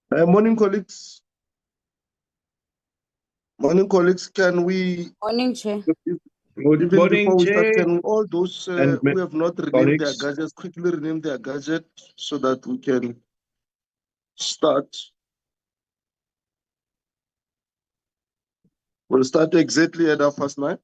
Morning, colleagues. Morning, colleagues. Can we, Morning, Chair. even Morning, before we start, Chair. can all those And who have not renamed their colleagues. gadgets quickly rename their gadget so that we can start? We'll start exactly at 9:30.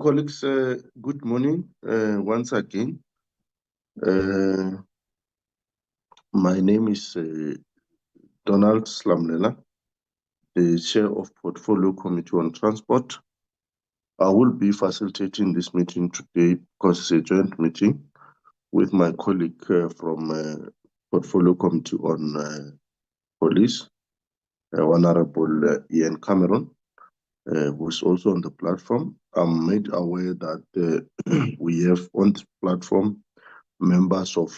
Colleagues, good morning once again. My name is Donald Slamlela, the Chair of Portfolio Committee on Transport. I will be facilitating this meeting today because it's a joint meeting with my colleague from Portfolio Committee on Police, Honorable Ian Cameron, who is also on the platform. I'm made aware that we have on the platform members of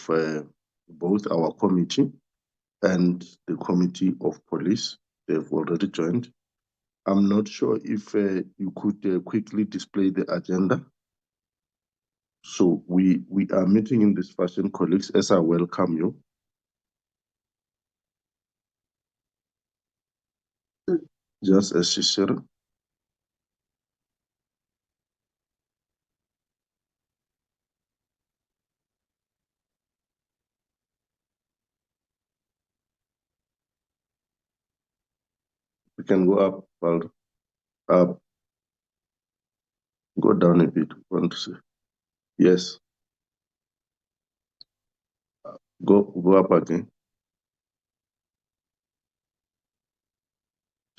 both our committee and the Committee of Police. They've already joined. I'm not sure if you could quickly display the agenda. So we are meeting in this fashion, colleagues, as I welcome you. Just as necessary. We can go up, well, up, go down a bit. Want to see? Yes. Go up again.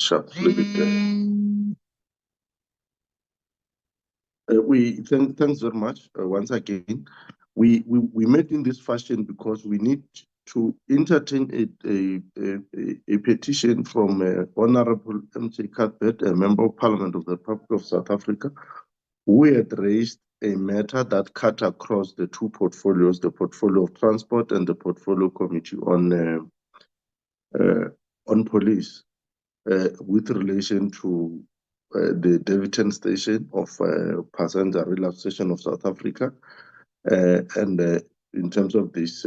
Sharp, leave it there. Thanks very much once again. We met in this fashion because we need to entertain a petition from Honorable M.J. Cuthbert, a Member of Parliament of the Republic of South Africa, who had raised a matter that cut across the two portfolios, the portfolio of transport and the portfolio committee on police, with relation to the Davidson station of passenger rail station of South Africa. And in terms of this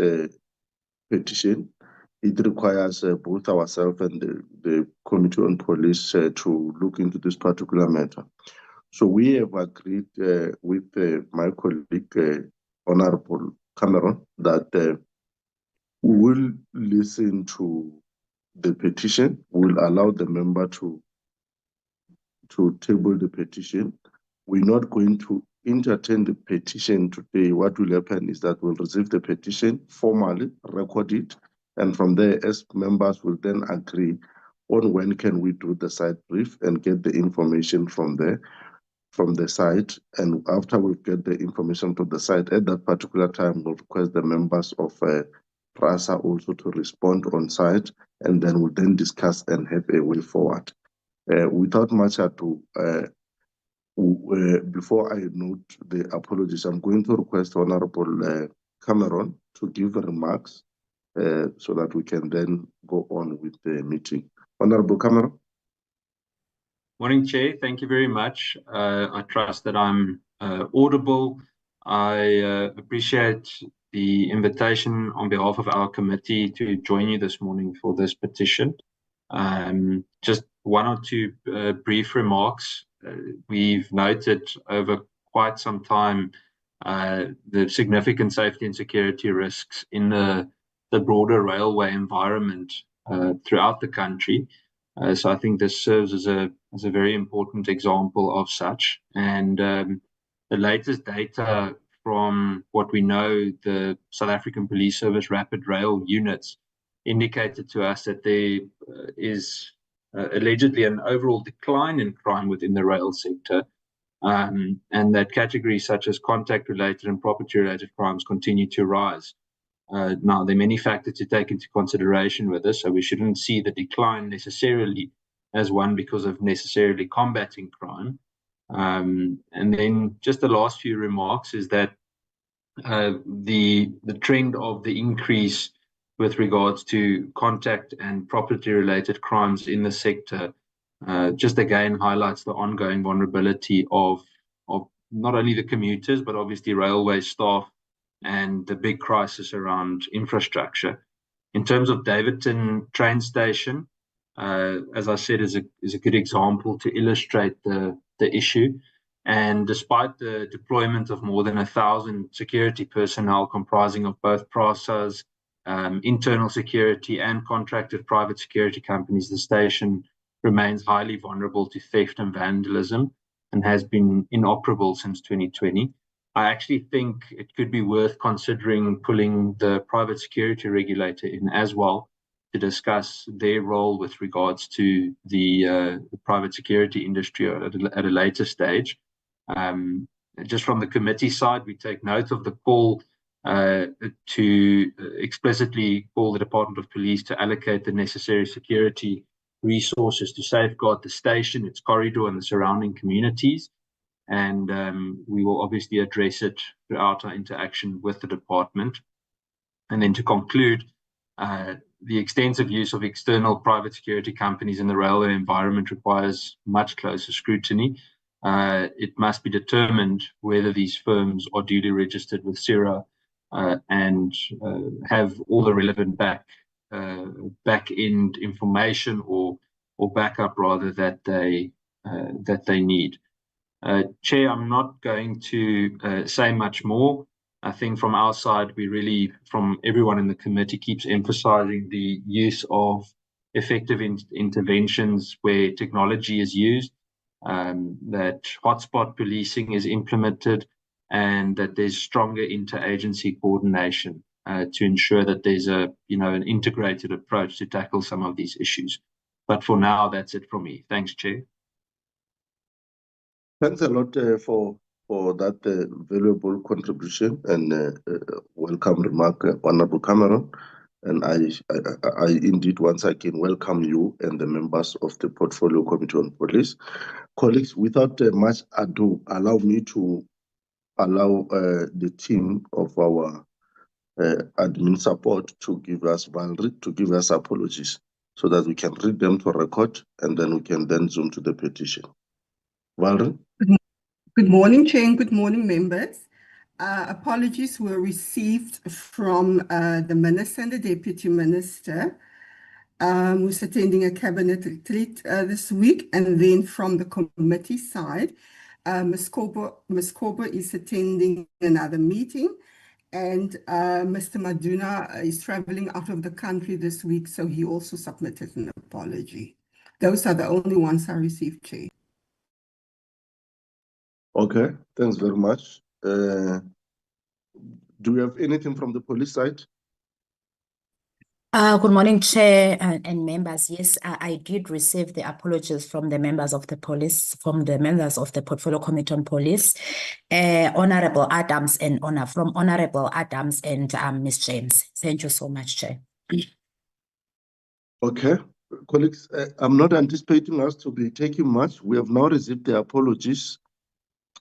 petition, it requires both ourselves and the Committee on Police to look into this particular matter. So we have agreed with my colleague, Honorable Cameron, that we will listen to the petition. We'll allow the member to table the petition. We're not going to entertain the petition today. What will happen is that we'll receive the petition formally, record it, and from there, as members will then agree on when can we do the site brief and get the information from there, from the site. And after we get the information to the site, at that particular time, we'll request the members of PRASA also to respond on site, and then we'll then discuss and have a way forward. Without much ado, before I note the apologies, I'm going to request Honorable Cameron to give remarks so that we can then go on with the meeting. Honorable Cameron. Morning, Chair. Thank you very much. I trust that I'm audible. I appreciate the invitation on behalf of our committee to join you this morning for this petition. Just one or two brief remarks. We've noted over quite some time the significant safety and security risks in the broader railway environment throughout the country. So I think this serves as a very important example of such. And the latest data from what we know, the South African Police Service Rapid Rail units indicated to us that there is allegedly an overall decline in crime within the rail sector, and that categories such as contact-related and property-related crimes continue to rise. Now, there are many factors to take into consideration with this, so we shouldn't see the decline necessarily as one because of necessarily combating crime. And then just the last few remarks is that the trend of the increase with regards to contact and property-related crimes in the sector just again highlights the ongoing vulnerability of not only the commuters, but obviously railway staff and the big crisis around infrastructure. In terms of Davidton train station, as I said, is a good example to illustrate the issue. And despite the deployment of more than 1,000 security personnel comprising of both PRASA's internal security and contracted private security companies, the station remains highly vulnerable to theft and vandalism and has been inoperable since 2020. I actually think it could be worth considering pulling the private security regulator in as well to discuss their role with regards to the private security industry at a later stage. Just from the committee side, we take note of the call to explicitly call the Department of Police to allocate the necessary security resources to safeguard the station, its corridor, and the surrounding communities. And we will obviously address it throughout our interaction with the department. And then to conclude, the extensive use of external private security companies in the railway environment requires much closer scrutiny. It must be determined whether these firms are duly registered with CIRA and have all the relevant back-end information or backup rather that they need. Chair, I'm not going to say much more. I think from our side, we really, from everyone in the committee, keeps emphasizing the use of effective interventions where technology is used, that hotspot policing is implemented, and that there's stronger interagency coordination to ensure that there's an integrated approach to tackle some of these issues. But for now, that's it from me. Thanks, Chair. Thanks a lot for that valuable contribution and welcome remark, Honorable Cameron. And I indeed once again welcome you and the members of the Portfolio Committee on Police. Colleagues, without much ado, allow me to allow the team of our admin support to give us apologies so that we can read them to record and then we can then zoom to the petition. Valerie? Good morning, Chair, and good morning, members. Apologies were received from the minister and the deputy minister, who's attending a cabinet retreat this week, and then from the committee side, Ms. Kobo is attending another meeting, and Mr. Maduna is traveling out of the country this week, so he also submitted an apology. Those are the only ones I received, Chair. Okay, thanks very much. Do we have anything from the police side? Good morning, Chair and members. Yes, I did receive the apologies from the members of the police, from the members of the Portfolio Committee on Police, Honorable Adams and Honorable Adams and Ms. James. Thank you so much, Chair. Okay, colleagues, I'm not anticipating us to be taking much. We have now received the apologies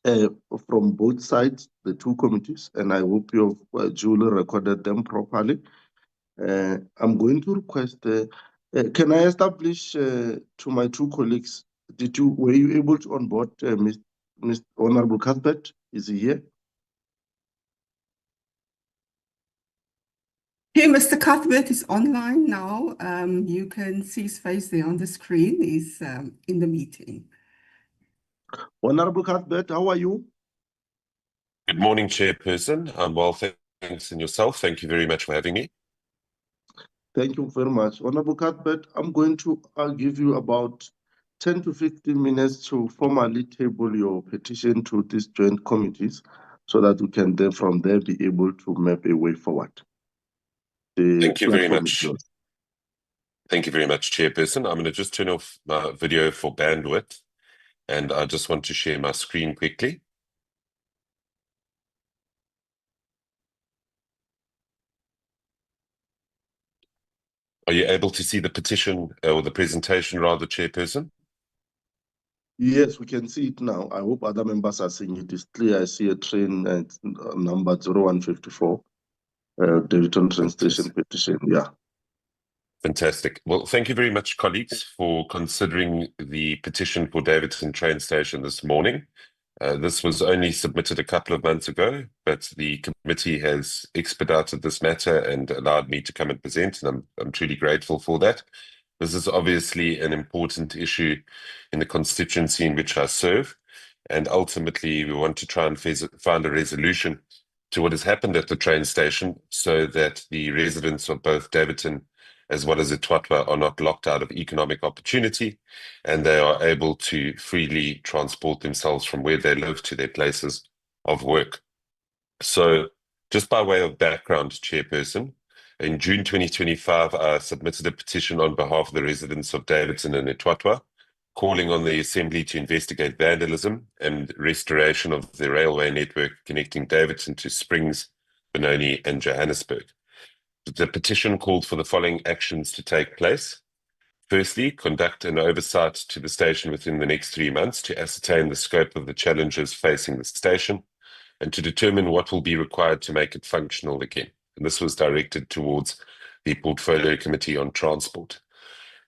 from both sides, the two committees, and I hope you have duly recorded them properly. I'm going to request, can I establish to my two colleagues, were you able to onboard Mr. Honorable Cuthbert? Is he here? Here, Mr. Cuthbert is online now. You can see his face there on the screen. He's in the meeting. Honorable Cuthbert, how are you? Good morning, Chairperson. I'm well, thanks, and yourself. Thank you very much for having me. Thank you very much. Honorable Cuthbert, I'm going to give you about 10 to 15 minutes to formally table your petition to these joint committees so that we can then from there be able to map a way forward. Thank you very much. Thank you very much, Chairperson. I'm going to just turn off my video for bandwidth, and I just want to share my screen quickly. Are you able to see the petition or the presentation rather, Chairperson? Yes, we can see it now. I hope other members are seeing it. It's clear. I see a train number 0154, Davidton train station petition. Yeah. Fantastic. Well, thank you very much, colleagues, for considering the petition for Davidton train station this morning. This was only submitted a couple of months ago, but the committee has expedited this matter and allowed me to come and present, and I'm truly grateful for that. This is obviously an important issue in the constituency in which I serve, and ultimately we want to try and find a resolution to what has happened at the train station so that the residents of both Davidton as well as Etwatwa are not locked out of economic opportunity, and they are able to freely transport themselves from where they live to their places of work. So just by way of background, Chairperson, in June 2025, I submitted a petition on behalf of the residents of Davidton and Etwatwa, calling on the Assembly to investigate vandalism and restoration of the railway network connecting Davidton to Springs, Benoni, and Johannesburg. The petition called for the following actions to take place. Firstly, conduct an oversight to the station within the next 3 months to ascertain the scope of the challenges facing the station and to determine what will be required to make it functional again. And this was directed towards the Portfolio Committee on Transport.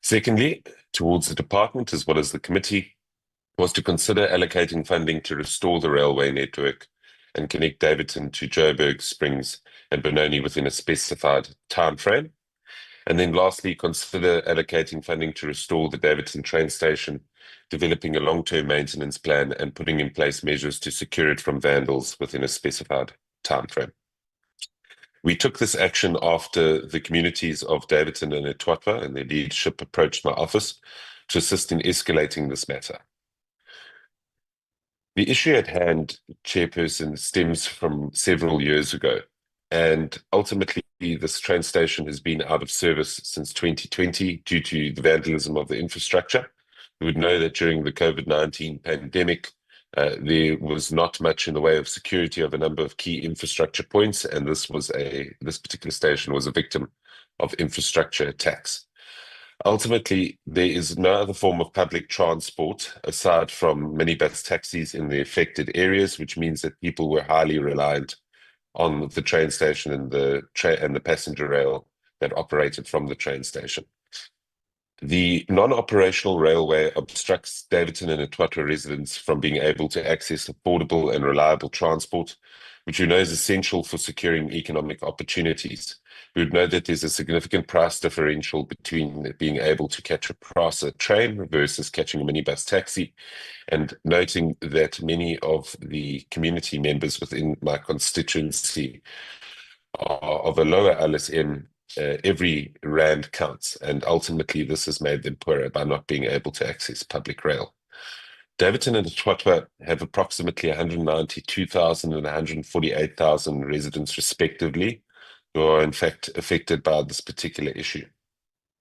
Secondly, towards the department as well as the committee, was to consider allocating funding to restore the railway network and connect Davidton to Joburg, Springs, and Benoni within a specified time frame. And then lastly, consider allocating funding to restore the Davidton train station, developing a long-term maintenance plan and putting in place measures to secure it from vandals within a specified time frame. We took this action after the communities of Davidton and Etwatwa and their leadership approached my office to assist in escalating this matter. The issue at hand, Chairperson, stems from several years ago, and ultimately this train station has been out of service since 2020 due to the vandalism of the infrastructure. You would know that during the COVID-19 pandemic, there was not much in the way of security of a number of key infrastructure points, and this particular station was a victim of infrastructure attacks. Ultimately, there is no other form of public transport aside from minibus taxis in the affected areas, which means that people were highly reliant on the train station and the passenger rail that operated from the train station. The non-operational railway obstructs Davidson and Etwatwa residents from being able to access affordable and reliable transport, which we know is essential for securing economic opportunities. We would know that there's a significant price differential between being able to catch a train versus catching a minibus taxi, and noting that many of the community members within my constituency are of a lower LSM. Every rand counts, and ultimately this has made them poorer by not being able to access public rail. Davidson and Etwatwa have approximately 192,000 and 148,000 residents respectively, who are in fact affected by this particular issue.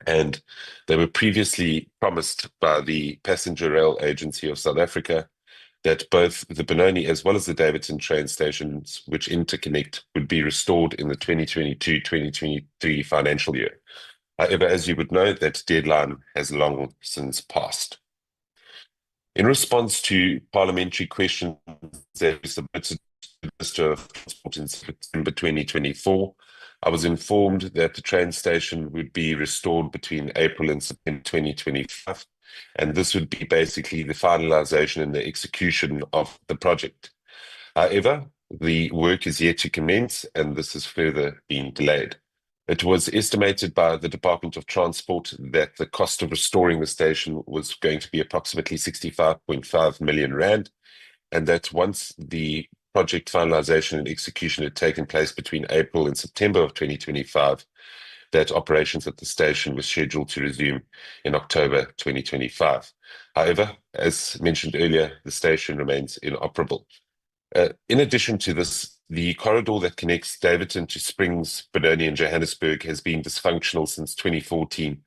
And they were previously promised by the Passenger Rail Agency of South Africa that both the Benoni as well as the Davidson train stations, which interconnect, would be restored in the 2022-2023 financial year. However, as you would know, that deadline has long since passed. In response to parliamentary questions that we submitted to the Minister of Transport in September 2024, I was informed that the train station would be restored between April and September 2025, and this would be basically the finalization and the execution of the project. However, the work is yet to commence, and this has further been delayed. It was estimated by the Department of Transport that the cost of restoring the station was going to be approximately 65.5 million rand, and that once the project finalization and execution had taken place between April and September of 2025, that operations at the station were scheduled to resume in October 2025. However, as mentioned earlier, the station remains inoperable. In addition to this, the corridor that connects Davidson to Springs, Benoni and Johannesburg has been dysfunctional since 2014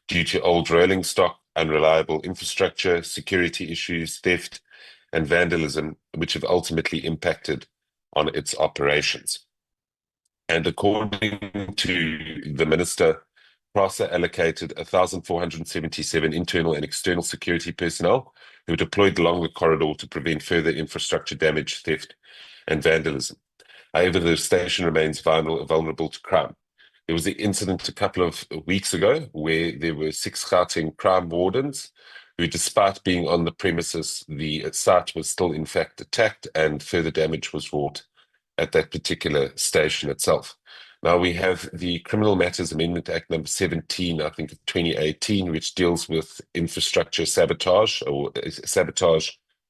due to old rolling stock, unreliable infrastructure, security issues, theft, and vandalism, which have ultimately impacted on its operations. And according to the Minister, PRASA allocated 1,477 internal and external security personnel who were deployed along the corridor to prevent further infrastructure damage, theft, and vandalism. However, the station remains vulnerable to crime. There was an incident a couple of weeks ago where there were 6 Gauteng crime wardens who, despite being on the premises, the site was still in fact attacked and further damage was wrought at that particular station itself. Now we have the Criminal Matters Amendment Act number 17, I think of 2018, which deals with infrastructure sabotage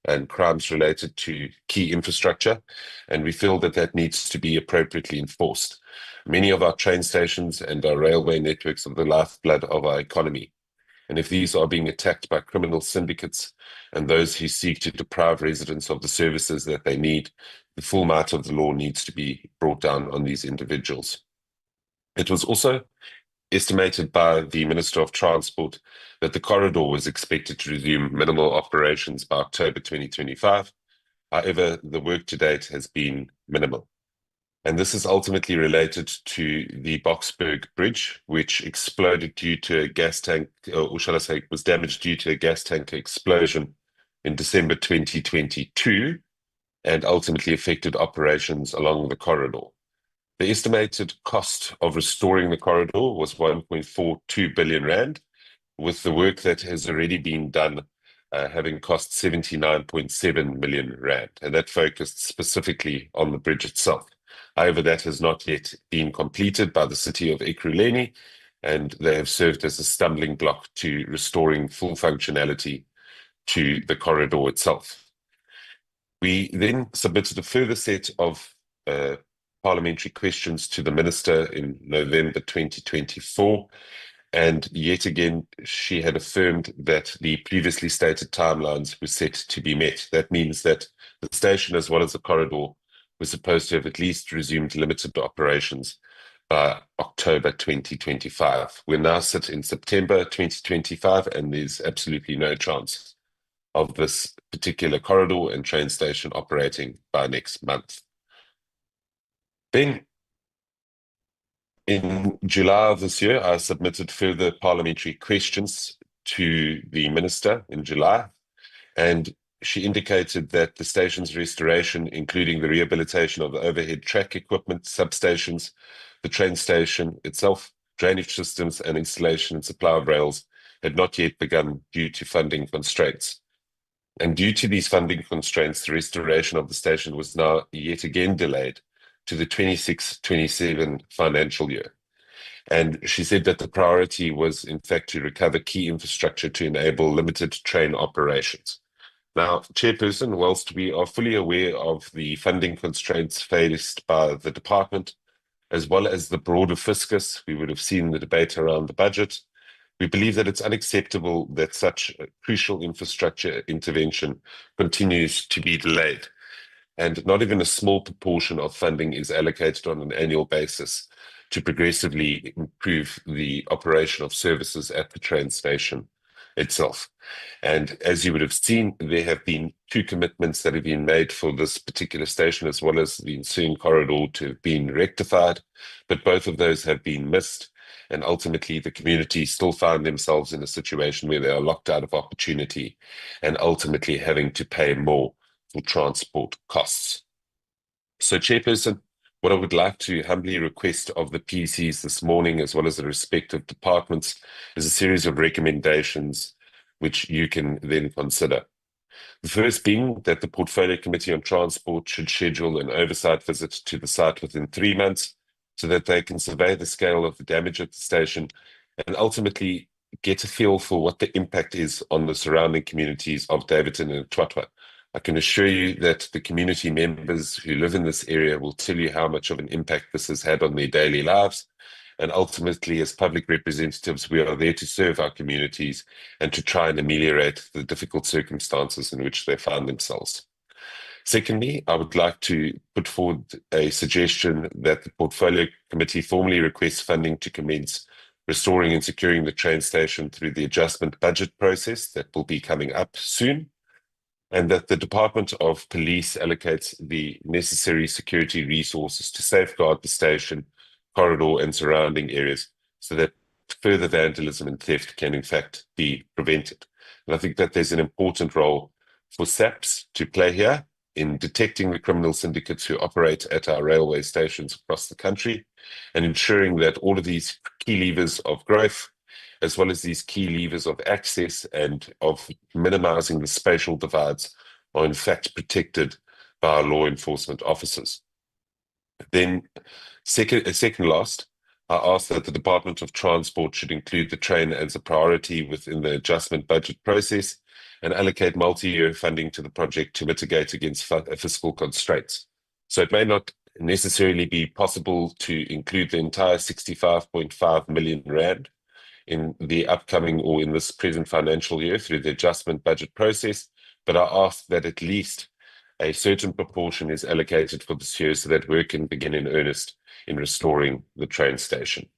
and crimes related to key infrastructure. And we feel that that needs to be appropriately enforced. Many of our train stations and our railway networks are the lifeblood of our economy. And if these are being attacked by criminal syndicates and those who seek to deprive residents of the services that they need, the full might of the law needs to be brought down on these individuals. It was also estimated by the Minister of Transport that the corridor was expected to resume minimal operations by October 2025. However, the work to date has been minimal. And this is ultimately related to the Boksburg Bridge, which exploded due to a gas tank, or shall I say, was damaged due to a gas tank explosion in December 2022, and ultimately affected operations along the corridor. The estimated cost of restoring the corridor was 1.42 billion rand, with the work that has already been done having cost 79.7 million rand, and that focused specifically on the bridge itself. However, that has not yet been completed by the city of Ekurhuleni, and they have served as a stumbling block to restoring full functionality to the corridor itself. We then submitted a further set of parliamentary questions to the Minister in November 2024, and yet again, she had affirmed that the previously stated timelines were set to be met. That means that the station, as well as the corridor, was supposed to have at least resumed limited operations by October 2025. We're now sit in September 2025, and there's absolutely no chance of this particular corridor and train station operating by next month. Then, in July of this year, I submitted further parliamentary questions to the Minister in July, and she indicated that the station's restoration, including the rehabilitation of the overhead track equipment, substations, the train station itself, drainage systems, and installation and supply of rails, had not yet begun due to funding constraints. And due to these funding constraints, the restoration of the station was now yet again delayed to the 26-27 financial year. And she said that the priority was, in fact, to recover key infrastructure to enable limited train operations. Now, Chairperson, whilst we are fully aware of the funding constraints faced by the department, as well as the broader fiscus, we would have seen the debate around the budget, we believe that it's unacceptable that such a crucial infrastructure intervention continues to be delayed, and not even a small proportion of funding is allocated on an annual basis to progressively improve the operation of services at the train station itself. And as you would have seen, there have been 2 commitments that have been made for this particular station, as well as the ensuing corridor, to have been rectified, but both of those have been missed. And ultimately, the community still find themselves in a situation where they are locked out of opportunity and ultimately having to pay more for transport costs. So, Chairperson, what I would like to humbly request of the PCs this morning, as well as the respective departments, is a series of recommendations which you can then consider. The first being that the Portfolio Committee on Transport should schedule an oversight visit to the site within 3 months so that they can survey the scale of the damage at the station and ultimately get a feel for what the impact is on the surrounding communities of Davidson and Twatwa. I can assure you that the community members who live in this area will tell you how much of an impact this has had on their daily lives. And ultimately, as public representatives, we are there to serve our communities and to try and ameliorate the difficult circumstances in which they find themselves. Secondly, I would like to put forward a suggestion that the Portfolio Committee formally requests funding to commence restoring and securing the train station through the adjustment budget process that will be coming up soon, and that the Department of Police allocates the necessary security resources to safeguard the station, corridor, and surrounding areas so that further vandalism and theft can in fact be prevented. And I think that there's an important role for SAPS to play here in detecting the criminal syndicates who operate at our railway stations across the country and ensuring that all of these key levers of growth, as well as these key levers of access and of minimizing the spatial divides, are in fact protected by our law enforcement officers. Then, second last, I ask that the Department of Transport should include the train as a priority within the adjustment budget process and allocate multi-year funding to the project to mitigate against fiscal constraints. So it may not necessarily be possible to include the entire 65.5 million rand in the upcoming or in this present financial year through the adjustment budget process, but I ask that at least a certain proportion is allocated for this year so that work can begin in earnest in restoring the train station.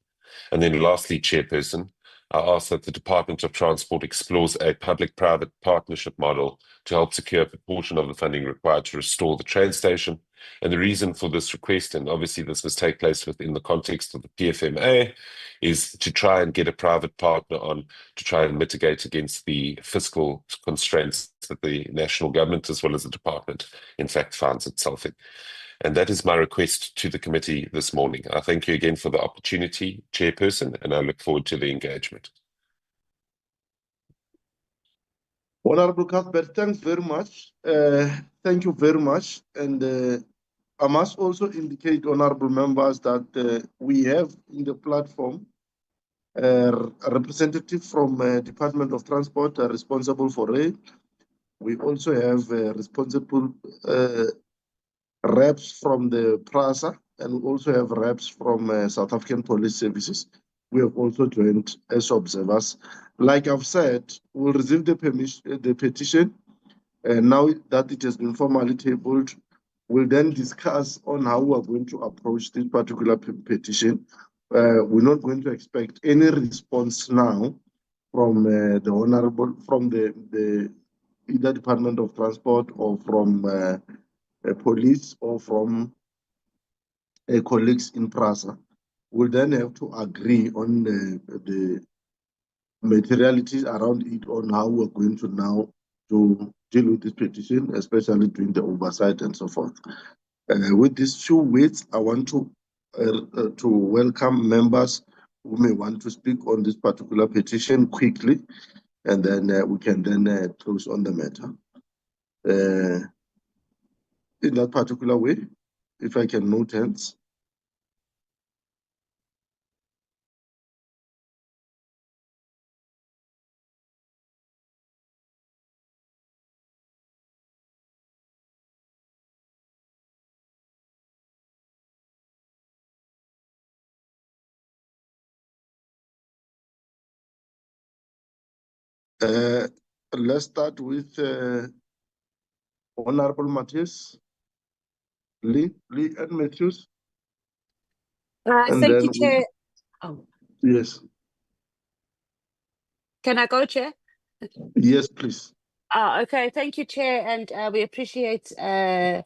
And then lastly, Chairperson, I ask that the Department of Transport explores a public-private partnership model to help secure a proportion of the funding required to restore the train station. And the reason for this request, and obviously this must take place within the context of the PFMA, is to try and get a private partner on to try and mitigate against the fiscal constraints that the national government as well as the department in fact finds itself in. And that is my request to the committee this morning. I thank you again for the opportunity, Chairperson, and I look forward to the engagement. Honorable Cuthbert, thanks very much. Thank you very much. And I must also indicate, honorable members, that we have in the platform a representative from Department of Transport responsible for rail. We also have responsible reps from the PRASA, and we also have reps from South African Police Services. We have also joined as observers. Like I've said, we'll receive the petition, and now that it has been formally tabled, we'll then discuss on how we are going to approach this particular petition. We're not going to expect any response now from the honorable, from the either Department of Transport or from police or from colleagues in PRASA. We'll then have to agree on the materialities around it, on how we're going to now to deal with this petition, especially during the oversight and so forth. With these few words, I want to welcome members who may want to speak on this particular petition quickly, and then we can then close on the matter. In that particular way, if I can note hands. Let's start with Honorable Matthias, Lee and Matthews. And thank then you, Chair. Oh, yes, can I go, Chair? yes, please. Okay, thank you, Chair, and we appreciate the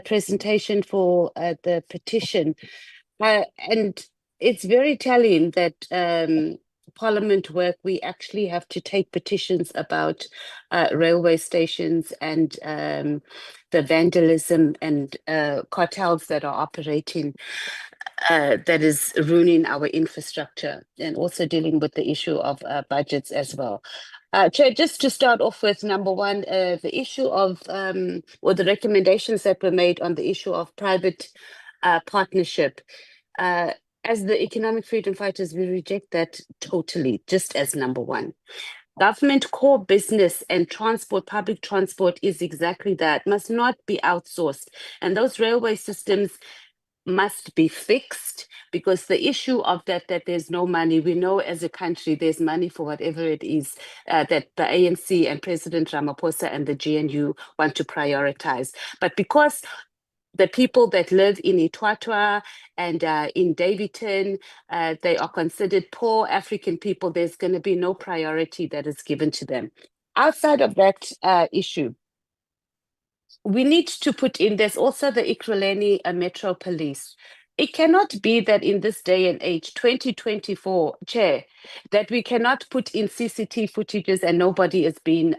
presentation for the petition. And it's very telling that Parliament work, we actually have to take petitions about railway stations and the vandalism and cartels that are operating that is ruining our infrastructure, and also dealing with the issue of budgets as well. Chair, just to start off with, number one, the issue of, or the recommendations that were made on the issue of private partnership. As the economic freedom fighters, we reject that totally, just as number one. Government core business and transport, public transport is exactly that, must not be outsourced. And those railway systems must be fixed, because the issue of that there's no money, we know as a country there's money for whatever it is that the ANC and President Ramaphosa and the GNU want to prioritize. But because the people that live in Itwatwa and in Davidton, they are considered poor African people, there's going to be no priority that is given to them. Outside of that issue, we need to put in, there's also the Ekurhuleni Metro Police. It cannot be that in this day and age, 2024, Chair, that we cannot put in CCTV footages and nobody is being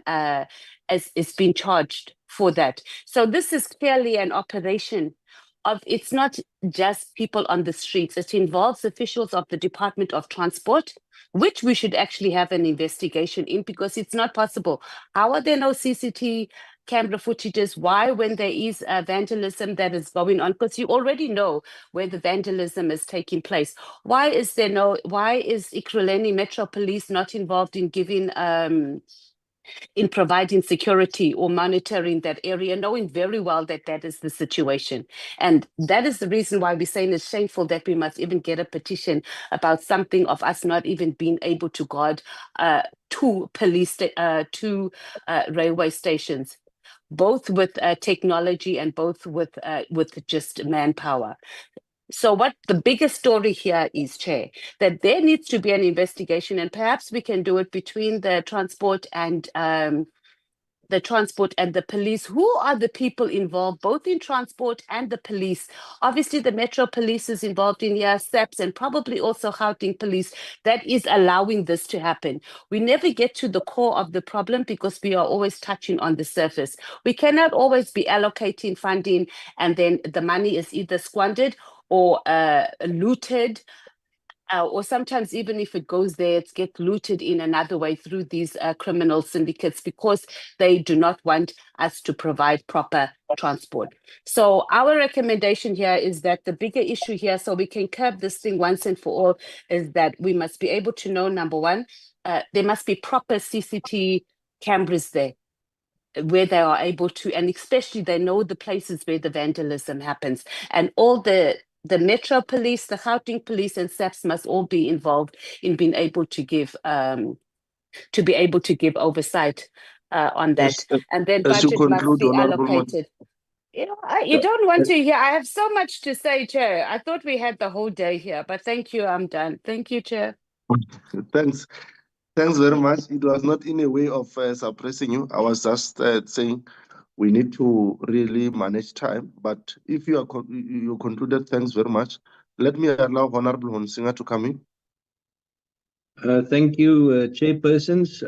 charged for that. So this is clearly an operation of, it's not just people on the streets, it involves officials of the Department of Transport, which we should actually have an investigation in, because it's not possible. How are there no CCTV camera footages? Why, when there is vandalism that is going on, because you already know where the vandalism is taking place, why is Ekurhuleni Metro Police not involved in giving in providing security or monitoring that area, knowing very well that that is the situation? And that is the reason why we're saying it's shameful that we must even get a petition about something of us not even being able to guard two railway stations, both with technology and both with just manpower. So what the biggest story here is, Chair, that there needs to be an investigation, and perhaps we can do it between the transport and the police. Who are the people involved, both in transport and the police? Obviously, the Metro Police is involved in here, SAPS, and probably also Gauteng Police, that is allowing this to happen. We never get to the core of the problem because we are always touching on the surface. We cannot always be allocating funding and then the money is either squandered or looted, or sometimes even if it goes there, it gets looted in another way through these criminal syndicates, because they do not want us to provide proper transport. So our recommendation here is that the bigger issue here, so we can curb this thing once and for all, is that we must be able to know, number one, there must be proper CCTV cameras there, where they are able to, and especially they know the places where the vandalism happens, and all the Metro Police, the Gauteng Police, and SAPS must all be involved in being able to give oversight on that. And then budget must be allocated. You know, you don't want to hear. I have so much to say, Chair. I thought we had the whole day here, but thank you. I'm done. Thank you, Chair. Thanks very much. It was not in a way of suppressing you. I was just saying we need to really manage time. But if you concluded, thanks very much. Let me allow Honorable Honsinga to come in. Thank you, chairpersons.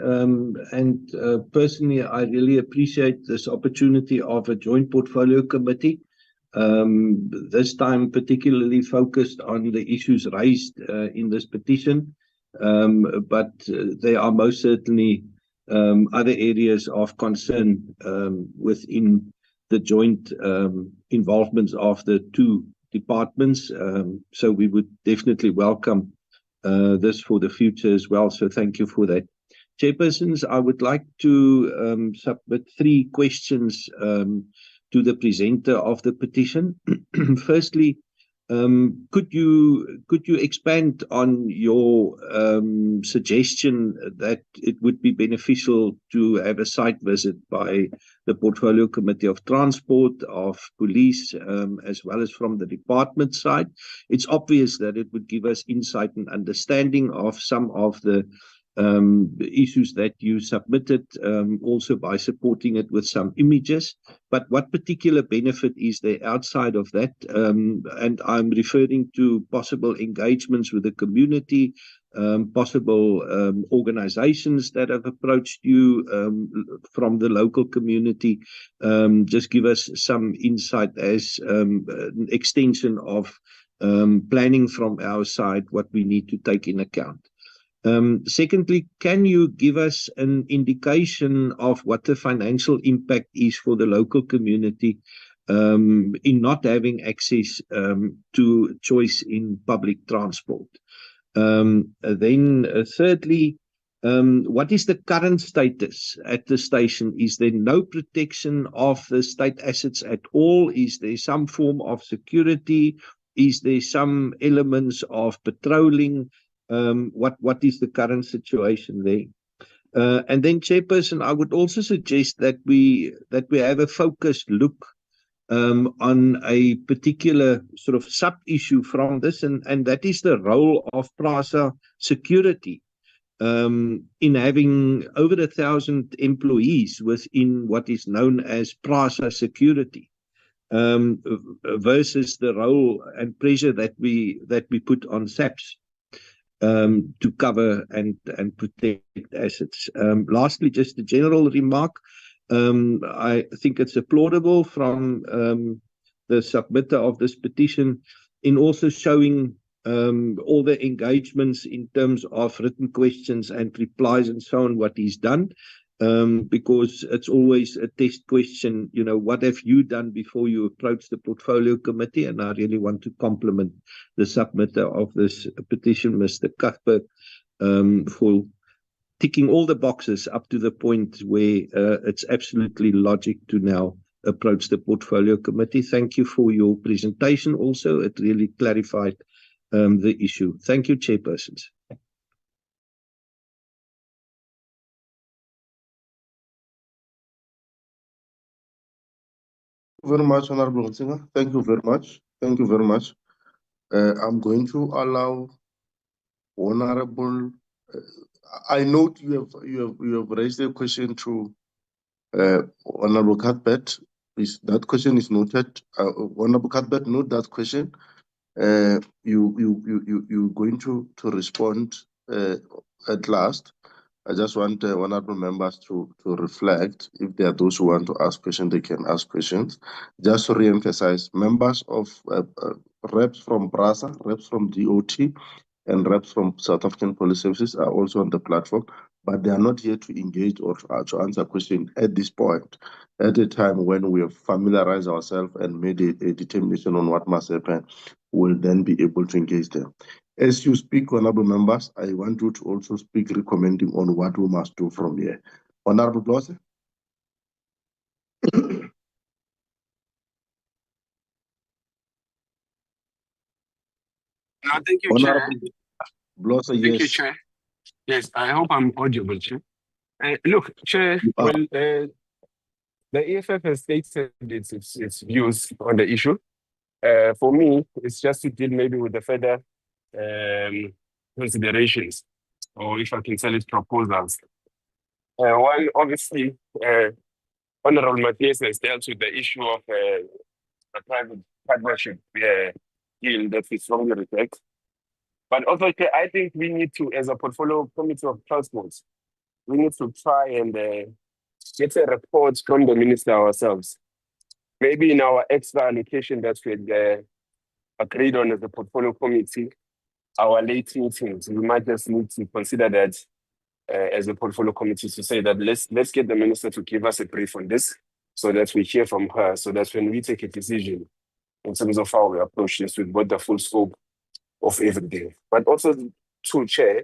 Personally, I really appreciate this opportunity of a joint portfolio committee. this time particularly focused on the issues raised in this petition, but there are most certainly other areas of concern within the joint involvements of the two departments. So we would definitely welcome this for the future as well. So thank you for that. Chairpersons, I would like to submit 3 questions to the presenter of the petition. Firstly, could you expand on your suggestion that it would be beneficial to have a site visit by the Portfolio Committee of Transport, of Police, as well as from the department side? It's obvious that it would give us insight and understanding of some of the issues that you submitted, also by supporting it with some images. But what particular benefit is there outside of that? And I'm referring to possible engagements with the community, possible organizations that have approached you from the local community. Just give us some insight as an extension of planning from our side, what we need to take in account. Secondly, can you give us an indication of what the financial impact is for the local community in not having access to choice in public transport? Then thirdly, what is the current status at the station? Is there no protection of the state assets at all? Is there some form of security? Is there some elements of patrolling? What is the current situation there? And then, Chairperson, I would also suggest that we have a focused look on a particular sort of sub-issue from this, and that is the role of PRASA security in having over 1,000 employees within what is known as PRASA security, versus the role and pressure that we put on SAPS to cover and protect assets. Lastly, just a general remark. I think it's applaudable from the submitter of this petition in also showing all the engagements in terms of written questions and replies and so on, what he's done, because it's always a test question, you know, what have you done before you approach the Portfolio Committee? And I really want to compliment the submitter of this petition, Mr. Cuthbert, for ticking all the boxes up to the point where it's absolutely logic to now approach the Portfolio Committee. Thank you for your presentation also. It really clarified the issue. Thank you, Chairpersons. Very much, Honorable Nsinger. Thank you very much. Thank you very much. I'm going to allow Honorable. I note you have raised a question to Honorable Cuthbert. That question is noted. Honorable Cuthbert, note that question. You're going to respond at last. I just want honorable members to reflect. If there are those who want to ask questions, they can ask questions. Just to re-emphasize, members of reps from PRASA, reps from DOT, and reps from South African Police Services are also on the platform, but they are not here to engage or to answer questions at this point. At a time when we have familiarized ourselves and made a determination on what must happen, we'll then be able to engage them. As you speak, honorable members, I want you to also speak recommending on what we must do from here. Honorable Blose? No, thank you, Chair. Blose, Thank you, Chair. Yes, I hope I'm audible, Chair. Look, Chair, well, the EFF has stated its views on the issue. For me, it's just to deal maybe with the further considerations, or if I can tell it, proposals. One, obviously, Honorable Matthias has dealt with the issue of a private partnership deal that we strongly reject. But also, I think we need to, as a Portfolio Committee of Transports, we need to try and get a report from the Minister ourselves, maybe in our extra allocation that we had agreed on as the portfolio committee, our late meetings, we might just need to consider that as a portfolio committee to say that let's get the minister to give us a brief on this so that we hear from her, so that when we take a decision in terms of how we approach this, we've got the full scope of everything. But also, to Chair,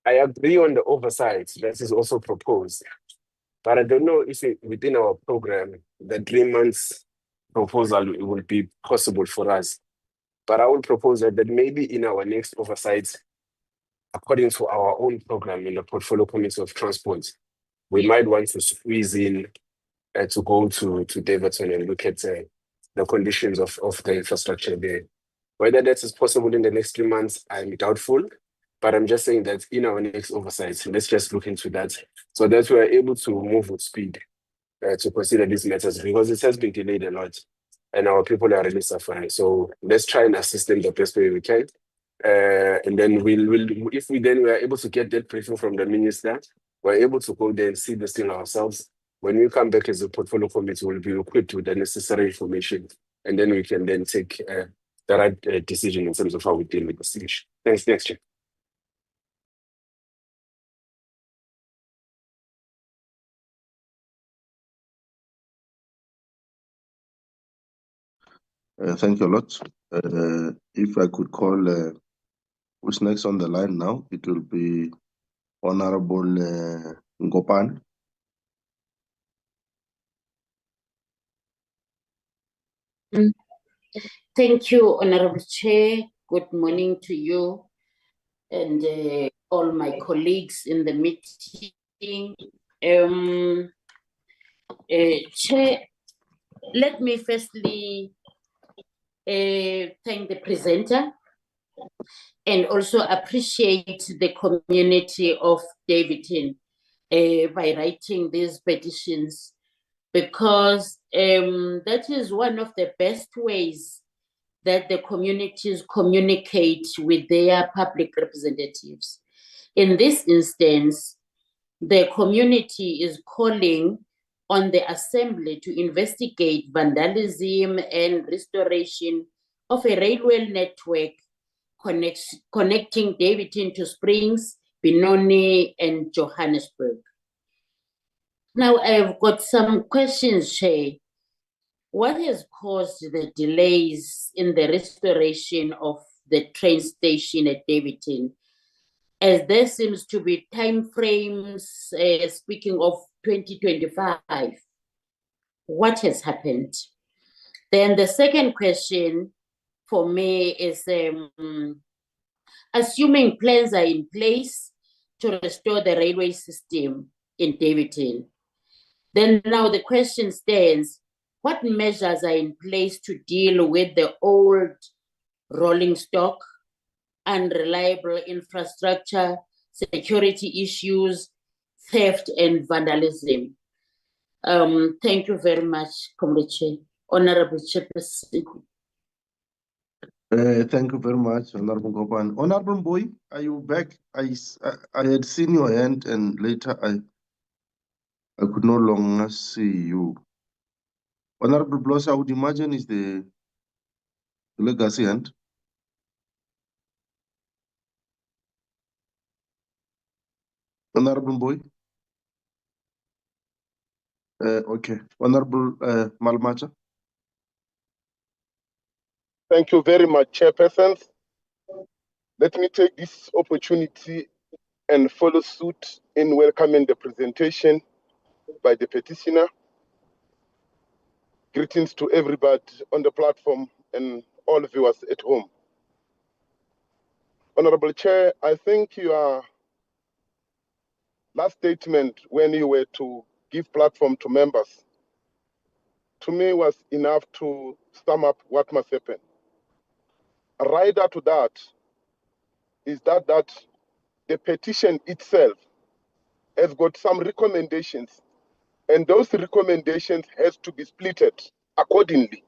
I agree on the oversight that is also proposed. But I don't know if within our program, the 3 months proposal will be possible for us. But I will propose that maybe in our next oversight, according to our own program in the Portfolio Committee of Transport, we might want to squeeze in to go to Davidson and look at the conditions of the infrastructure there. Whether that is possible in the next 3 months, I'm doubtful. But I'm just saying that in our next oversight, let's just look into that so that we are able to move with speed to consider these matters, because it has been delayed a lot and our people are really suffering. So let's try and assist them the best way we can. And then if we are able to get that briefing from the minister, we're able to go there and see this thing ourselves. When we come back as a portfolio committee, we'll be equipped with the necessary information, and then we can then take the right decision in terms of how we deal with this issue. Thanks, Chair. Thank you a lot. If I could call who's next on the line now, it will be Honorable Ngopan. Thank you, Honorable Chair. Good morning to you and all my colleagues in the meeting. Chair, let me firstly thank the presenter and also appreciate the community of Davidton by writing these petitions, because that is one of the best ways that the communities communicate with their public representatives. In this instance, the community is calling on the Assembly to investigate vandalism and restoration of a railway network connecting Davidton to Springs, Benoni, and Johannesburg. Now, I've got some questions, Chair. What has caused the delays in the restoration of the train station at Davidton? As there seems to be time frames, speaking of 2025, what has happened? Then the second question for me is, assuming plans are in place to restore the railway system in Davidton, then now the question stands, what measures are in place to deal with the old rolling stock, unreliable infrastructure, security issues, theft, and vandalism? Thank you very much, Comrade Chair. Honorable Chairperson. Thank you very much, Honorable Ngopan. Honorable Boy, are you back? I had seen your hand and later I could no longer see you. Honorable Bloss, I would imagine is the legacy hand. Honorable Boy. Okay. Honorable Malmacha. Thank you very much, Chairperson. Let me take this opportunity and follow suit in welcoming the presentation by the petitioner. Greetings to everybody on the platform and all viewers at home. Honorable Chair, I think your last statement when you were to give platform to members, to me was enough to sum up what must happen. Right after that is that the petition itself has got some recommendations, and those recommendations has to be splitted accordingly.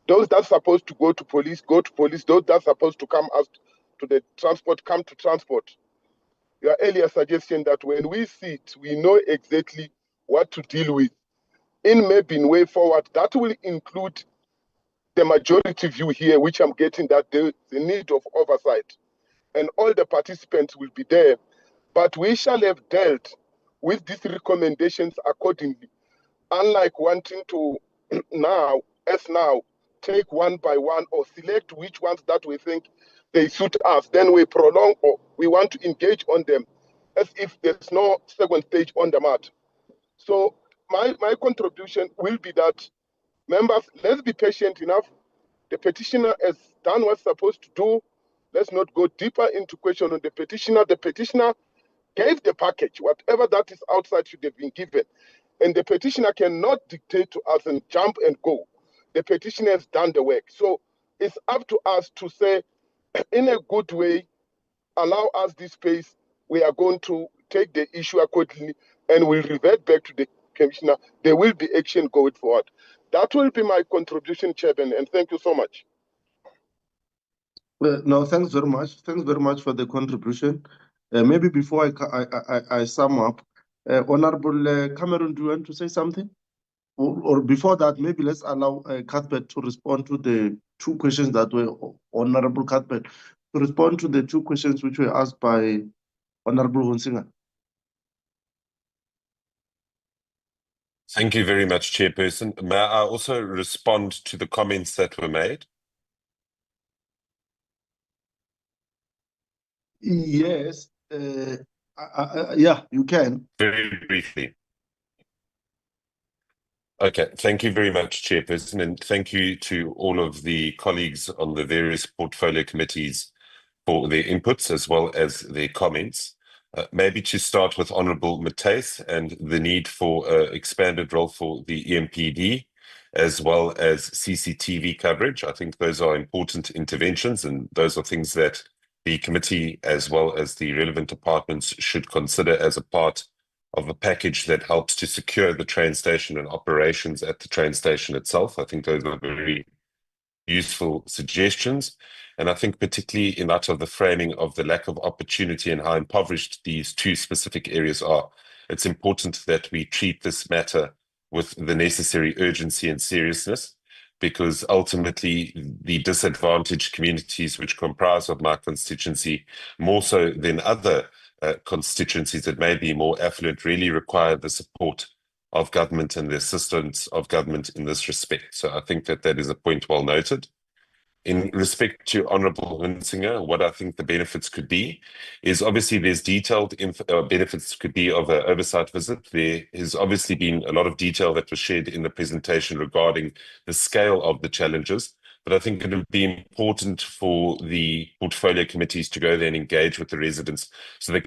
Those that's supposed to go to police, go to police. Those that's supposed to come out to the transport, come to transport. Your earlier suggestion that when we see it, we know exactly what to deal with. in maybe way forward, that will include the majority view here, which I'm getting that the need of oversight, and all the participants will be there. But we shall have dealt with these recommendations accordingly, unlike wanting to now, take one by one or select which ones that we think they suit us. Then we prolong or we want to engage on them as if there's no second stage on the mat. So my contribution will be that, members, let's be patient enough. The petitioner has done what's supposed to do. Let's not go deeper into question on the petitioner. The petitioner gave the package, whatever that is outside should have been given. And the petitioner cannot dictate to us and jump and go. The petitioner has done the work. So it's up to us to say, in a good way, allow us this space. We are going to take the issue accordingly and we'll revert back to the commissioner. There will be action going forward. That will be my contribution, Chairman, and thank you so much. Well, no, thanks very much. Thanks very much for the contribution. Maybe before I sum up, Honorable Cameron, do you want to say something? Or before that, maybe let's allow Cuthbert to respond to the two questions that were, Honorable Cuthbert, to respond to the two questions which were asked by Honorable Hunsinger. Thank you very much, Chairperson. May I also respond to the comments that were made? Yes, yeah, you can. Very briefly. Okay, thank you very much, Chairperson, and thank you to all of the colleagues on the various portfolio committees for their inputs as well as their comments. Maybe to start with Honourable Matthys and the need for an expanded role for the EMPD as well as CCTV coverage. I think those are important interventions and those are things that the committee as well as the relevant departments should consider as a part of a package that helps to secure the train station and operations at the train station itself. I think those are very useful suggestions. And I think particularly in light of the framing of the lack of opportunity and how impoverished these two specific areas are, it's important that we treat this matter with the necessary urgency and seriousness, because ultimately the disadvantaged communities which comprise of my constituency, more so than other constituencies that may be more affluent, really require the support of government and the assistance of government in this respect. So I think that that is a point well noted. In respect to Honourable Hunsinger, what I think the benefits could be is obviously there's detailed benefits could be of an oversight visit. There has obviously been a lot of detail that was shared in the presentation regarding the scale of the challenges, but I think it would be important for the portfolio committees to go there and engage with the residents so they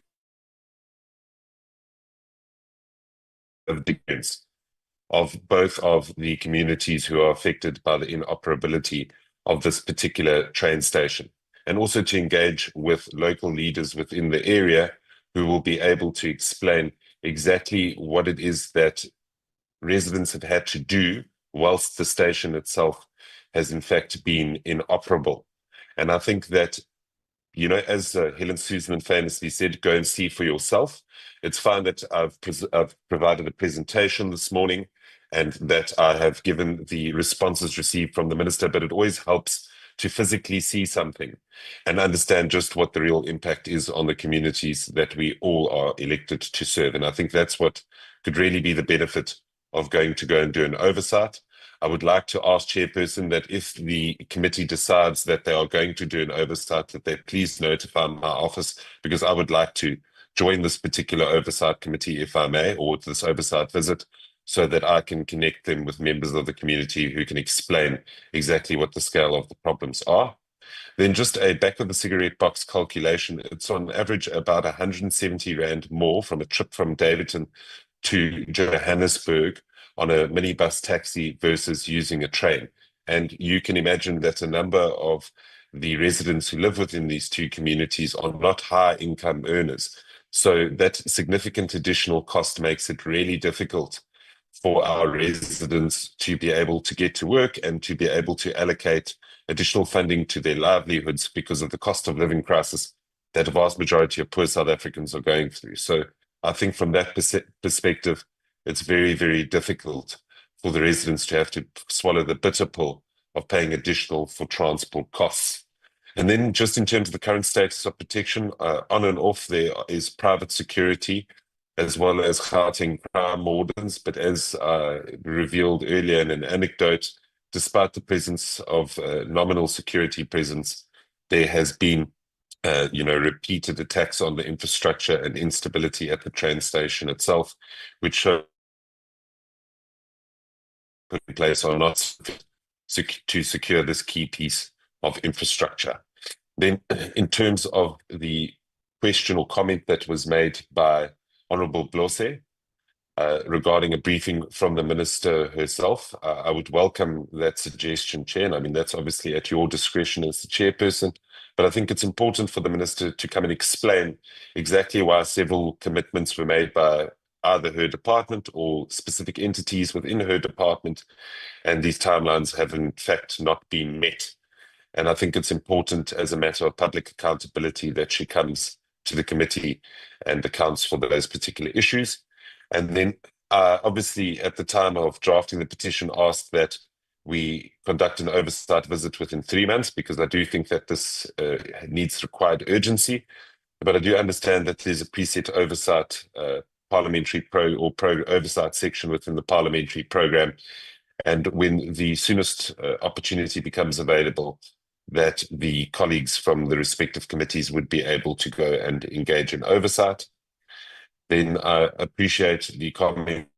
of both of the communities who are affected by the inoperability of this particular train station, and also to engage with local leaders within the area who will be able to explain exactly what it is that residents have had to do whilst the station itself has in fact been inoperable. And I think that, you know, as Helen Suzman famously said, go and see for yourself. It's fine that I've provided a presentation this morning and that I have given the responses received from the minister, but it always helps to physically see something and understand just what the real impact is on the communities that we all are elected to serve. And I think that's what could really be the benefit of going to go and do an oversight. I would like to ask Chairperson that if the committee decides that they are going to do an oversight, that they please notify my office, because I would like to join this particular oversight committee, if I may, or this oversight visit, so that I can connect them with members of the community who can explain exactly what the scale of the problems are. Then just a back of the cigarette box calculation, it's on average about 170 Rand more from a trip from Davidton to Johannesburg on a minibus taxi versus using a train. And you can imagine that a number of the residents who live within these two communities are not high income earners. So that significant additional cost makes it really difficult for our residents to be able to get to work and to be able to allocate additional funding to their livelihoods because of the cost of living crisis that a vast majority of poor South Africans are going through. So I think from that perspective, it's very, very difficult for the residents to have to swallow the bitter pill of paying additional for transport costs. And then just in terms of the current status of petition, on and off there is private security, as well as Gauteng crime wardens. But as revealed earlier in an anecdote, despite the presence of nominal security presence, there has been repeated attacks on the infrastructure and instability at the train station itself, which show put in place are not to secure this key piece of infrastructure. Then, in terms of the question or comment that was made by Honourable Blose regarding a briefing from the Minister herself, I would welcome that suggestion, Chair. And I mean, that's obviously at your discretion as the chairperson, but I think it's important for the Minister to come and explain exactly why several commitments were made by either her department or specific entities within her department, and these timelines have in fact not been met. And I think it's important as a matter of public accountability that she comes to the committee and accounts for those particular issues. And then obviously at the time of drafting the petition asked that we conduct an oversight visit within 3 months, because I do think that this needs required urgency. But I do understand that there's a preset oversight parliamentary pro oversight section within the parliamentary program. And when the soonest opportunity becomes available, that the colleagues from the respective committees would be able to go and engage in oversight. Then I appreciate the comments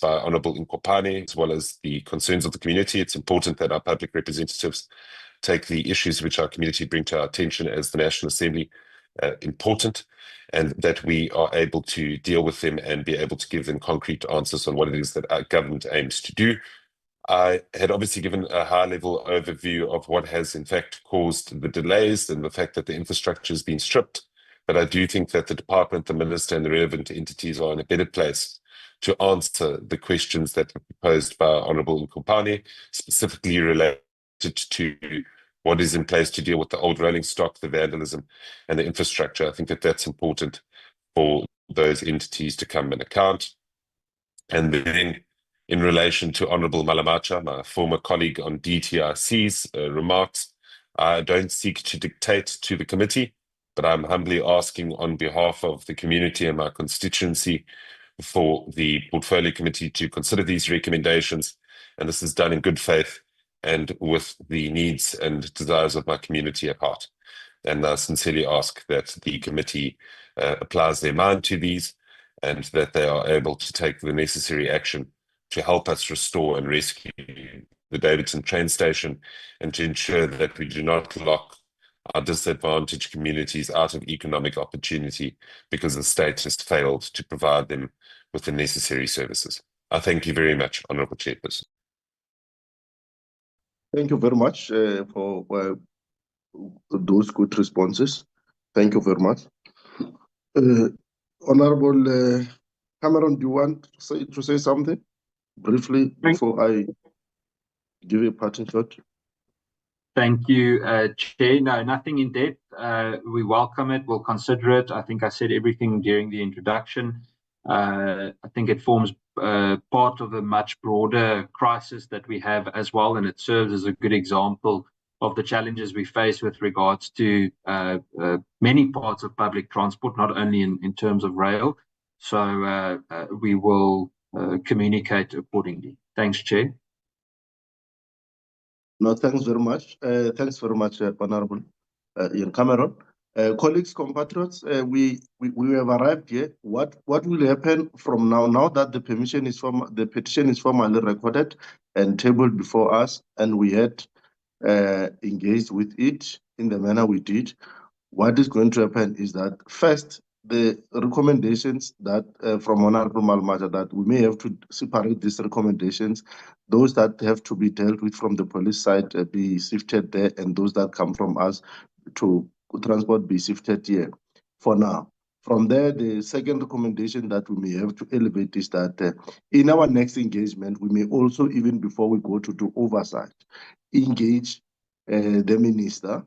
by Honourable Nkopane, as well as the concerns of the community. It's important that our public representatives take the issues which our community bring to our attention as the National Assembly important, and that we are able to deal with them and be able to give them concrete answers on what it is that our government aims to do. I had obviously given a high-level overview of what has in fact caused the delays and the fact that the infrastructure has been stripped, but I do think that the department, the minister and the relevant entities are in a better place to answer the questions that were proposed by Honourable Nkopane, specifically related to what is in place to deal with the old rolling stock, the vandalism and the infrastructure. I think that that's important for those entities to come and account. And then in relation to Honourable Malamacha, my former colleague on DTRC's remarks, I don't seek to dictate to the committee, but I'm humbly asking on behalf of the community and my constituency for the portfolio committee to consider these recommendations. And this is done in good faith and with the needs and desires of my community at heart. And I sincerely ask that the committee applies their mind to these and that they are able to take the necessary action to help us restore and rescue the Davidson train station and to ensure that we do not lock our disadvantaged communities out of economic opportunity because the state has failed to provide them with the necessary services. I thank you very much, Honourable Chairperson. Thank you very much for those good responses. Thank you very much. Honourable Cameron, do you want to say something briefly before I give you a parting shot? Thank you, Chair. No, nothing in depth. We welcome it. We'll consider it. I think I said everything during the introduction. I think it forms part of a much broader crisis that we have as well, and it serves as a good example of the challenges we face with regards to many parts of public transport, not only in terms of rail. So we will communicate accordingly. Thanks, Chair. No, thanks very much. Thanks very much, Honourable Ian Cameron. Colleagues, compatriots, we have arrived here. What will happen from now? Now that the petition is formally recorded and tabled before us, and we had engaged with it in the manner we did, what is going to happen is that first, the recommendations that from Honourable Malamacha, that we may have to separate these recommendations, those that have to be dealt with from the police side be sifted there, and those that come from us to transport be sifted here for now. From there, the second recommendation that we may have to elevate is that in our next engagement, we may also, even before we go to do oversight, engage the minister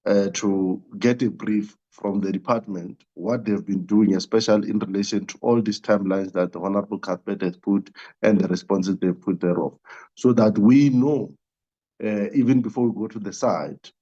to get a brief from the department, what they've been doing, especially in relation to all these timelines that the Honorable Cuthbert has put and the responses they've put thereof, so that we know, even before we go to the site,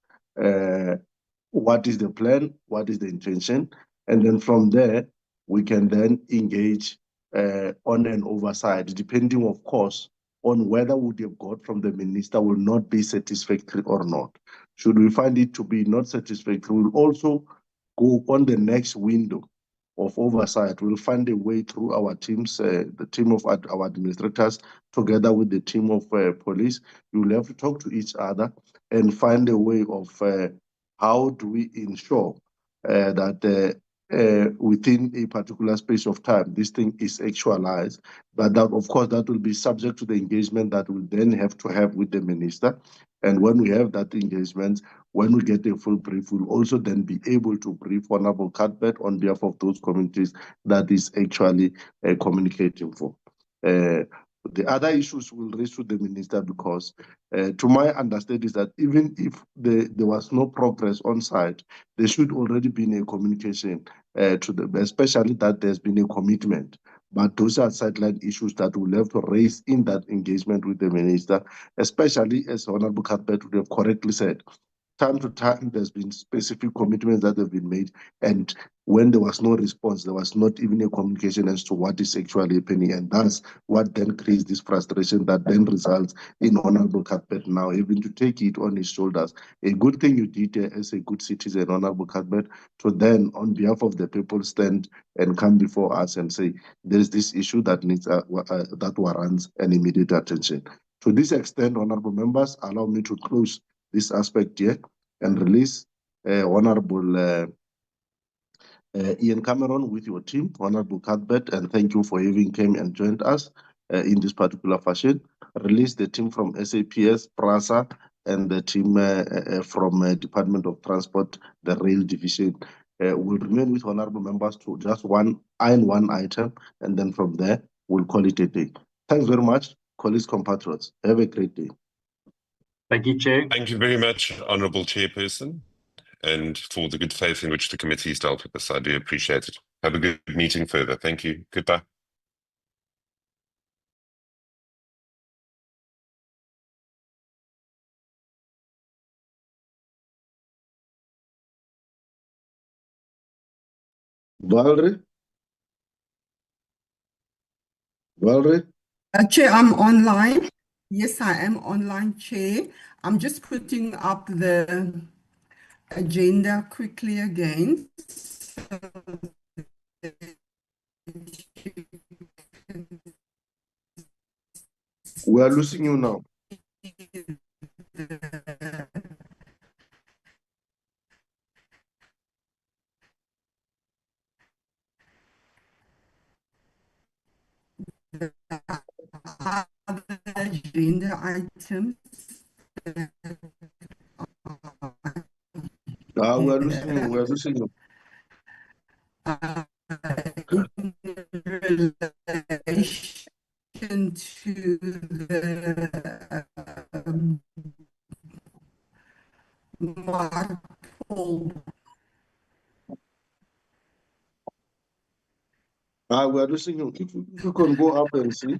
what is the plan, what is the intention, and then from there, we can then engage on an oversight, depending, of course, on whether what you've got from the minister will not be satisfactory or not. Should we find it to be not satisfactory, we'll also go on the next window of oversight. We'll find a way through our teams, the team of our administrators, together with the team of police. You'll have to talk to each other and find a way of how do we ensure that within a particular space of time, this thing is actualized. But that, of course, that will be subject to the engagement that we'll then have to have with the minister. And when we have that engagement, when we get a full brief, we'll also then be able to brief Honorable Cuthbert on behalf of those communities that is actually communicating for. The other issues will raise to the minister because, to my understanding, is that even if there was no progress on site, there should already be a communication to them, especially that there's been a commitment. But those are sideline issues that we'll have to raise in that engagement with the minister, especially as Honorable Cuthbert would have correctly said. Time to time, there's been specific commitments that have been made, and when there was no response, there was not even a communication as to what is actually happening, and that's what then creates this frustration that then results in Honorable Cuthbert now having to take it on his shoulders. A good thing you did as a good citizen, Honorable Cuthbert, to then, on behalf of the people, stand and come before us and say, there's this issue that needs that warrants an immediate attention. To this extent, honorable members, allow me to close this aspect here and release Honorable Ian Cameron with your team, Honorable Cuthbert, and thank you for having came and joined us in this particular fashion. Release the team from SAPS, PRASA, and the team from Department of Transport, the Rail Division. We'll remain with honorable members to just one item, and then from there, we'll call it a day. Thanks very much, colleagues, compatriots. Have a great day. Thank you, Chair. Thank you very much, Honourable Chairperson, and for the good faith in which the committee has dealt with this. I do appreciate it. Have a good meeting further. Thank you. Goodbye. Valerie? Chair, I'm online. Yes, I am online, Chair. I'm just putting up the agenda quickly again. We are losing you now. Agenda items. We are losing you. We are losing you. In relation to the We are losing you. If you can go up and see.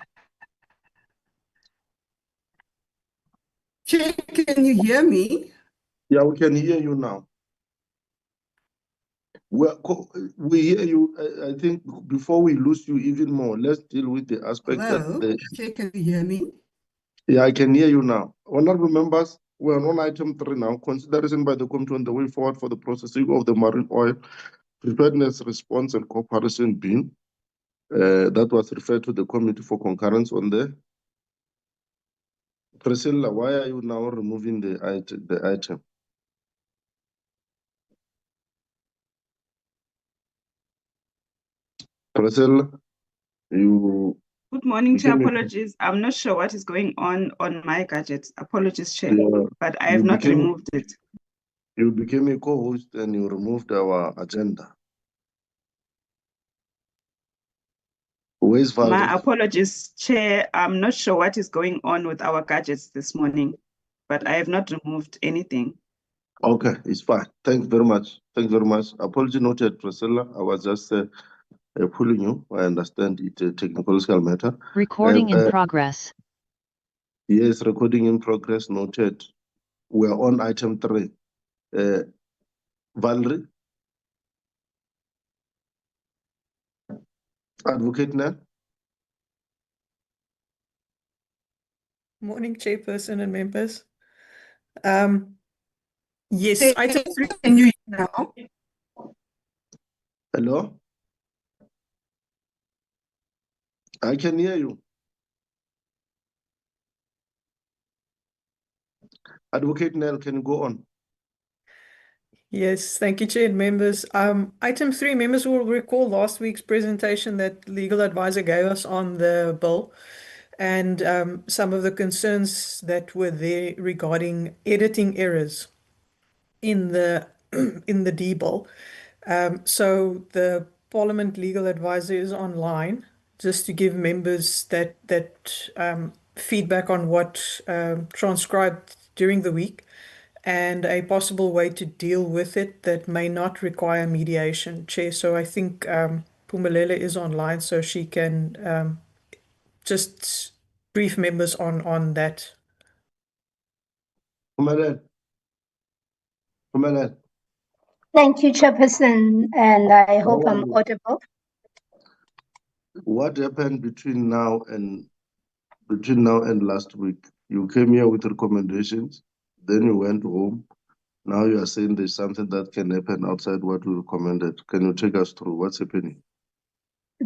Chair, can you hear me? Yeah, we can hear you now. We hear you. I think before we lose you even more, let's deal with the aspect that Chair, can you hear me? Yeah, I can hear you now. Honorable members, we're on item 3 now. Consideration by the committee on the way forward for the processing of the marine oil preparedness response and cooperation bin. That was referred to the committee for concurrence on the. Priscilla, why are you now removing the item? Priscilla, you. Good morning, Chair. Apologies. I'm not sure what is going on my gadget. Apologies, Chair, but I have not removed it. You became a co-host and you removed our agenda. Where's Valerie? My apologies, Chair. I'm not sure what is going on with our gadgets this morning, but I have not removed anything. Okay, it's fine. Thanks very much. Thanks very much. Apology noted, Priscilla. I was just pulling you. I understand it's a technical matter. Recording in progress. Yes, recording in progress noted. We're on item 3. Valerie? Advocate Nell? Morning, Chairperson and members. Yes, item 3. Can you hear now? Hello? I can hear you. Advocate Nell, can you go on? Yes, thank you, Chair and members. Item 3, members will recall last week's presentation that legal advisor gave us on the bill and some of the concerns that were there regarding editing errors in the in the D bill. So the Parliament legal advisor is online just to give members that feedback on what transcribed during the week and a possible way to deal with it that may not require mediation, Chair. So I think Pumelele is online so she can just brief members on that. Pumelele. Thank you, Chairperson, and I hope I'm audible. What happened between now and last week? You came here with recommendations, then you went home. Now you are saying there's something that can happen outside what we recommended. Can you take us through what's happening?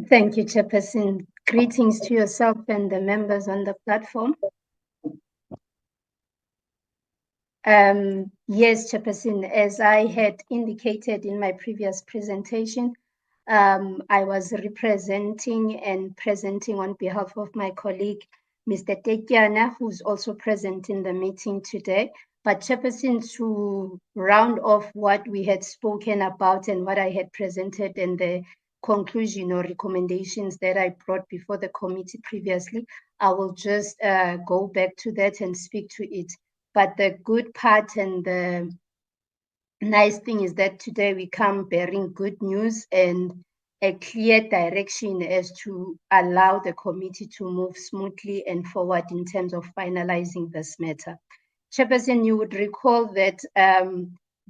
Thank you, Chairperson. Greetings to yourself and the members on the platform. Yes, Chairperson, as I had indicated in my previous presentation, I was representing and presenting on behalf of my colleague, Mr. Tekiana, who's also present in the meeting today. But Chairperson, to round off what we had spoken about and what I had presented and the conclusion or recommendations that I brought before the committee previously, I will just go back to that and speak to it. But the good part and the nice thing is that today we come bearing good news and a clear direction as to allow the committee to move smoothly and forward in terms of finalizing this matter. Chairperson, you would recall that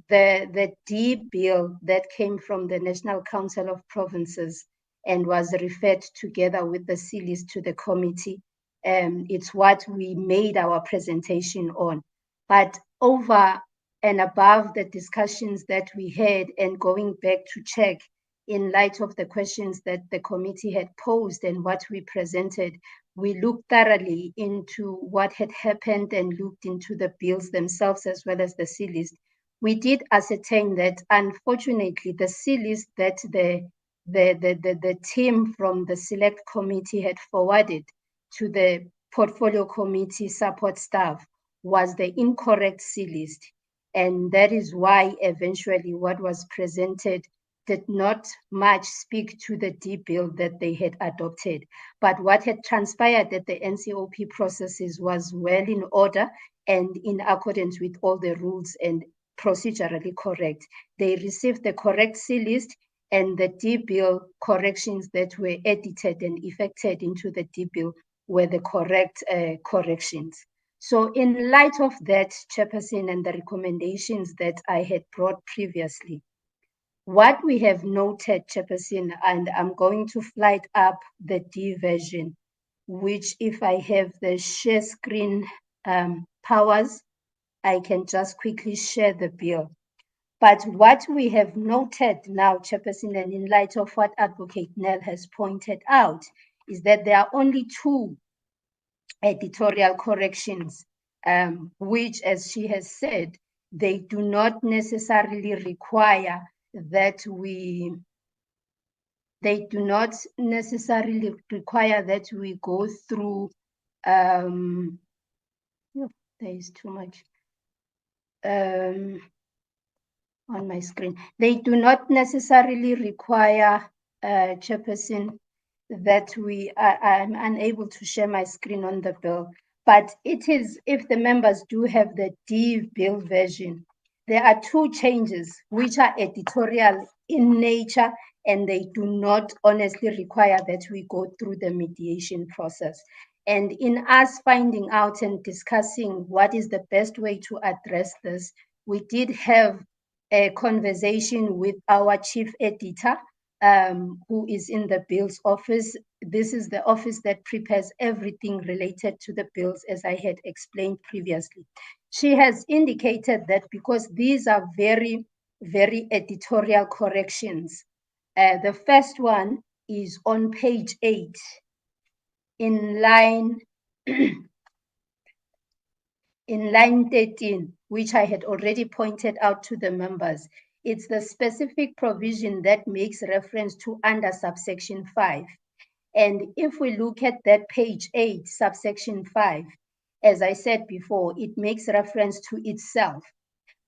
the D bill that came from the National Council of Provinces and was referred together with the CLIS to the committee, it's what we made our presentation on. But over and above the discussions that we had and going back to check in light of the questions that the committee had posed and what we presented, we looked thoroughly into what had happened and looked into the bills themselves as well as the C list. We did ascertain that unfortunately the C list that the team from the select committee had forwarded to the portfolio committee support staff was the incorrect C list. And that is why eventually what was presented did not much speak to the D bill that they had adopted. But what had transpired at the NCOP processes was well in order and in accordance with all the rules and procedurally correct. They received the correct C list and the D bill corrections that were edited and effected into the D bill were the correct corrections. So in light of that, Chairperson, and the recommendations that I had brought previously, what we have noted, Chairperson, and I'm going to flight up the D version, which if I have the share screen powers, I can just quickly share the bill. But what we have noted now, Chairperson, and in light of what Advocate Nell has pointed out, is that there are only 2 editorial corrections, which, as she has said, they do not necessarily require that we go through, there is too much on my screen. They do not necessarily require, Chairperson, that I'm unable to share my screen on the bill, but it is, if the members do have the D bill version, there are two changes which are editorial in nature, and they do not honestly require that we go through the mediation process. And in us finding out and discussing what is the best way to address this, we did have a conversation with our chief editor, who is in the bills office. This is the office that prepares everything related to the bills, as I had explained previously. She has indicated that because these are very, very editorial corrections, the first one is on page 8 in line in line 13, which I had already pointed out to the members. It's the specific provision that makes reference to under subsection 5. And if we look at that page 8, subsection 5, as I said before, it makes reference to itself.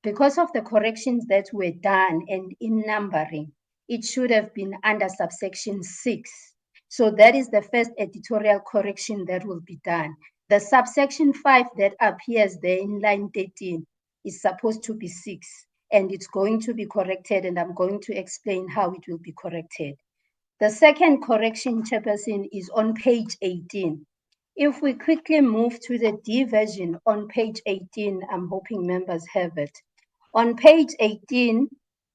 Because of the corrections that were done and in numbering, it should have been under subsection 6. So that is the first editorial correction that will be done. The subsection 5 that appears there in line 13 is supposed to be 6, and it's going to be corrected, and I'm going to explain how it will be corrected. The second correction, Chairperson, is on page 18. If we quickly move to the D version on page 18, I'm hoping members have it. On page 18,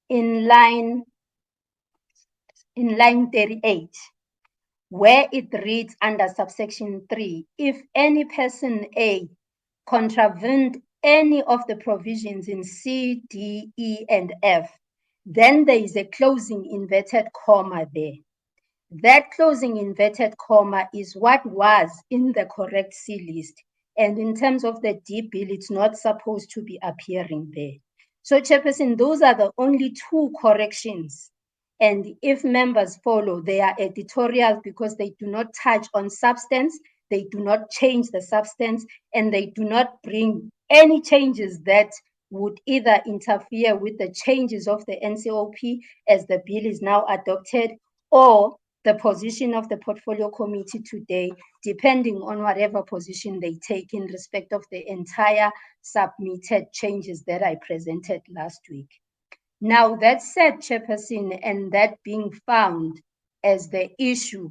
in line 38, where it reads under subsection 3, if any person A contravened any of the provisions in C, D, E, and F, then there is a closing inverted comma there. That closing inverted comma is what was in the correct C list. And in terms of the D bill, it's not supposed to be appearing there. So, Chairperson, those are the only two corrections. And if members follow, they are editorial because they do not touch on substance, they do not change the substance, and they do not bring any changes that would either interfere with the changes of the NCOP as the bill is now adopted, or the position of the portfolio committee today, depending on whatever position they take in respect of the entire submitted changes that I presented last week. Now, that said, Chairperson, and that being found as the issue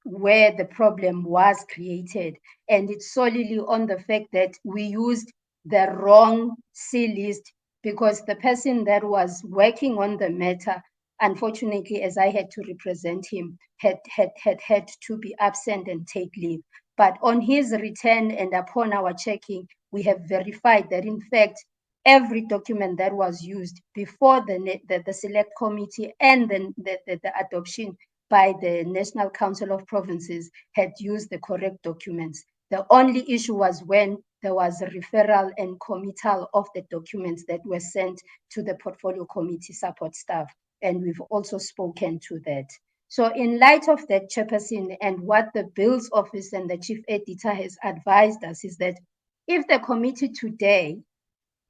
where the problem was created, and it's solely on the fact that we used the wrong C list because the person that was working on the matter, unfortunately, as I had to represent him, had to be absent and take leave. But on his return and upon our checking, we have verified that, in fact, every document that was used before the select committee and then the adoption by the National Council of Provinces had used the correct documents. The only issue was when there was a referral and committal of the documents that were sent to the portfolio committee support staff. And we've also spoken to that. So in light of that, Chairperson, and what the Bills Office and the Chief Editor has advised us is that if the committee today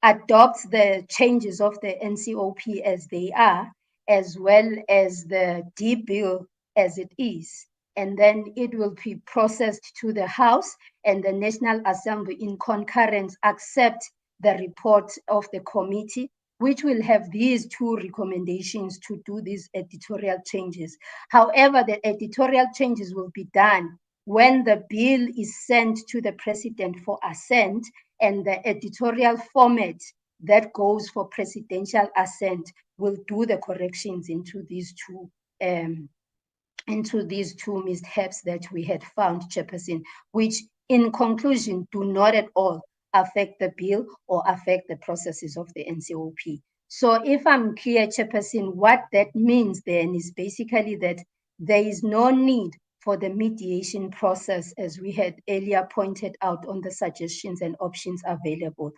adopts the changes of the NCOP as they are, as well as the D bill as it is, and then it will be processed to the House and the National Assembly in concurrence accept the report of the committee, which will have these two recommendations to do these editorial changes. However, the editorial changes will be done when the bill is sent to the President for assent, and the editorial format that goes for presidential assent will do the corrections into these two mishaps that we had found, Chairperson, which in conclusion do not at all affect the bill or affect the processes of the NCOP. So if I'm clear, Chairperson, what that means then is basically that there is no need for the mediation process, as we had earlier pointed out on the suggestions and options available,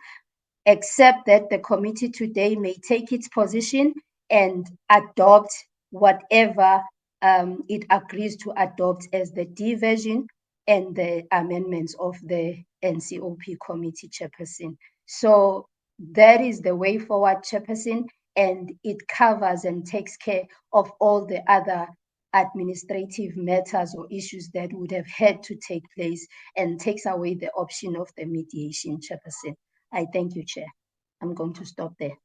except that the committee today may take its position and adopt whatever it agrees to adopt as the D version and the amendments of the NCOP committee, Chairperson. So that is the way forward, Chairperson, and it covers and takes care of all the other administrative matters or issues that would have had to take place and takes away the option of the mediation, Chairperson. I thank you, Chair. I'm going to stop there.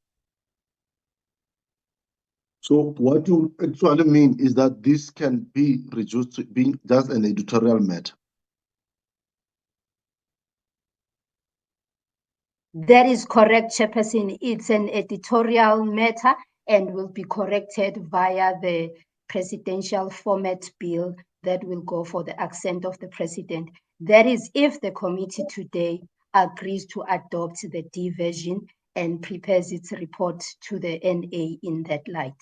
So what you actually mean is that this can be reduced to being just an editorial matter. That is correct, Chairperson. It's an editorial matter and will be corrected via the presidential format bill that will go for the accent of the president. That is if the committee today agrees to adopt the D version and prepares its report to the NA in that light.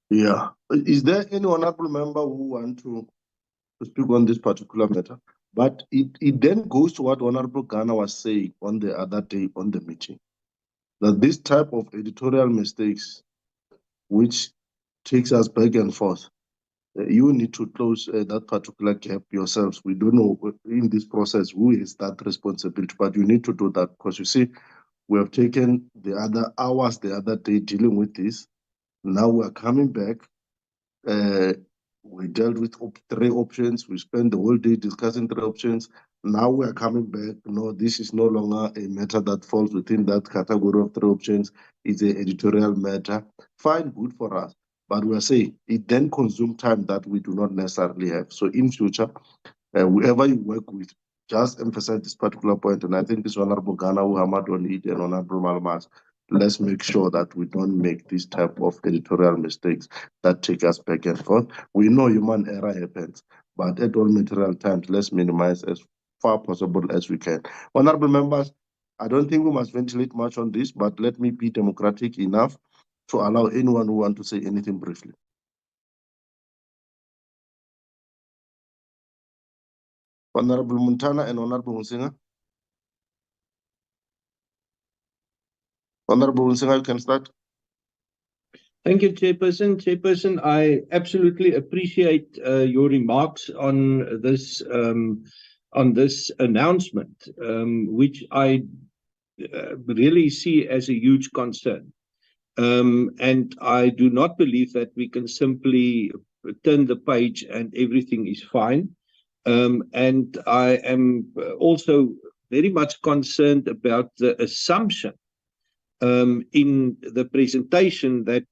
Yeah. Is there any honorable member who want to speak on this particular matter? But it then goes to what Honorable Ghana was saying on the other day on the meeting, that this type of editorial mistakes, which takes us back and forth, you need to close that particular gap yourselves. We don't know in this process who is that responsibility, but you need to do that because you see, we have taken the other hours the other day dealing with this. Now we're coming back. We dealt with three options. We spent the whole day discussing three options. Now we are coming back. No, this is no longer a matter that falls within that category of three options. It's an editorial matter. Fine, good for us. But we are saying it then consumes time that we do not necessarily have. So in future, whoever you work with, just emphasize this particular point. And I think this Honorable Ghana who hammered on it and Honorable Malmas, let's make sure that we don't make this type of editorial mistakes that take us back and forth. We know human error happens, but at all material times, let's minimize as far possible as we can. Honorable members, I don't think we must ventilate much on this, but let me be democratic enough to allow anyone who wants to say anything briefly. Honorable Montana and Honorable Hunsinger. Honorable Hunsinger, you can start. Thank you, Chairperson. Chairperson, I absolutely appreciate your remarks on this announcement, which I really see as a huge concern. And I do not believe that we can simply turn the page and everything is fine. And I am also very much concerned about the assumption in the presentation that,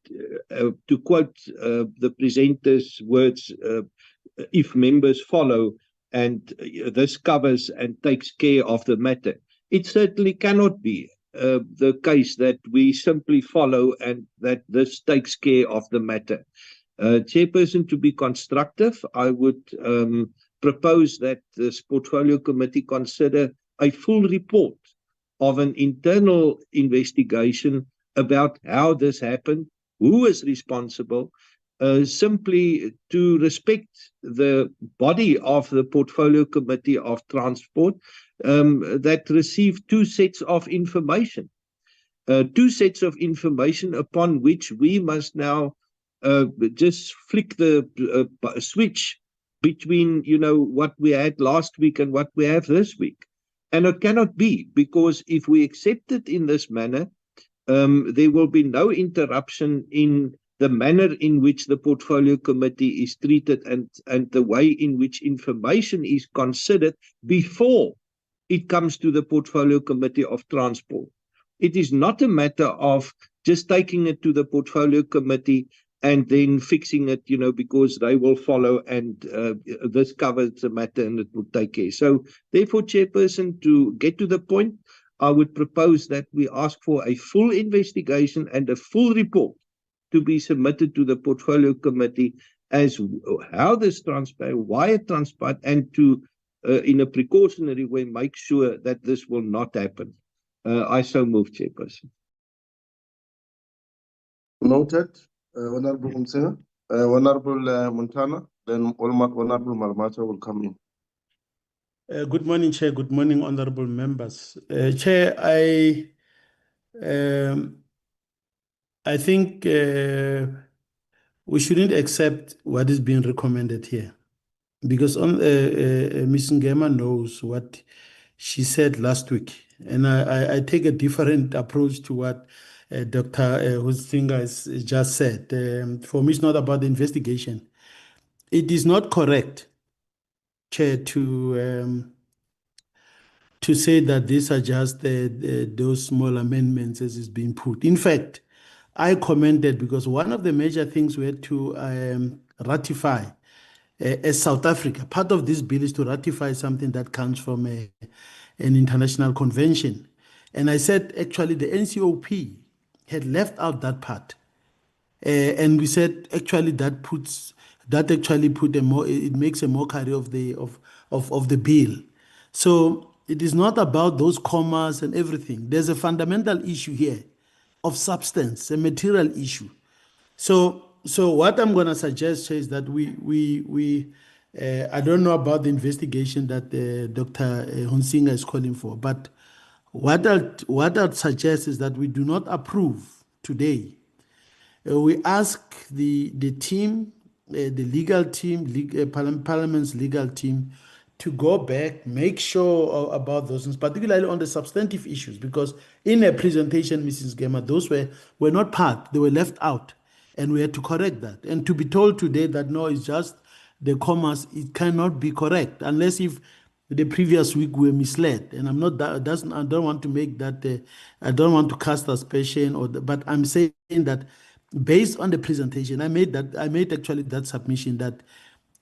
to quote the presenter's words, if members follow and this covers and takes care of the matter. It certainly cannot be the case that we simply follow and that this takes care of the matter. Chairperson, to be constructive, I would propose that this portfolio committee consider a full report of an internal investigation about how this happened, who is responsible, simply to respect the body of the Portfolio Committee of Transport that received two sets of information. Two sets of information upon which we must now just flick the switch between, what we had last week and what we have this week. And it cannot be, because if we accept it in this manner, there will be no interruption in the manner in which the Portfolio Committee is treated and the way in which information is considered before it comes to the Portfolio Committee of Transport. It is not a matter of just taking it to the Portfolio Committee and then fixing it, because they will follow and this covers the matter and it will take care. So therefore, Chairperson, to get to the point, I would propose that we ask for a full investigation and a full report to be submitted to the Portfolio Committee as how this transpired, why it transpired, and to, in a precautionary way, make sure that this will not happen. I so move, Chairperson. Noted. Honorable Hunsinger, Honorable Montana, then Honorable Malmata will come in. Good morning, Chair. Good morning, honorable members. Chair, I think we shouldn't accept what is being recommended here, because Ms. Ngema knows what she said last week, and I take a different approach to what Dr. Hunsinger has just said. For me, it's not about the investigation. It is not correct, Chair, to to say that these are just those small amendments as is being put. In fact, I commented because one of the major things we had to ratify as South Africa, part of this bill is to ratify something that comes from an international convention. And I said, actually, the NCOP had left out that part. And we said, actually, it makes a mockery of the bill. So it is not about those commas and everything. There's a fundamental issue here of substance, a material issue. So what I'm going to suggest is that I don't know about the investigation that Dr. Hunsinger is calling for, but what I'd suggest is that we do not approve today. We ask the team, the legal team, Parliament's legal team, to go back, make sure about those things, particularly on the substantive issues, because in a presentation, Mrs. Gema, those were not part, they were left out, and we had to correct that. And to be told today that no, it's just the commas, it cannot be correct, unless if the previous week we were misled. And I don't want to make that, I don't want to cast aspersion, but I'm saying that based on the presentation, I made actually that submission that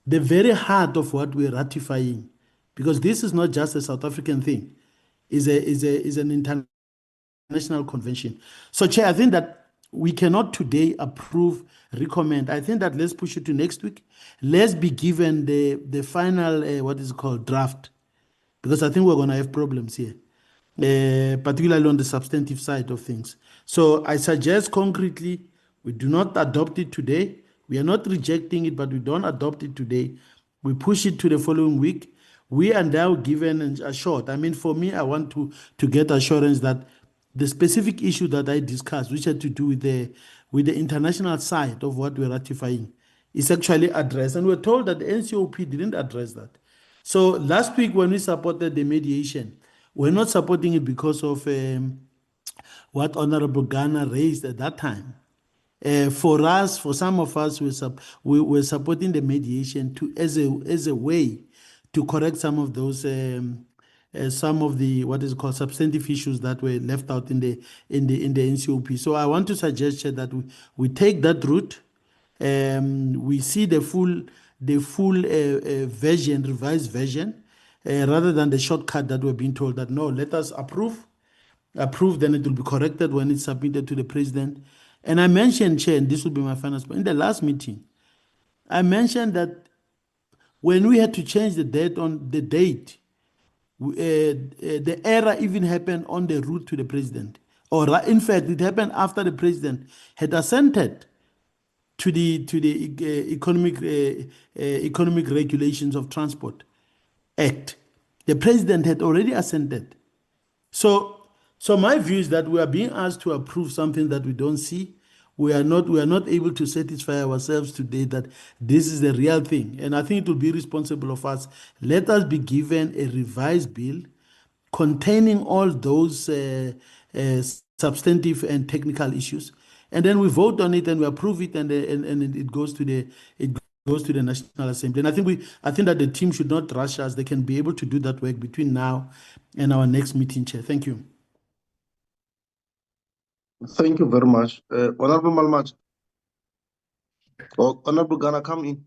the very heart of what we're ratifying, because this is not just a South African thing, is an international convention. So, Chair, I think that we cannot today recommend. I think that let's push it to next week. Let's be given the final, what is called, draft, because I think we're going to have problems here, particularly on the substantive side of things. So I suggest concretely, we do not adopt it today. We are not rejecting it, but we don't adopt it today. We push it to the following week. We are now given assured. I mean, for me, I want to get assurance that the specific issue that I discussed, which had to do with the international side of what we're ratifying, is actually addressed. And we're told that the NCOP didn't address that. So last week when we supported the mediation, we're not supporting it because of what Honorable Ghana raised at that time. For some of us, we were supporting the mediation as a way to correct some of those some of the what is called substantive issues that were left out in the NCOP. So I want to suggest, Chair, that we take that route. We see the full version, revised version, rather than the shortcut that we're being told that no, let us approve, then it will be corrected when it's submitted to the president. And I mentioned, Chair, and this will be my final point, in the last meeting, I mentioned that when we had to change the date, the error even happened on the route to the president. Or in fact, it happened after the president had assented to the economic regulations of transport act. The president had already assented. So my view is that we are being asked to approve something that we don't see. We are not able to satisfy ourselves today that this is the real thing. And I think it will be responsible of us. Let us be given a revised bill containing all those substantive and technical issues. And then we vote on it and we approve it, and it goes to the National Assembly. And I think that the team should not rush us. They can be able to do that work between now and our next meeting, Chair. Thank you. Thank you very much. Honorable Malmach. Honorable Ghana, come in.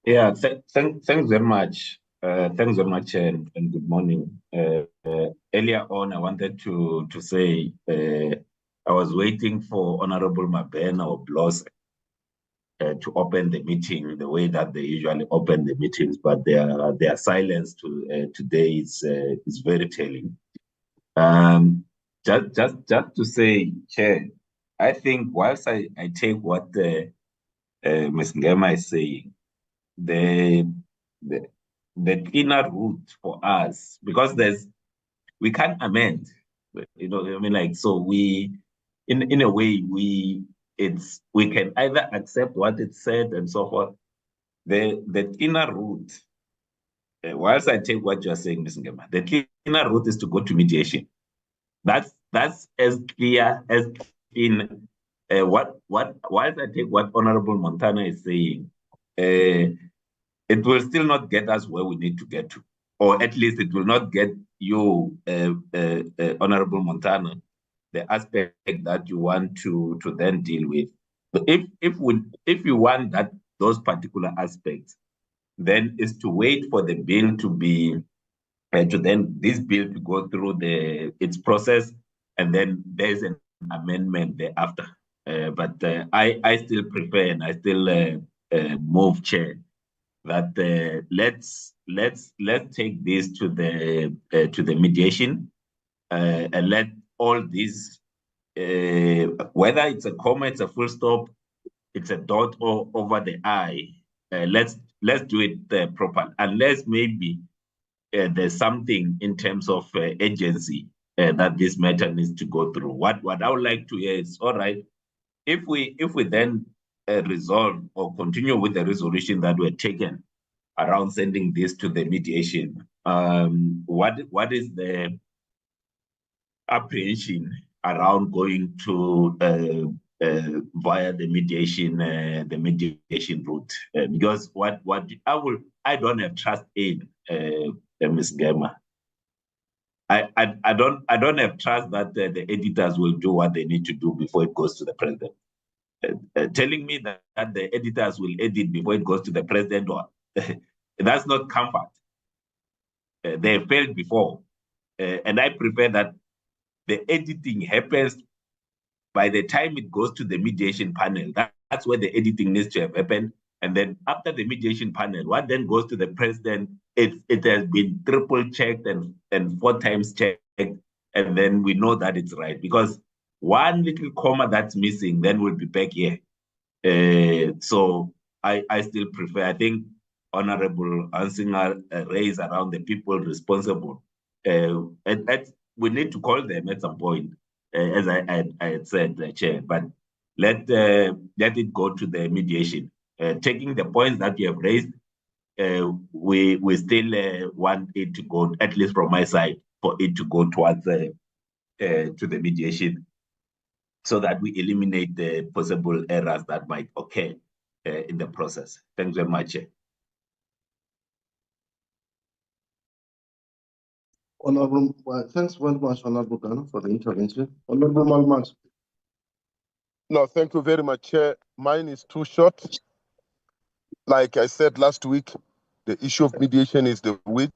Yeah, thanks very much. Thanks very much, and good morning. Earlier on, I wanted to say I was waiting for Honorable Mabena or Bloss to open the meeting the way that they usually open the meetings, but their silence today is very telling. Just to say, Chair, I think whilst I take what Ms. Ngema is saying, the cleaner route for us, because we can't amend, so we, in a way, we can either accept what it said and so forth. The cleaner route, whilst I take what you're saying, Ms. Ngema, the cleaner route is to go to mediation. That's as clear as in whilst I take what Honorable Montana is saying, it will still not get us where we need to get to. or at least it will not get you, Honorable Montana, the aspect that you want to then deal with. So if you want those particular aspects, then is to wait for the bill to be this bill to go through its process, and then there's an amendment thereafter. But I still prefer, and I still move, Chair, that let's take this to the mediation, and let all these, whether it's a comma, it's a full stop, it's a dot or over the I, let's do it proper, unless maybe there's something in terms of agency that this matter needs to go through. What I would like to hear is, all right, if we then resolve or continue with the resolution that were taken around sending this to the mediation, what is the apprehension around going to via the mediation route? Because what I don't have trust in, Ms. Gema. I don't have trust that the editors will do what they need to do before it goes to the president. Telling me that the editors will edit before it goes to the president, or that's not comfort. They failed before, and I prefer that the editing happens by the time it goes to the mediation panel. That's where the editing needs to have happened. And then after the mediation panel, what then goes to the president, it has been triple checked and 4 times checked, and then we know that it's right. Because one little comma that's missing, then we'll be back here. So I still prefer, I think Honorable Ansinger raised around the people responsible. We need to call them at some point, as I had said, Chair, but let it go to the mediation. Taking the points that you have raised, we still want it to go, at least from my side, for it to go towards to the mediation, so that we eliminate the possible errors that might occur in the process. Thanks very much, Chair. Honorable, thanks very much, Honorable Ghana, for the intervention. Honorable Malmas. No, thank you very much, Chair. Mine is too short. Like I said last week, the issue of mediation is the week.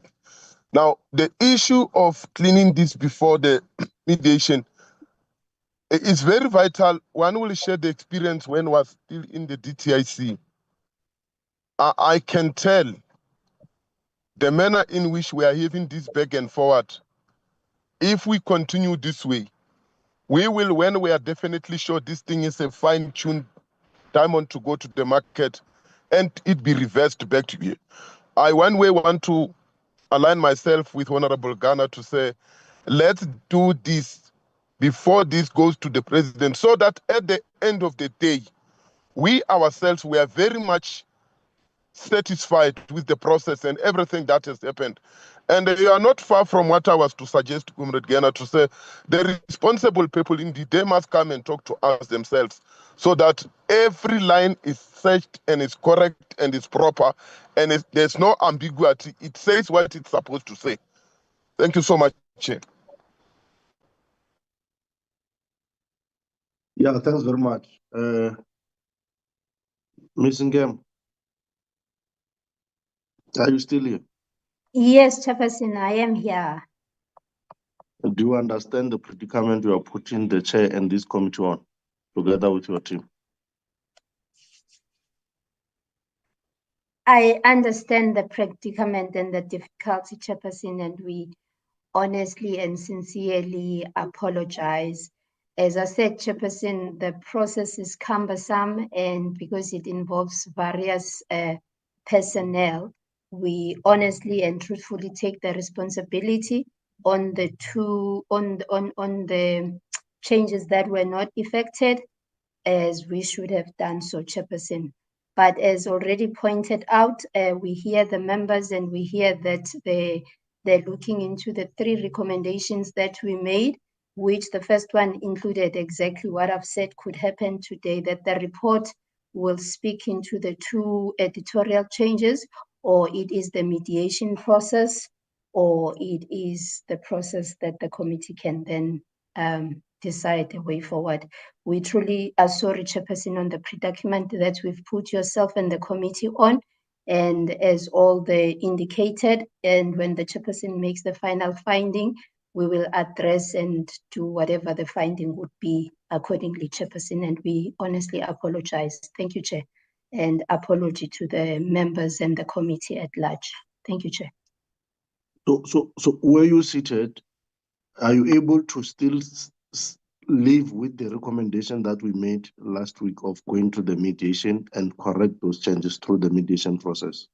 Now, the issue of cleaning this before the mediation is very vital. One will share the experience when was still in the DTIC. I can tell the manner in which we are having this back and forward. If we continue this way, we will, when we are definitely sure this thing is a fine-tuned diamond to go to the market, and it be reversed back to you. I one way want to align myself with Honorable Ghana to say, let's do this before this goes to the president, so that at the end of the day, we ourselves, we are very much satisfied with the process and everything that has happened. And you are not far from what I was to suggest, Comrade Ghana, to say the responsible people indeed, they must come and talk to us themselves, so that every line is searched and is correct and is proper, and there's no ambiguity. It says what it's supposed to say. Thank you so much, Chair. Yeah, thanks very much. Ms. Ngem, are you still here? Yes, Chairperson, I am here. Do you understand the predicament you are putting the chair and this committee on, together with your team? I understand the predicament and the difficulty, Chairperson, and we honestly and sincerely apologize. As I said, Chairperson, the process is cumbersome, and because it involves various personnel, we honestly and truthfully take the responsibility on the changes that were not effected, as we should have done so, Chairperson. But as already pointed out, we hear the members and we hear that they're looking into the 3 recommendations that we made, which the first one included exactly what I've said could happen today, that the report will speak into the 2 editorial changes, or it is the mediation process or it is the process that the committee can then decide the way forward. We truly are sorry, Chairperson, on the predicament that we've put yourself and the committee on. And as all they indicated, and when the Chairperson makes the final finding, we will address and do whatever the finding would be accordingly, Chairperson. And we honestly apologize. Thank you, Chair. And apology to the members and the committee at large. Thank you, Chair. So where you seated, are you able to still live with the recommendation that we made last week of going to the mediation and correct those changes through the mediation process?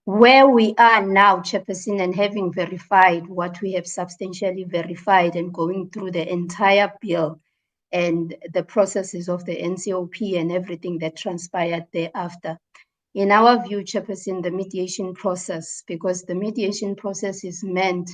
Where we are now, Chairperson, and having verified what we have substantially verified and going through the entire bill and the processes of the NCOP and everything that transpired thereafter. In our view, Chairperson, the mediation process, because the mediation process is meant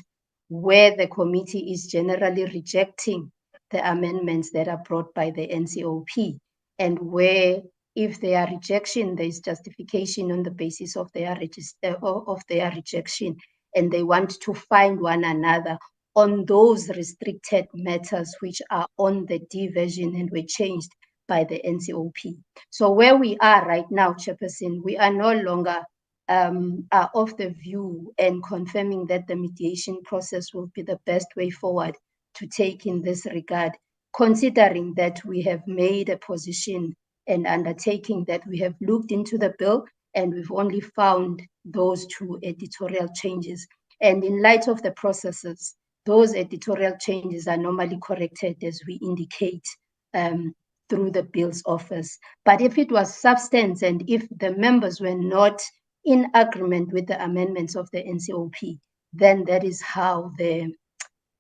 where the committee is generally rejecting the amendments that are brought by the NCOP, and where if they are rejection, there is justification on the basis of their rejection, and they want to find one another on those restricted matters which are on the D version and were changed by the NCOP. So where we are right now, Chairperson, we are no longer are of the view and confirming that the mediation process will be the best way forward to take in this regard, considering that we have made a position and undertaking that we have looked into the bill and we've only found those 2 editorial changes. And in light of the processes, those editorial changes are normally corrected as we indicate through the bill's office. But if it was substance and if the members were not in agreement with the amendments of the NCOP, then that is how the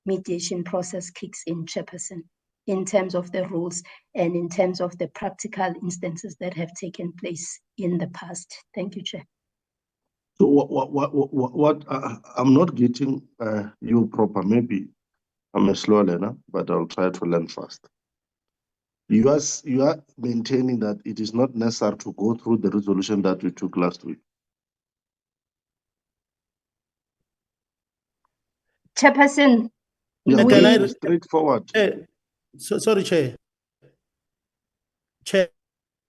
mediation process kicks in, Chairperson, in terms of the rules and in terms of the practical instances that have taken place in the past. Thank you, Chair. So what I'm not getting you proper. Maybe I'm a slow learner, but I'll try to learn fast. You are maintaining that it is not necessary to go through the resolution that we took last week. Chairperson, Yeah, Can I straightforward. Sorry, Chair. Chair,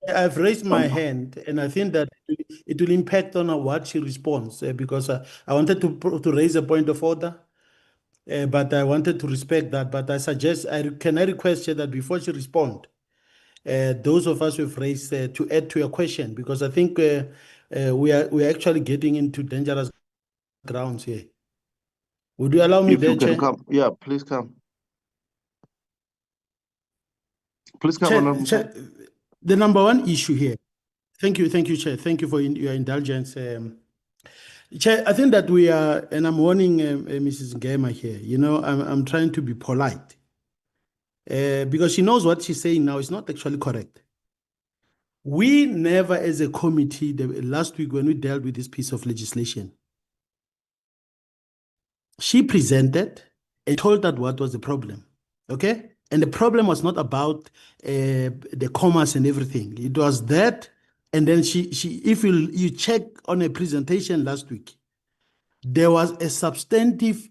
I've raised my hand, and I think that it will impact on what she responds because I wanted to raise a point of order, but I wanted to respect that. But I suggest can I request her that before she responds, those of us who've raised to add to your question, because I think we are actually getting into dangerous grounds here. Would you allow me If you can Chair? come, yeah, please come. Please come, Honorable Chair, the number one issue here. Thank you, Chair. Thank you for your indulgence. Chair, I think that we are, and I'm warning Mrs. Ngema here, you know, I'm trying to be polite because she knows what she's saying now is not actually correct. We never, as a committee, last week when we dealt with this piece of legislation, she presented and told us what was the problem, okay? And the problem was not about the commas and everything. It was that, and then she if you check on a presentation last week, there was a substantive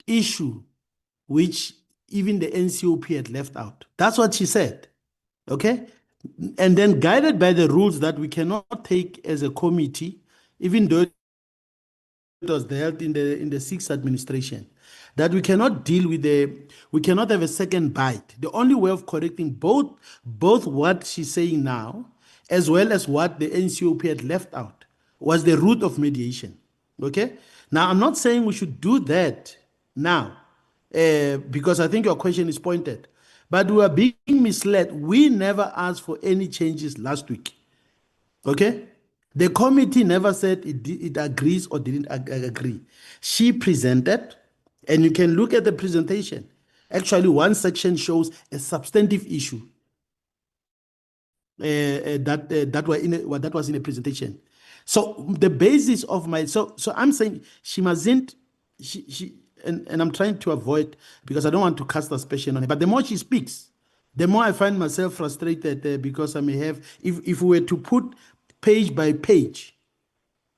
issue which even the NCOP had left out. That's what she said, okay? And then guided by the rules that we cannot take as a committee, even though it was dealt in the sixth administration, that we cannot deal with we cannot have a second bite. The only way of correcting both what she's saying now, as well as what the NCOP had left out, was the route of mediation. Okay? Now, I'm not saying we should do that now, because I think your question is pointed. But we are being misled. We never asked for any changes last week. Okay? The committee never said it agrees or didn't agree. She presented, and you can look at the presentation. Actually, one section shows a substantive issue that was in a presentation. So the basis of my so I'm saying she mustn't and I'm trying to avoid, because I don't want to cast aspersion on her. But the more she speaks, the more I find myself frustrated because I may have, if we were to put page by page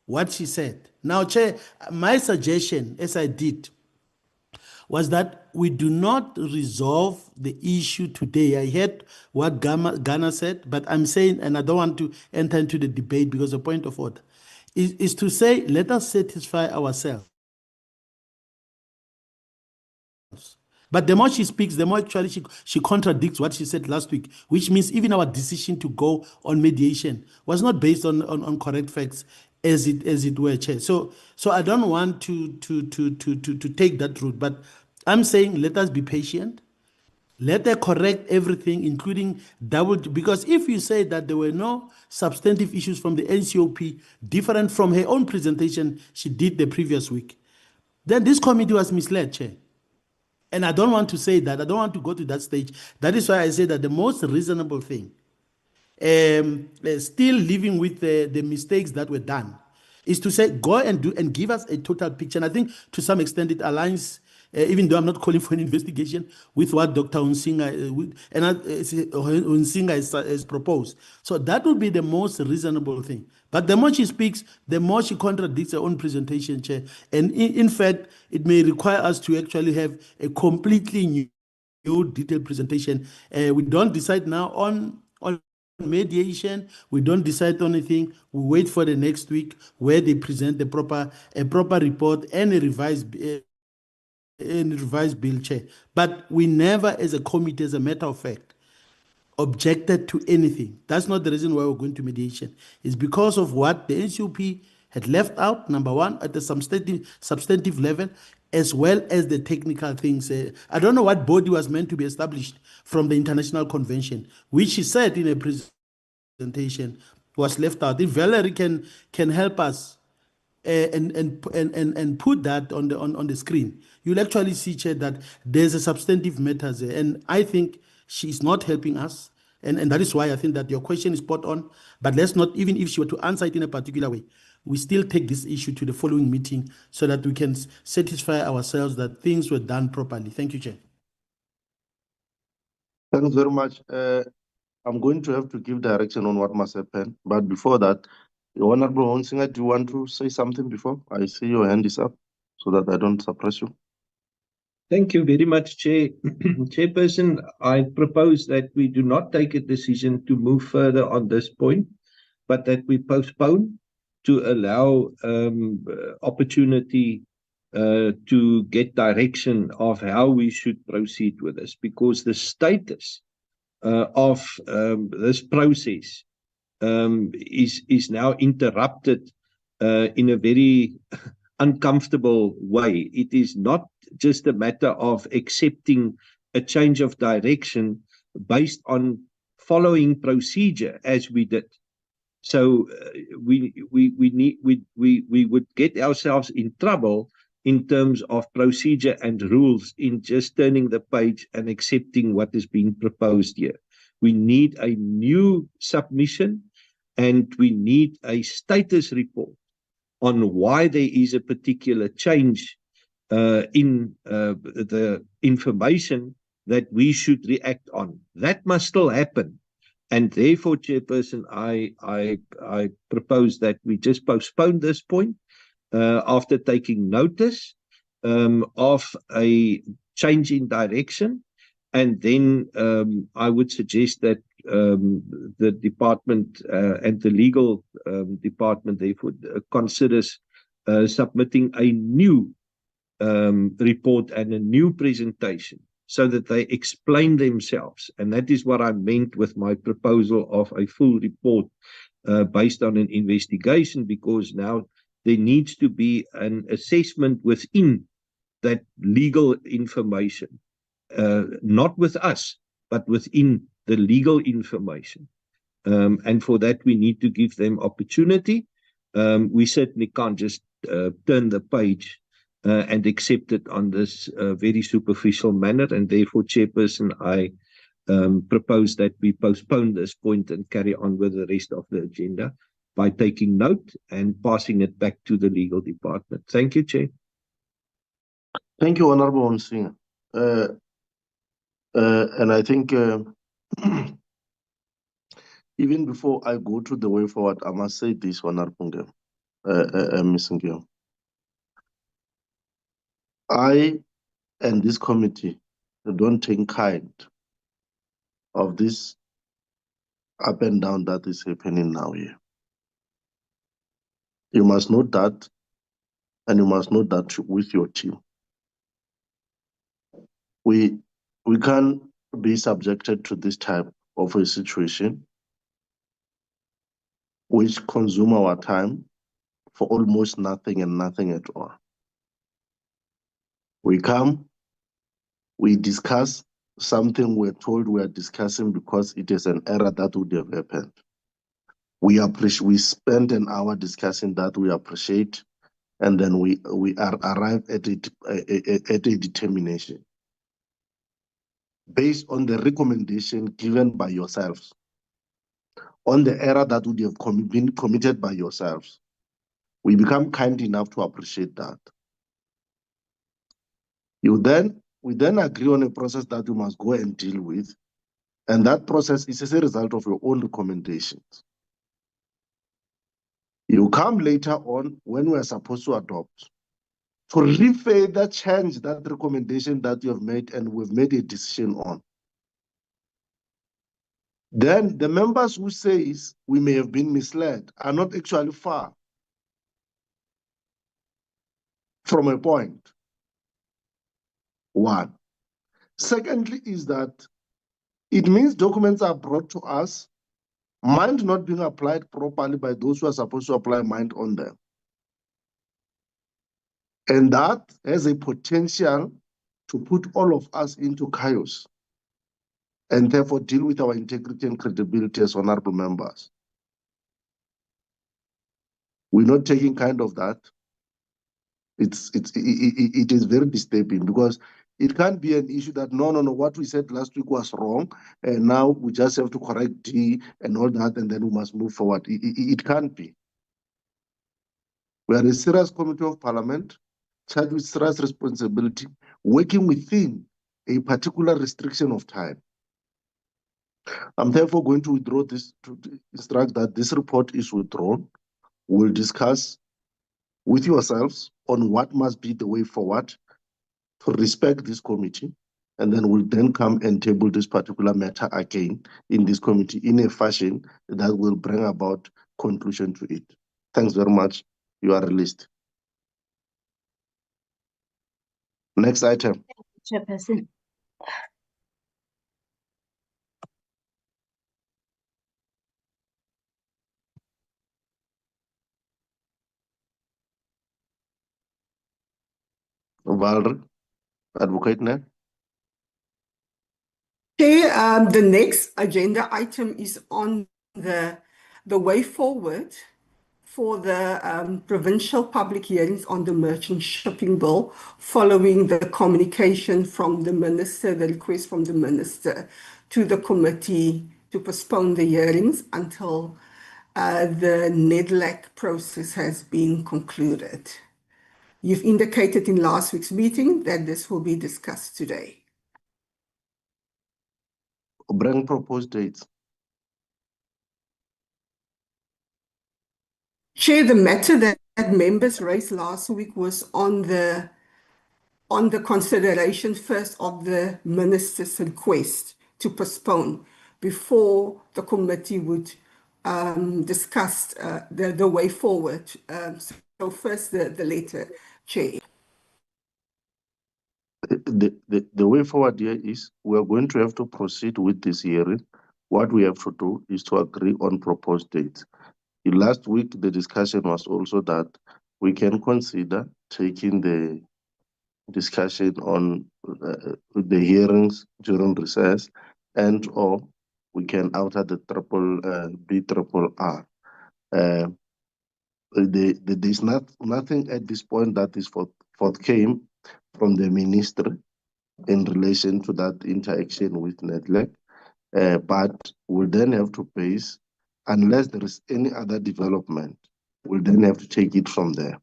what she said, Now, Chair, my suggestion, as I did, was that we do not resolve the issue today. I heard what Ghana said, but I'm saying, and I don't want to enter into the debate because the point of order is to say, let us satisfy ourselves. But the more she speaks, the more actually she contradicts what she said last week, which means even our decision to go on mediation was not based on correct facts as it were, Chair. So I don't want to take that route, but I'm saying let us be patient. Let her correct everything, including because if you say that there were no substantive issues from the NCOP different from her own presentation she did the previous week, then this committee was misled, Chair. And I don't want to say that. I don't want to go to that stage. That is why I say that the most reasonable thing, still living with the mistakes that were done, is to say go and do and give us a total picture. And I think to some extent it aligns, even though I'm not calling for an investigation, with what Dr. Hunsinga has proposed. So that would be the most reasonable thing. But the more she speaks, the more she contradicts her own presentation, Chair. And in fact, it may require us to actually have a completely new detailed presentation. We don't decide now on mediation. We don't decide on anything. We wait for the next week where they present a proper report and a revised bill, Chair. But we never, as a committee, as a matter of fact, objected to anything. That's not the reason why we're going to mediation. It's because of what the NCOP had left out, number one, at the substantive level, as well as the technical things. I don't know what body was meant to be established from the International Convention, which she said in a presentation was left out. If Valerie can help us and put that on the screen, you'll actually see, Chair, that there's a substantive matter there. And I think she's not helping us. And that is why I think that your question is spot on. But let's not, even if she were to answer it in a particular way, we still take this issue to the following meeting so that we can satisfy ourselves that things were done properly. Thank you, Chair. Thanks very much. I'm going to have to give direction on what must happen. But before that, Honorable Hunsinga, do you want to say something before? I see your hand is up so that I don't suppress you. Thank you very much, Chair. Chairperson, I propose that we do not take a decision to move further on this point, but that we postpone to allow opportunity to get direction of how we should proceed with this, because the status of this process is now interrupted in a very uncomfortable way. It is not just a matter of accepting a change of direction based on following procedure as we did. So we would get ourselves in trouble in terms of procedure and rules in just turning the page and accepting what is being proposed here. We need a new submission and we need a status report on why there is a particular change in the information that we should react on. That must still happen. And therefore, Chairperson, I propose that we just postpone this point after taking notice of a change in direction. And then I would suggest that the department and the legal department therefore considers submitting a new report and a new presentation so that they explain themselves. And that is what I meant with my proposal of a full report based on an investigation, because now there needs to be an assessment within that legal information, not with us, but within the legal information. And for that, we need to give them opportunity. We certainly can't just turn the page and accept it on this very superficial manner. And therefore, Chairperson, I propose that we postpone this point and carry on with the rest of the agenda by taking note and passing it back to the legal department. Thank you, Chair. Thank you, Honorable Hunsinga. And I think even before I go to the way forward, I must say this, Honorable Ngema. Ms. Ngio. I and this committee don't take kind of this up and down that is happening now here. You must know that, and you must know that with your team. We can't be subjected to this type of a situation which consume our time for almost nothing and nothing at all. We come, we discuss something we're told we are discussing because it is an error that would have happened. We spend an hour discussing that, we appreciate, and then we arrive at a determination based on the recommendation given by yourselves, on the error that would have been committed by yourselves. We become kind enough to appreciate that. We then agree on a process that you must go and deal with, and that process is as a result of your own recommendations. You come later on when we are supposed to adopt, to further change that recommendation that you have made and we've made a decision on. Then the members who say we may have been misled are not actually far from a point. One. Secondly is that it means documents are brought to us, mind not being applied properly by those who are supposed to apply mind on them. And that has a potential to put all of us into chaos and therefore deal with our integrity and credibility as honorable members. We're not taking kind of that. It is very disturbing because it can't be an issue that no, what we said last week was wrong, and now we just have to correct D and all that, and then we must move forward. It can't be. We are a serious committee of parliament, charged with serious responsibility, working within a particular restriction of time. I'm therefore going to withdraw this, to instruct that this report is withdrawn. We'll discuss with yourselves on what must be the way forward to respect this committee, and then we'll then come and table this particular matter again in this committee in a fashion that will bring about conclusion to it. Thanks very much. You are released. Next item. Chairperson. Valder, Advocate Net. Chair, the next agenda item is on the way forward for the provincial public hearings on the merchant shipping bill, following the communication from the minister, the request from the minister to the committee to postpone the hearings until the NEDLAC process has been concluded. You've indicated in last week's meeting that this will be discussed today. Bring proposed dates. Chair, the matter that members raised last week was on the consideration first of the minister's request to postpone before the committee would discuss the way forward. So first the letter, Chair. The way forward here is we are going to have to proceed with this hearing. What we have to do is to agree on proposed dates. Last week, the discussion was also that we can consider taking the discussion on the hearings during recess, and or we can alter the BRRR. There's nothing at this point that is forthcame from the ministry in relation to that interaction with NEDLAC, but we'll then have to base, unless there is any other development, we'll then have to take it from there.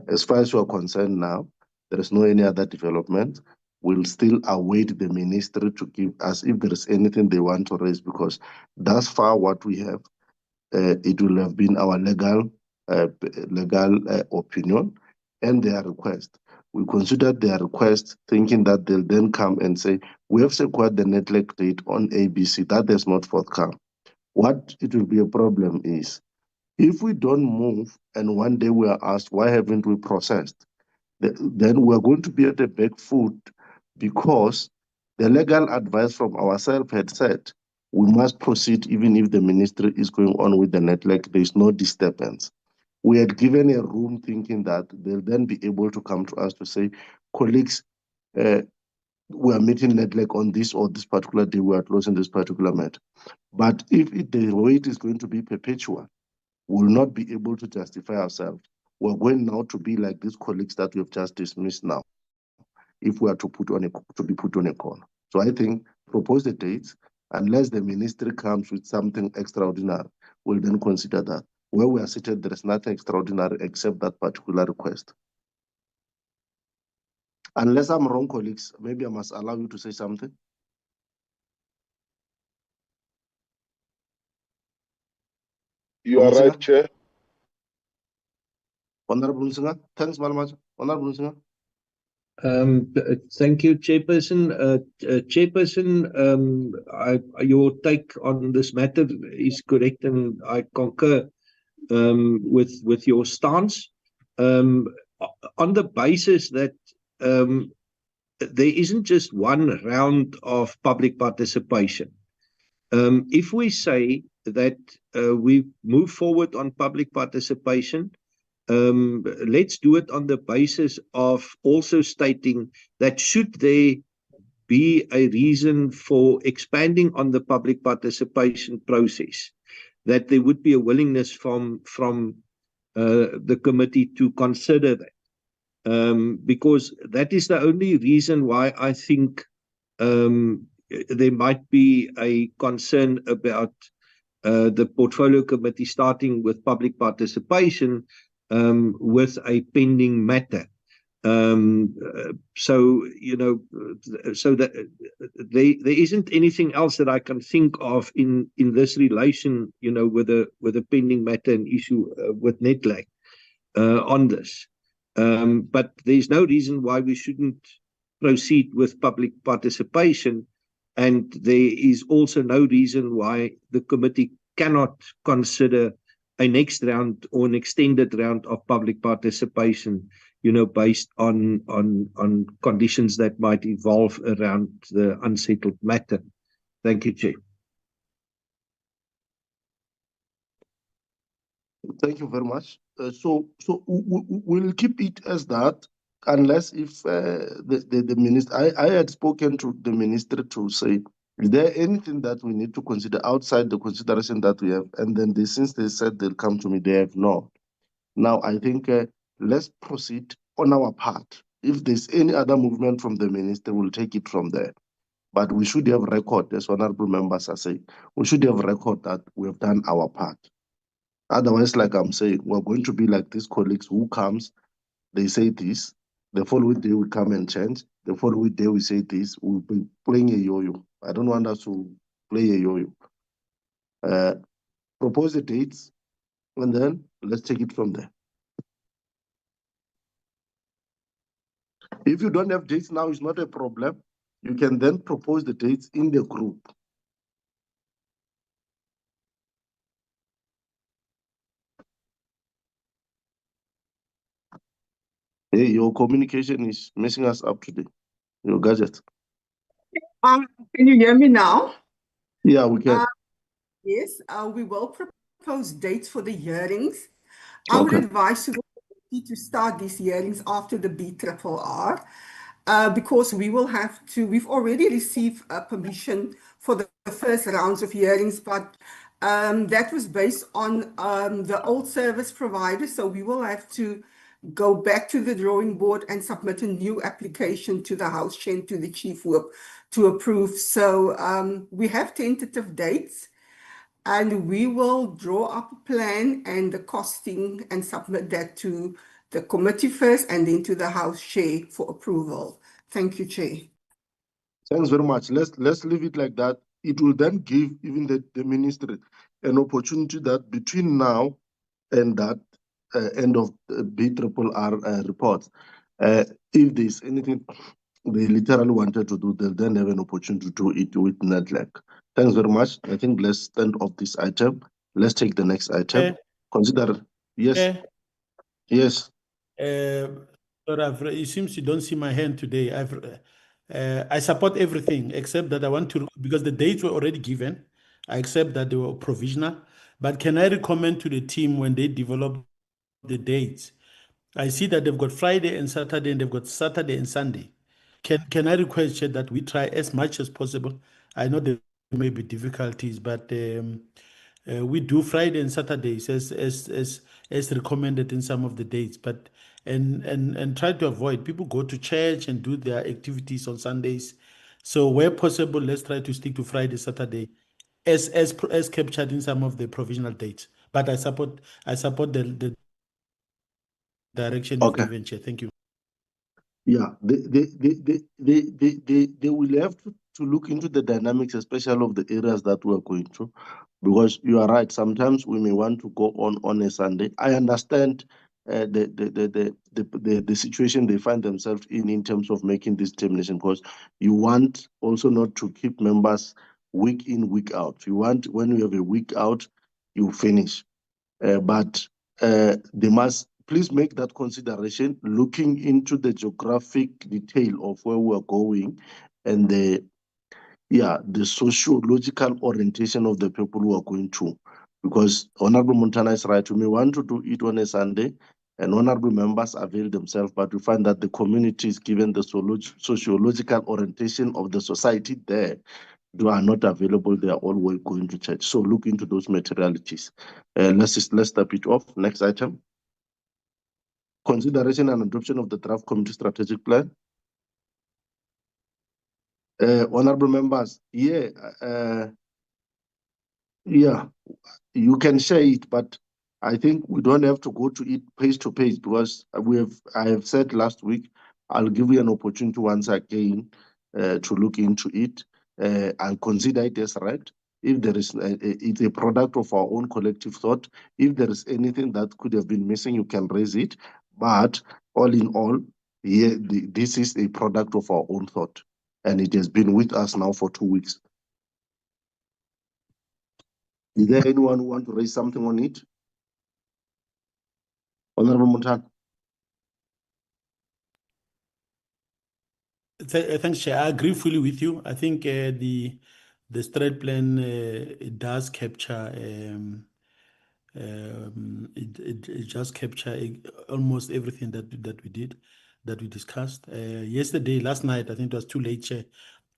As far as you're concerned now, there is no any other development. We'll still await the ministry to give us if there is anything they want to raise, because thus far what we have, it will have been our legal legal opinion and their request. We considered their request thinking that they'll then come and say, we have secured the network date on ABC. That has not forthcome. What it will be a problem is, if we don't move and one day we are asked, why haven't we processed? Then we're going to be at a back foot because the legal advice from ourselves had said, we must proceed even if the ministry is going on with the network, there's no disturbance. We had given a room thinking that they'll then be able to come to us to say, colleagues, we are meeting network on this or this particular day, we are closing this particular matter. But if the wait is going to be perpetual, we will not be able to justify ourselves. We're going now to be like these colleagues that we have just dismissed now, if we are to be put on a corner. So I think propose the dates, unless the ministry comes with something extraordinary, we'll then consider that. Where we are seated, there is nothing extraordinary except that particular request. Unless I'm wrong, colleagues, maybe I must allow you to say something. You are right, Chair. Honorable Nsinga, thanks very much. Honorable Nsinga. Thank you, Chairperson. Chairperson, your take on this matter is correct, and I concur with your stance. On the basis that there isn't just one round of public participation. If we say that we move forward on public participation, let's do it on the basis of also stating that should there be a reason for expanding on the public participation process, that there would be a willingness from the committee to consider that. Because that is the only reason why I think there might be a concern about the portfolio committee starting with public participation with a pending matter. So, you know, so that there isn't anything else that I can think of in this relation, you know, with a pending matter and issue with NETLAC on this. But there's no reason why we shouldn't proceed with public participation, and there is also no reason why the committee cannot consider a next round or an extended round of public participation, you know, based on conditions that might evolve around the unsettled matter. Thank you, Chair. Thank you very much. So we'll keep it as that, unless if the minister, I had spoken to the minister to say, is there anything that we need to consider outside the consideration that we have? And then since they said they'll come to me, they have not. Now, I think let's proceed on our part. If there's any other movement from the minister, we'll take it from there. But we should have record, as honorable members are saying, we should have record that we have done our part. Otherwise, like I'm saying, we're going to be like these colleagues who comes, they say this, the following day we come and change, the following day we say this, we'll be playing a yo-yo. I don't want us to play a yo-yo. Propose the dates, and then let's take it from there. If you don't have dates now, it's not a problem. You can then propose the dates in the group. Hey, your communication is messing us up today. Your gadget. Can you hear me now? Yeah, we can. Yes, we will propose dates for the hearings. I would advise to start these hearings after the BRRR, because we will have to, we've already received permission for the first rounds of hearings, but that was based on the old service provider. So we will have to go back to the drawing board and submit a new application to the House Chair and to the Chief Whip to approve. So we have tentative dates, and we will draw up a plan and the costing and submit that to the committee first and then to the House Chair for approval. Thank you, Chair. Thanks very much. Let's leave it like that. It will then give even the ministry an opportunity that between now and that end of BRRR reports. If there's anything they literally wanted to do, they'll then have an opportunity to do it with NEDLAC. Thanks very much. I think let's stand off this item. Let's take the next item. Consider, yes, yes. It seems you don't see my hand today. I support everything except that I want to, because the dates were already given. I accept that they were provisional. But can I recommend to the team when they develop the dates? I see that they've got Friday and Saturday, and they've got Saturday and Sunday. Can I request Chair, that we try as much as possible? I know there may be difficulties, but we do Friday and Saturdays as recommended in some of the dates. But and try to avoid people go to church and do their activities on Sundays. So where possible, let's try to stick to Friday, Saturday, as captured in some of the provisional dates. But I support the direction you've given, Chair. Thank you. Yeah, they will have to look into the dynamics, especially of the areas that we're going to, because you are right. Sometimes we may want to go on a Sunday. I understand the situation they find themselves in terms of making this determination, because you want also not to keep members week in, week out. You want, when you have a week out, you finish. But they must please make that consideration, looking into the geographic detail of where we are going and the sociological orientation of the people who are going to. Because Honorable Montana is right, we may want to do it on a Sunday, and honorable members avail themselves, but we find that the community is given the sociological orientation of the society there. They are not available, they are all going to church. So look into those materialities. Let's step it off. Next item. Consideration and adoption of the draft committee strategic plan. Honorable members, you can share it, but I think we don't have to go to it page to page, because I have said last week, I'll give you an opportunity once again to look into it and consider it as right. If there is, it's a product of our own collective thought. If there is anything that could have been missing, you can raise it. But all in all, this is a product of our own thought, and it has been with us now for 2 weeks. Is there anyone who wants to raise something on it? Honorable Montana. Thanks, Chair. I agree fully with you. I think the strat plan it does capture it just capture almost everything that we did, that we discussed yesterday. Last night, I think it was too late, Chair.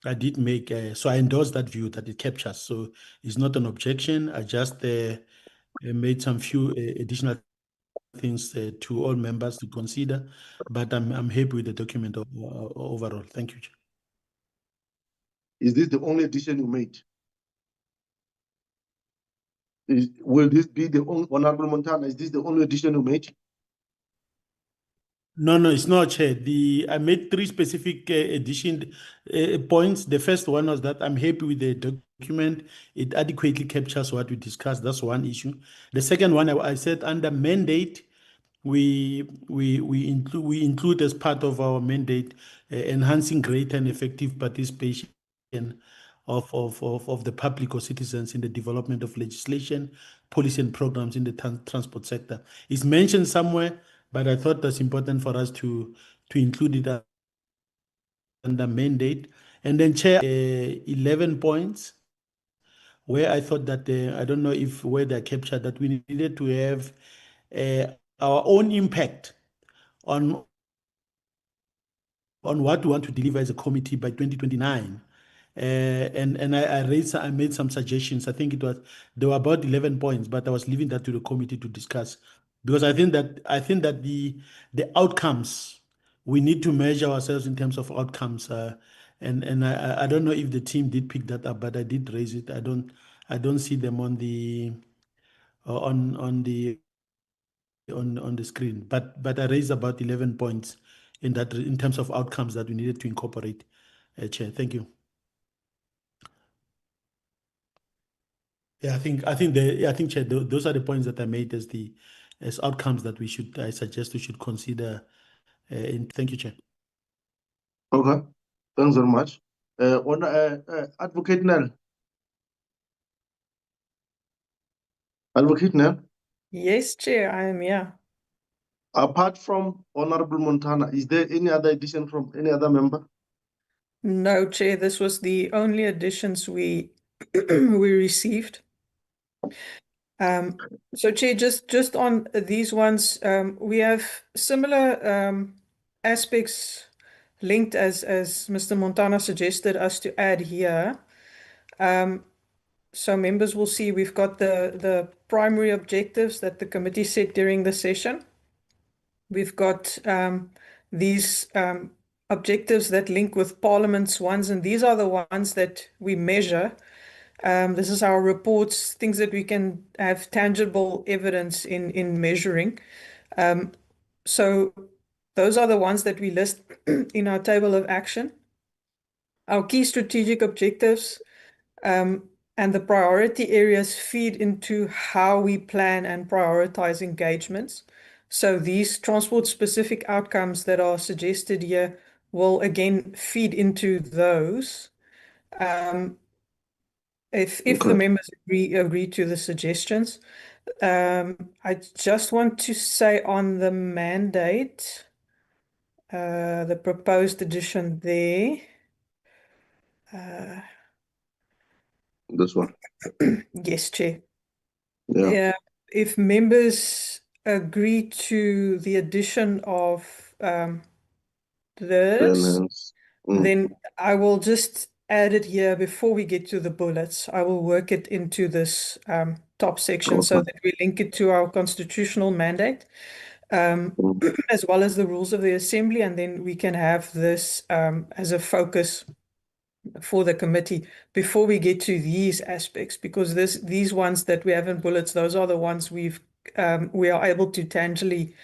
I did make so I endorse that view that it captures. So it's not an objection. I just made some few additional things to all members to consider, but I'm happy with the document overall. Thank you, Chair. Is this the only addition you made? Will this be the only, Honorable Montana, is this the only addition you made? No, it's not, Chair. I made 3 specific addition points. The first one was that I'm happy with the document. It adequately captures what we discussed. That's one issue. The second one, I said under mandate, we include as part of our mandate enhancing greater and effective participation of the public or citizens in the development of legislation, policy and programs in the transport sector. It's mentioned somewhere, but I thought that's important for us to include it under mandate. And then, Chair, 11 points where I thought that, I don't know if where they're captured, that we needed to have our own impact on what we want to deliver as a committee by 2029. And I made some suggestions. I think there were about 11 points, but I was leaving that to the committee to discuss, because I think that the outcomes, we need to measure ourselves in terms of outcomes. And I don't know if the team did pick that up, but I did raise it. I don't see them on the screen, but I raised about 11 points in terms of outcomes that we needed to incorporate. Chair, thank you. Yeah, I think Chair, those are the points that I made as the as outcomes that I suggest we should consider. Thank you, Chair. Okay, thanks very much. Advocate Nell. Advocate Nell, Yes, Chair, I am here. apart from Honorable Montana, is there any other addition from any other member? No, Chair, this was the only additions we we received. So Chair, just on these ones, we have similar aspects linked as Mr. Montana suggested us to add here. So members will see we've got the primary objectives that the committee set during the session. We've got these objectives that link with Parliament's ones, and these are the ones that we measure. This is our reports, things that we can have tangible evidence in measuring. So those are the ones that we list in our table of action. Our key strategic objectives and the priority areas feed into how we plan and prioritize engagements. So these transport-specific outcomes that are suggested here will again feed into those. If the members agree to the suggestions. I just want to say on the mandate, the proposed addition there. This one. Yes, Chair. Yeah. If members agree to the addition of this, then I will just add it here before we get to the bullets. I will work it into this top section so that we link it to our constitutional mandate, as well as the rules of the Assembly, and then we can have this as a focus for the committee before we get to these aspects, because these ones that we have in bullets, those are the ones we are able to tangibly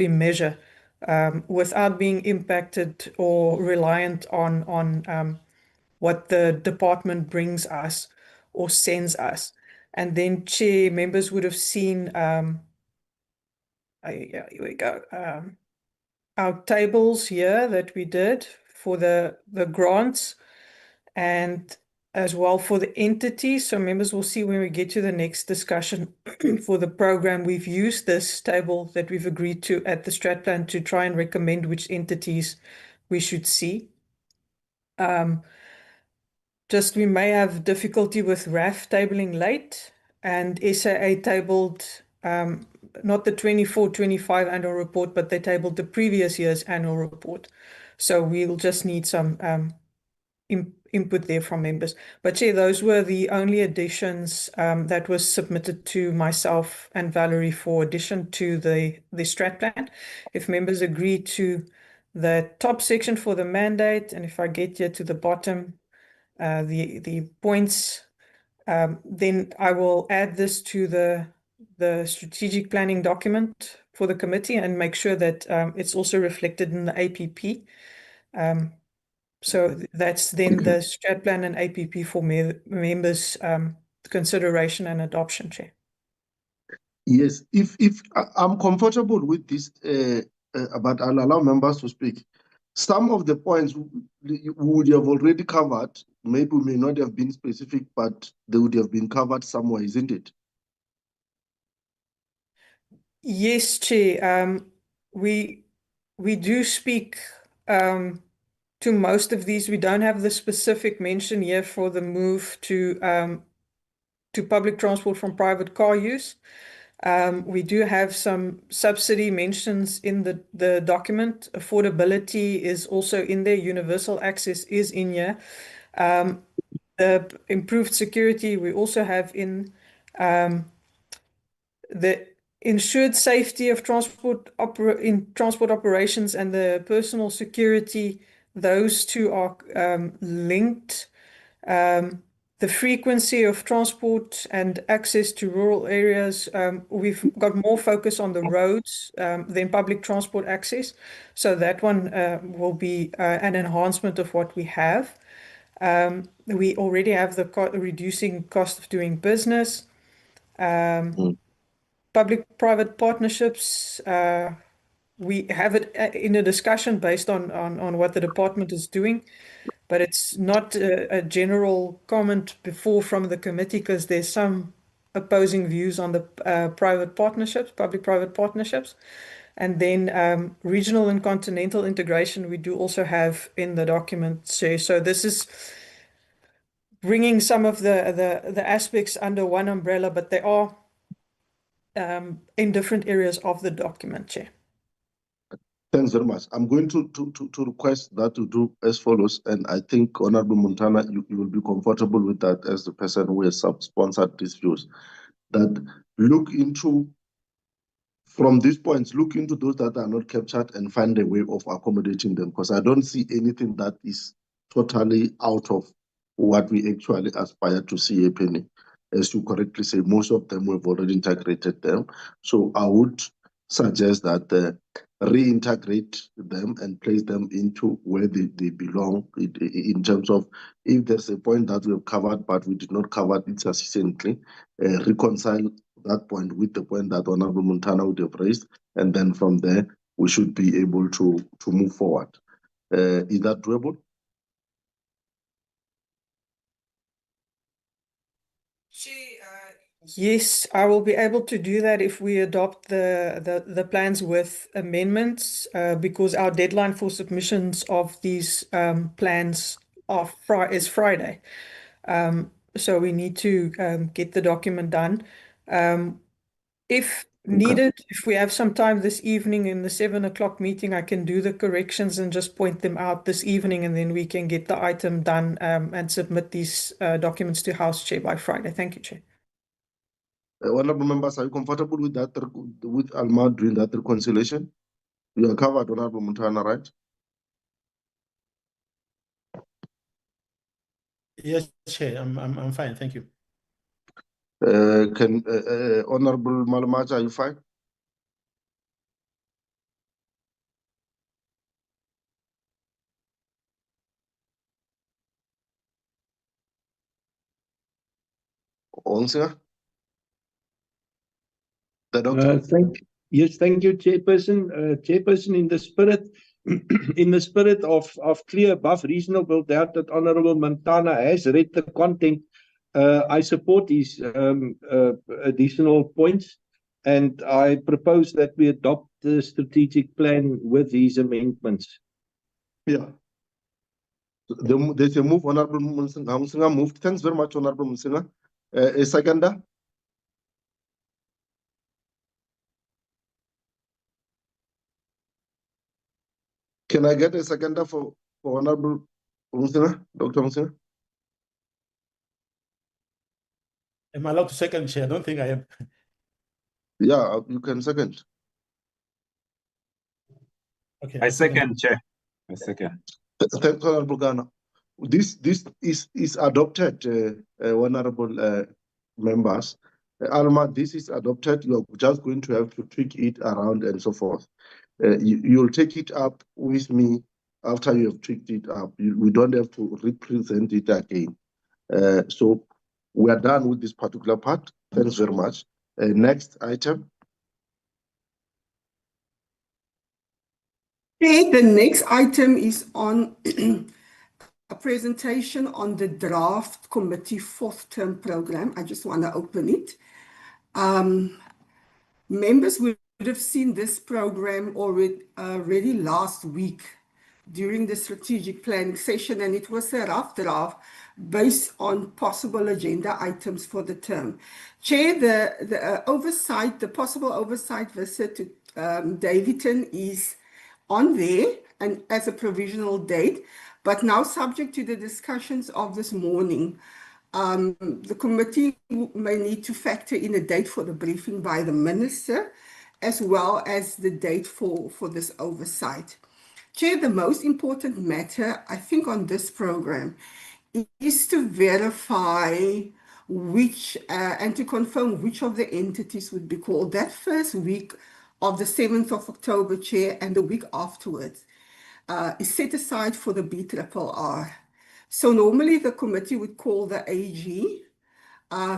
measure without being impacted or reliant on what the department brings us or sends us. And then, Chair, members would have seen, here we go, our tables here that we did for the grants and as well for the entities. So members will see when we get to the next discussion for the program, we've used this table that we've agreed to at the strat plan to try and recommend which entities we should see. Just we may have difficulty with RAF tabling late and SAA tabled not the 24-25 annual report, but they tabled the previous year's annual report. So we'll just need some input there from members. But yeah, those were the only additions that was submitted to myself and Valerie for addition to the strat plan. If members agree to the top section for the mandate, and if I get here to the bottom, the points, then I will add this to the strategic planning document for the committee and make sure that it's also reflected in the APP. So that's then the strat plan and APP for members' consideration and adoption, Chair. Yes, if I'm comfortable with this, but I'll allow members to speak. Some of the points we would have already covered, maybe may not have been specific, but they would have been covered somewhere, isn't it? Yes, Chair. We do speak to most of these. We don't have the specific mention here for the move to public transport from private car use. We do have some subsidy mentions in the document. Affordability is also in there. Universal access is in here. The improved security we also have in the ensured safety of transport operations and the personal security. Those two are linked. The frequency of transport and access to rural areas, we've got more focus on the roads than public transport access. So that one will be an enhancement of what we have. We already have the reducing cost of doing business. public-private partnerships, we have it in a discussion based on what the department is doing, but it's not a general comment before from the committee because there's some opposing views on the private partnerships, public-private partnerships. And then regional and continental integration, we do also have in the document. So this is bringing some of the aspects under one umbrella, but they are in different areas of the document, Chair. Thanks very much. I'm going to request that to do as follows, and I think Honorable Montana, you will be comfortable with that as the person who has sponsored these views, that look into, from these points, look into those that are not captured and find a way of accommodating them, because I don't see anything that is totally out of what we actually aspire to see happening. As you correctly say, most of them we've already integrated them. So I would suggest that reintegrate them and place them into where they belong in terms of if there's a point that we've covered but we did not cover it sufficiently, reconcile that point with the point that Honorable Montana would have raised, and then from there we should be able to move forward. Is that doable? Yes, I will be able to do that if we adopt the plans with amendments, because our deadline for submissions of these plans is Friday. So we need to get the document done. If needed, if we have some time this evening in the 7 o'clock meeting, I can do the corrections and just point them out this evening, and then we can get the item done and submit these documents to House Chair by Friday. Thank you, Chair. Honorable members, are you comfortable with that, with Alma doing that reconciliation? You are covered, Honorable Montana, right? Yes, Chair, I'm fine, thank you. Honorable Malamacha, are you fine? Onsinger? The doctor? Thank you, Chairperson. Chairperson, in the spirit, in the spirit of clear above reasonable doubt that Honorable Montana has read the content, I support his additional points, and I propose that we adopt the strategic plan with these amendments. Yeah. There's a move, Honorable Musinger moved. Thanks very much, Honorable Musinger. A seconder? Can I get a seconder for Honorable Musinger, Dr. Musinger? Am I allowed to second, Chair? I don't think I am. Yeah, you can second. Okay. I second, Chair. I second. Thanks, Honorable Ghana. This is adopted, Honorable members. Alma, this is adopted. You're just going to have to tweak it around and so forth. You'll take it up with me after you have tweaked it up. We don't have to represent it again. So we are done with this particular part. Thanks very much. Next item. Okay, the next item is on a presentation on the draft committee fourth term program. I just want to open it. Members would have seen this program already last week during the strategic planning session, and it was a rough draft based on possible agenda items for the term. Chair, the possible oversight visit to Davidton is on there and as a provisional date, but now subject to the discussions of this morning. The committee may need to factor in a date for the briefing by the minister, as well as the date for this oversight. Chair, the most important matter, I think, on this program is to verify which and to confirm which of the entities would be called that first week of the 7th of October, Chair, and the week afterwards is set aside for the BRRR. So normally the committee would call the AG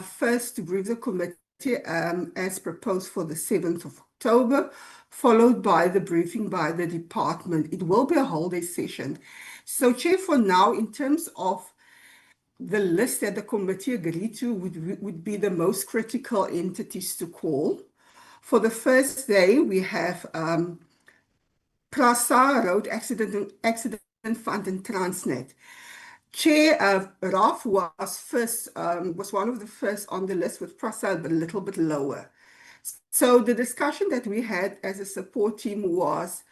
first to brief the committee as proposed for the 7th of October, followed by the briefing by the department. It will be a whole day session. So, Chair, for now, in terms of the list that the committee agreed to would be the most critical entities to call. For the first day, we have PRASA, Road Accident Fund and Transnet. Chair Raf was one of the first on the list, with PRASA a little bit lower. So the discussion that we had as a support team was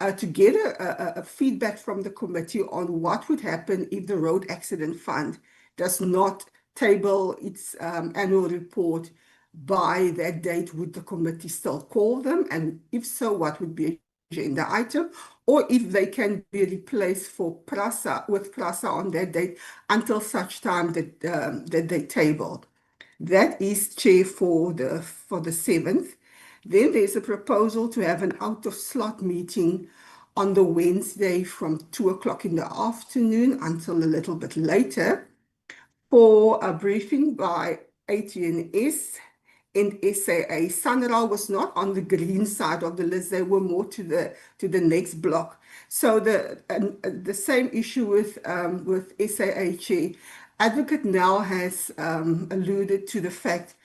to get a feedback from the committee on what would happen if the Road Accident Fund does not table its annual report by that date. Would the committee still call them? And if so, what would be an agenda item? Or if they can be replaced with PRASA on that date until such time that they table. That is, Chair, for the 7th. Then there's a proposal to have an out-of-slot meeting on the Wednesday from 2 o'clock in the afternoon until a little bit later for a briefing by ATNS and SAA. SANRAL was not on the green side of the list. They were more to the next block. So the same issue with SAA, Chair. Advocate now has alluded to the fact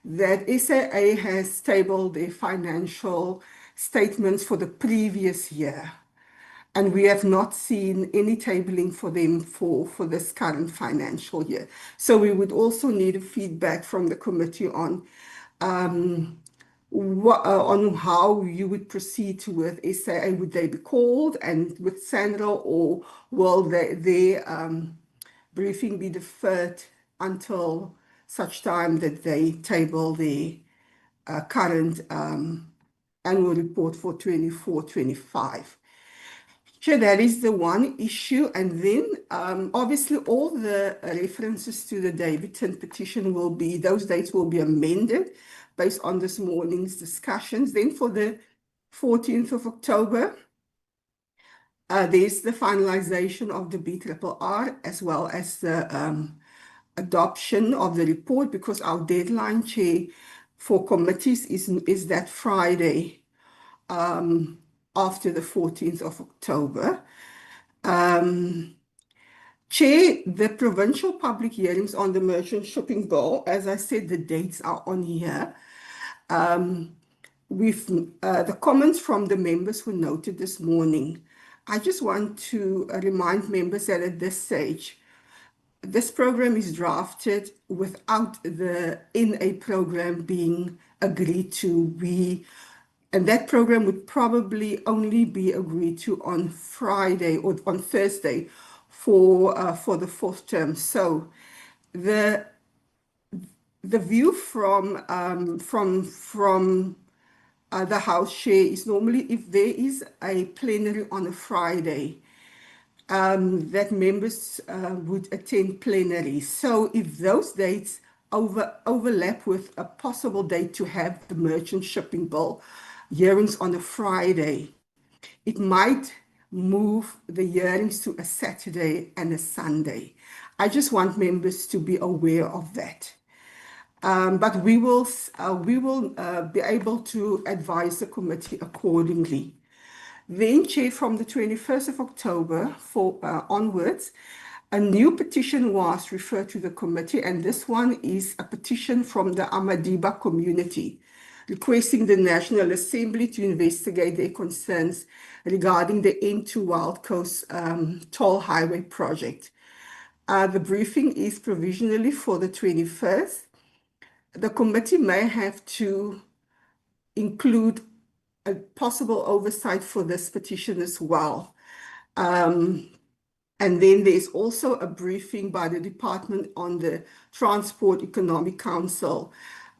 that SAA has tabled their financial statements for the previous year, and we have not seen any tabling for them for this current financial year. So we would also need a feedback from the committee on how you would proceed with SAA. Would they be called, and with SANRAL, or will their briefing be deferred until such time that they table the current annual report for 24-25. Sure, that is the one issue. And then obviously all the references to the Davidson petition those dates will be amended based on this morning's discussions. Then for the 14th of October, there's the finalization of the BRRR, as well as the adoption of the report, because our deadline, Chair, for committees is that Friday after the 14th of October. Chair, the provincial public hearings on the merchant shipping bill, as I said, the dates are on here. The comments from the members were noted this morning. I just want to remind members that at this stage, this program is drafted without the NA program being agreed to. And that program would probably only be agreed to on Friday or on Thursday for the fourth term. So the view from the House Chair is normally, if there is a plenary on a Friday, that members would attend plenary. So if those dates overlap with a possible date to have the merchant shipping bill hearings on a Friday, it might move the hearings to a Saturday and a Sunday. I just want members to be aware of that. But we will be able to advise the committee accordingly. Then, Chair, from the 21st of October onwards, a new petition was referred to the committee, and this one is a petition from the Amadiba community, requesting the National Assembly to investigate their concerns regarding the N2 Wild Coast Toll Highway project. The briefing is provisionally for the 21st. The committee may have to include a possible oversight for this petition as well. And then there's also a briefing by the department on the Transport Economic Council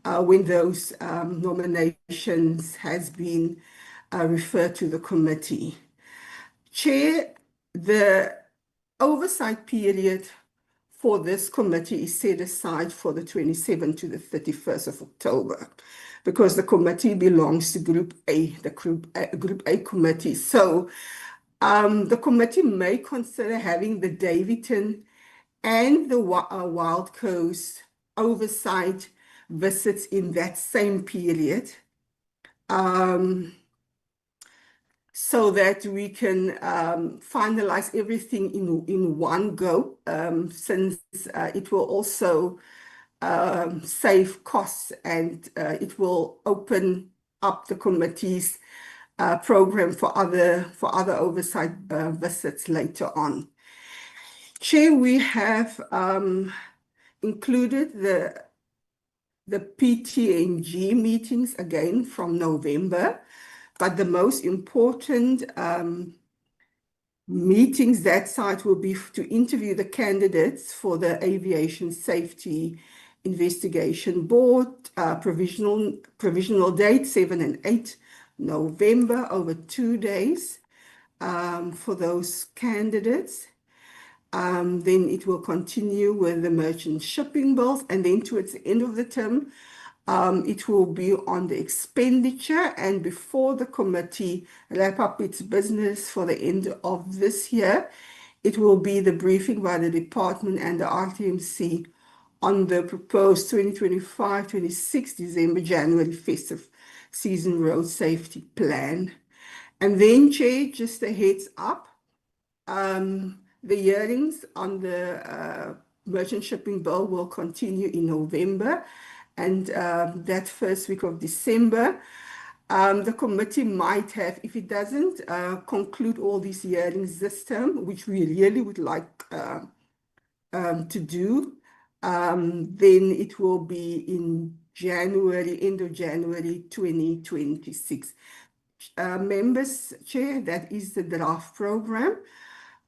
when those nominations has been referred to the committee. Chair, the oversight period for this committee is set aside for the 27th to the 31st of October, because the committee belongs to Group A, the Group A committee. So the committee may consider having the Davidson and the Wild Coast oversight visits in that same period, so that we can finalize everything in one go, since it will also save costs, and it will open up the committee's program for other oversight visits later on. Chair, we have included the PTNG meetings again from November, but the most important meetings that site will be to interview the candidates for the Aviation Safety Investigation Board, provisional date 7 and 8 November, over 2 days for those candidates. Then it will continue with the merchant shipping bills, and then towards the end of the term, it will be on the expenditure, and before the committee wrap up its business for the end of this year, it will be the briefing by the department and the RTMC on the proposed 2025-26 December, January festive season road safety plan. And then, Chair, just a heads up, the hearings on the merchant shipping bill will continue in November, and that first week of December, the committee might have, if it doesn't conclude all these hearings this term, which we really would like to do, then it will be in January, end of January 2026. Members, Chair, that is the draft program.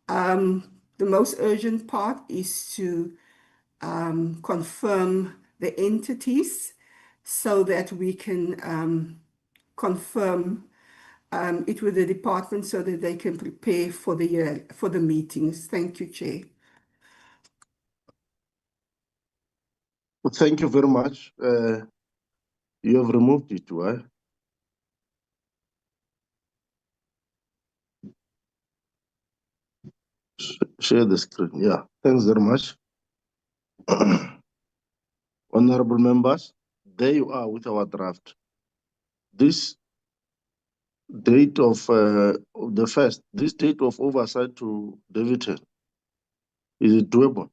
The most urgent part is to confirm the entities so that we can confirm it with the department so that they can prepare for the meetings. Thank you, Chair. Well, thank you very much. You have removed it, right? Share the screen. Yeah, thanks very much. Honorable members, there you are with our draft. This date of this date of oversight to Davidton, is it doable?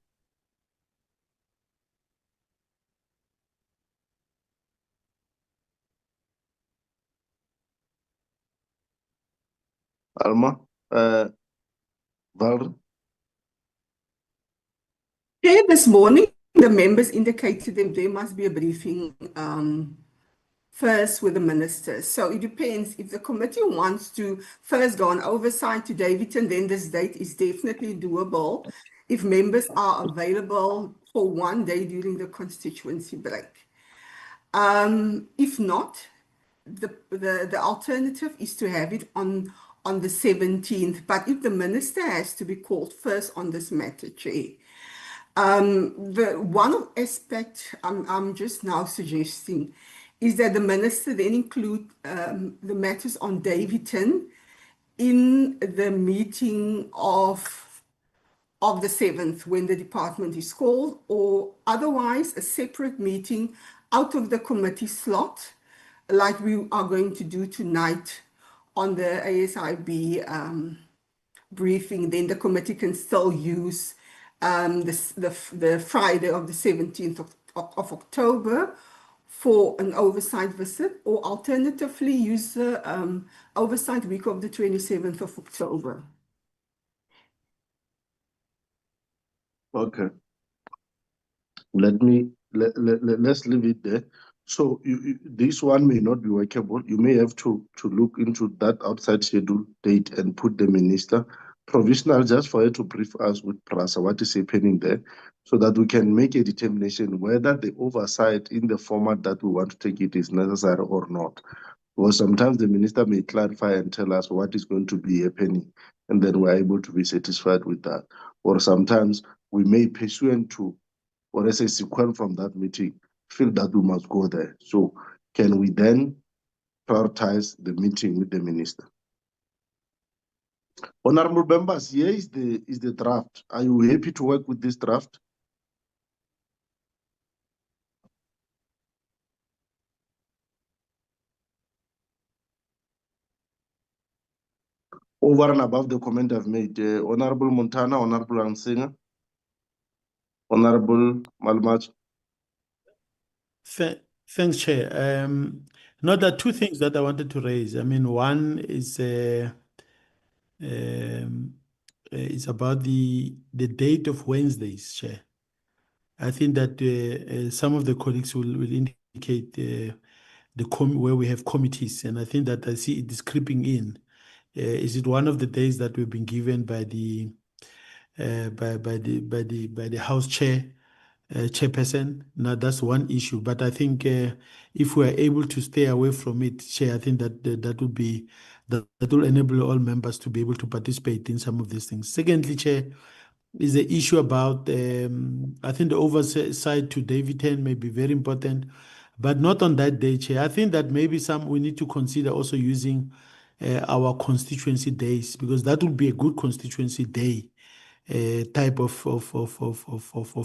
Alma, Val? Chair, this morning, the members indicated that there must be a briefing first with the ministers. So it depends. If the committee wants to first go on oversight to Davidton, then this date is definitely doable if members are available for one day during the constituency break. If not, the alternative is to have it on the 17th. But if the minister has to be called first on this matter, Chair, the one aspect I'm just now suggesting is that the minister then include the matters on Davidton in the meeting of the 7th when the department is called, or otherwise a separate meeting out of the committee slot, like we are going to do tonight on the ASIB briefing. Then the committee can still use the Friday of the 17th of October for an oversight visit, or alternatively use the oversight week of the 27th of October. Okay. Let's leave it there. So this one may not be workable. You may have to look into that outside schedule date and put the minister provisional just for her to brief us with PRASA what is happening there, so that we can make a determination whether the oversight in the format that we want to take it is necessary or not. Because sometimes the minister may clarify and tell us what is going to be happening, and then we're able to be satisfied with that. Or sometimes we may, pursuant to, or as a sequence from that meeting, feel that we must go there. So can we then prioritize the meeting with the minister? Honorable members, here is the draft. Are you happy to work with this draft? Over and above the comment I've made, Honorable Montana, Honorable Ansinger, Honorable Malmach. Thanks, Chair. Now, there are two things that I wanted to raise. I mean, one is about the date of Wednesdays, Chair. I think that some of the colleagues will indicate where we have committees, and I think that I see it is creeping in. Is it one of the days that we've been given by the House chairperson? Now that's one issue, but I think if we are able to stay away from it, Chair, I think that that will enable all members to be able to participate in some of these things. Secondly, Chair, is the issue about I think the oversight to Davidton may be very important, but not on that day, Chair. I think that maybe we need to consider also using our constituency days, because that would be a good constituency day type of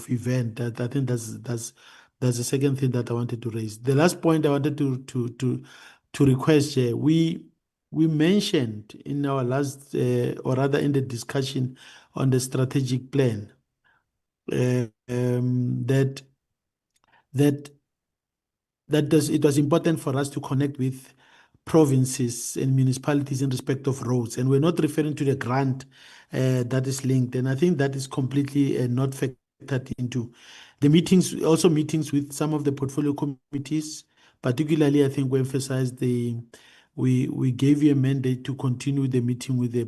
event. That I think that's the second thing that I wanted to raise. The last point I wanted to request, we mentioned in our last or rather in the discussion on the strategic plan that it was important for us to connect with provinces and municipalities in respect of roads, and we're not referring to the grant that is linked, and I think that is completely not factored into the meetings. Also, meetings with some of the portfolio committees, particularly, I think we emphasized we gave you a mandate to continue the meeting with the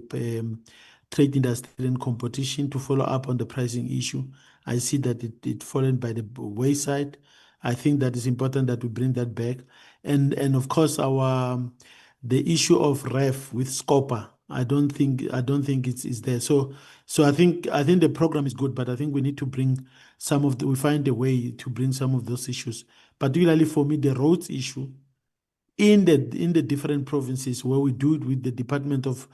trade industry and competition to follow up on the pricing issue. I see that it fallen by the wayside. I think that it's important that we bring that back, and of course the issue of REF with Scopa. I don't think it's there. So I think the program is good, but I think we need to bring we find a way to bring some of those issues, particularly for me the roads issue in the different provinces where we do it with the Department of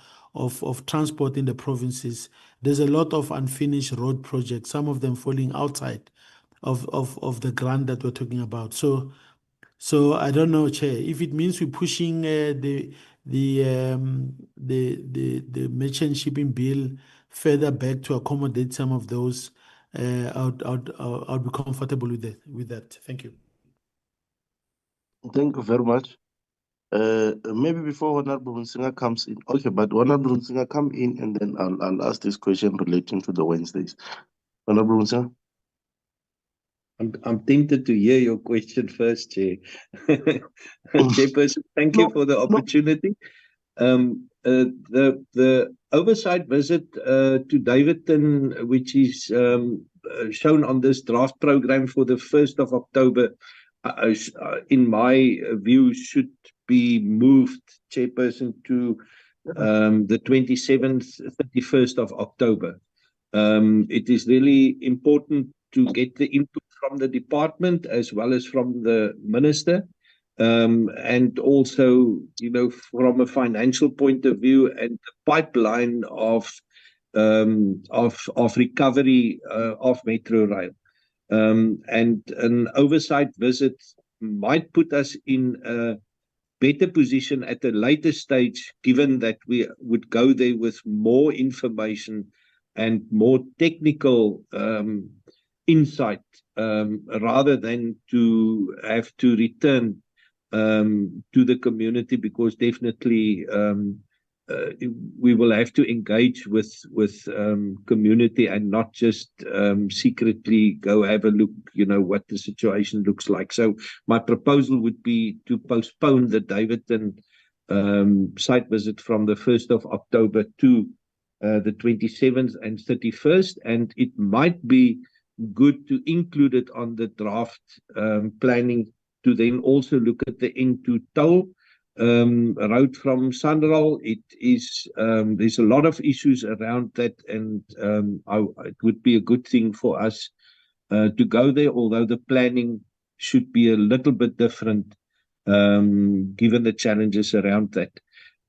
Transport in the provinces. There's a lot of unfinished road projects, some of them falling outside of the grant that we're talking about. So I don't know, Chair, if it means we're pushing the merchant shipping bill further back to accommodate some of those. I'll be comfortable with that. Thank you. Thank you very much. Maybe before Honorable Nsinga comes in, okay, but Honorable Nsinga come in, and then I'll ask this question relating to the Wednesdays. Honorable Nsinga. I'm tempted to hear your question first, Chair. Chairperson, thank you for the opportunity. The oversight visit to Davidton, which is shown on this draft program for the 1st of October, in my view, should be moved, Chairperson, to the 27th, 31st of October. It is really important to get the input from the department as well as from the minister, and also, from a financial point of view and the pipeline of recovery of Metro Rail. And an oversight visit might put us in a better position at a later stage, given that we would go there with more information and more technical insight, rather than to have to return to the community, because definitely we will have to engage with community and not just secretly go have a look, what the situation looks like. So my proposal would be to postpone the Davidton site visit from the 1st of October to the 27th and 31st, and it might be good to include it on the draft planning to then also look at the N2 toll road from Sanral. It is there's a lot of issues around that, and it would be a good thing for us to go there, although the planning should be a little bit different given the challenges around that.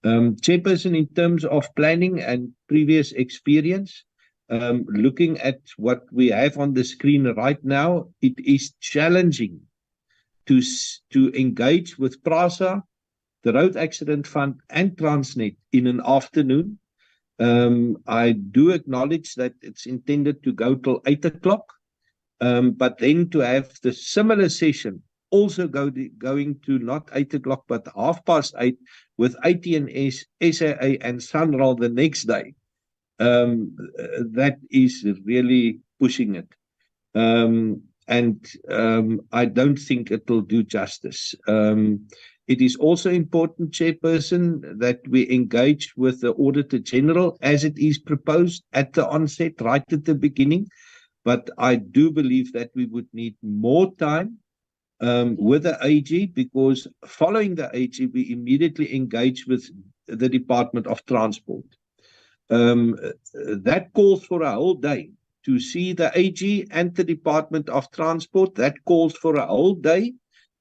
Chairperson, in terms of planning and previous experience, looking at what we have on the screen right now, it is challenging to engage with PRASA, the Road Accident Fund, and Transnet in an afternoon, I do acknowledge that it's intended to go till 8 o'clock, but then to have the similar session also going to not 8 o'clock, but 8:30 with ATNS, SAA, and SANRAL the next day. That is really pushing it. I don't think it will do justice. It is also important, Chairperson, that we engage with the Auditor General as it is proposed at the onset, right at the beginning. But I do believe that we would need more time with the AG, because following the AG, we immediately engage with the Department of Transport. That calls for a whole day. To see the AG and the Department of Transport, that calls for a whole day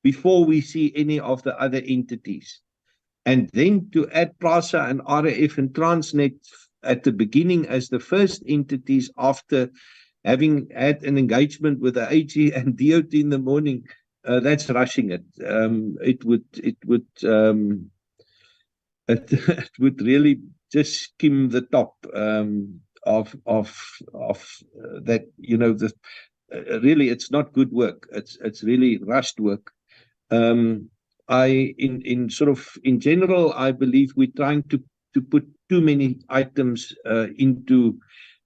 before we see any of the other entities. And then to add PRASA and RAF and Transnet at the beginning as the first entities after having had an engagement with the AG and DOT in the morning, that's rushing it. It would really just skim the top of that. Really, it's not good work. It's really rushed work. In general, I believe we're trying to put too many items into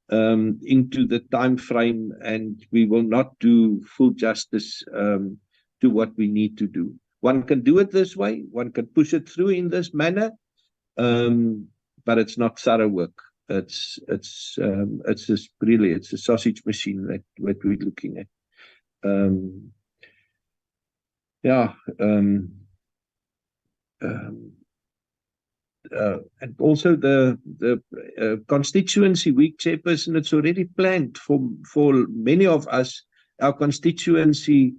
the time frame, and we will not do full justice to what we need to do. One can do it this way. One can push it through in this manner, but it's not thorough work. It's just really, it's a sausage machine that what we're looking at. And also the constituency week, Chairperson, it's already planned for many of us. Our constituency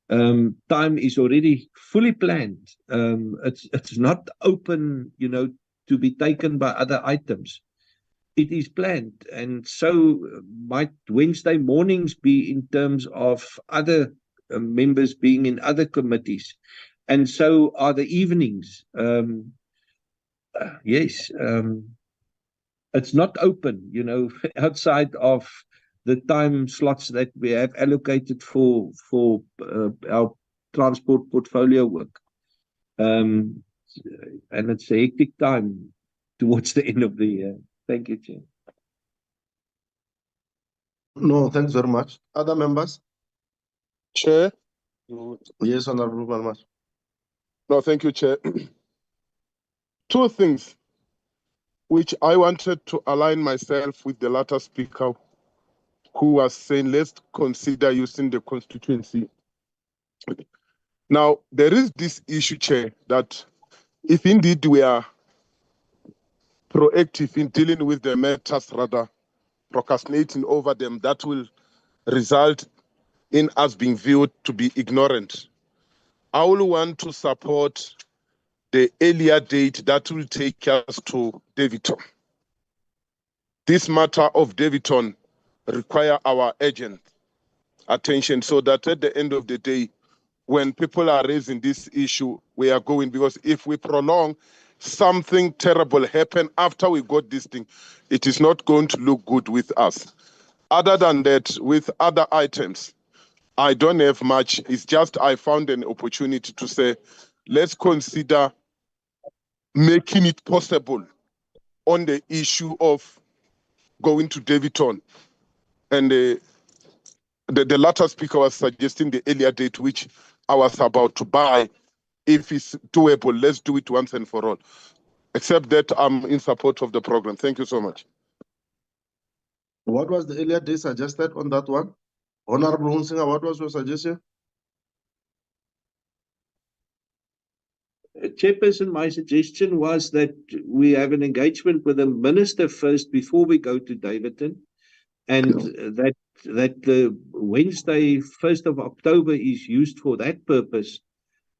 time is already fully planned. It's not open, to be taken by other items. It is planned, and so might Wednesday mornings be in terms of other members being in other committees, and so are the evenings. Yes, it's not open, outside of the time slots that we have allocated for our transport portfolio work. And it's a hectic time towards the end of the year. Thank you, Chair. No, thanks very much. Other members? Chair? Yes, Honorable Palmer. No, thank you, Chair. Two things which I wanted to align myself with the latter speaker, who was saying, let's consider using the constituency. Now, there is this issue, Chair, that if indeed we are proactive in dealing with the matters, rather procrastinating over them, that will result in us being viewed to be ignorant. I will want to support the earlier date that will take us to Davidton. This matter of Davidton require our urgent attention, so that at the end of the day, when people are raising this issue, we are going, because if we prolong, something terrible happen after we got this thing, it is not going to look good with us. Other than that, with other items, I don't have much. It's just I found an opportunity to say, let's consider making it possible on the issue of going to Davidton. And the latter speaker was suggesting the earlier date, which I was about to buy. If it's doable, let's do it once and for all. Except that I'm in support of the program. Thank you so much. What was the earlier date suggested on that one? Honorable Hunsinger, what was your suggestion? Chairperson, my suggestion was that we have an engagement with the minister first before we go to Davidton, and that the Wednesday, 1st of October, is used for that purpose,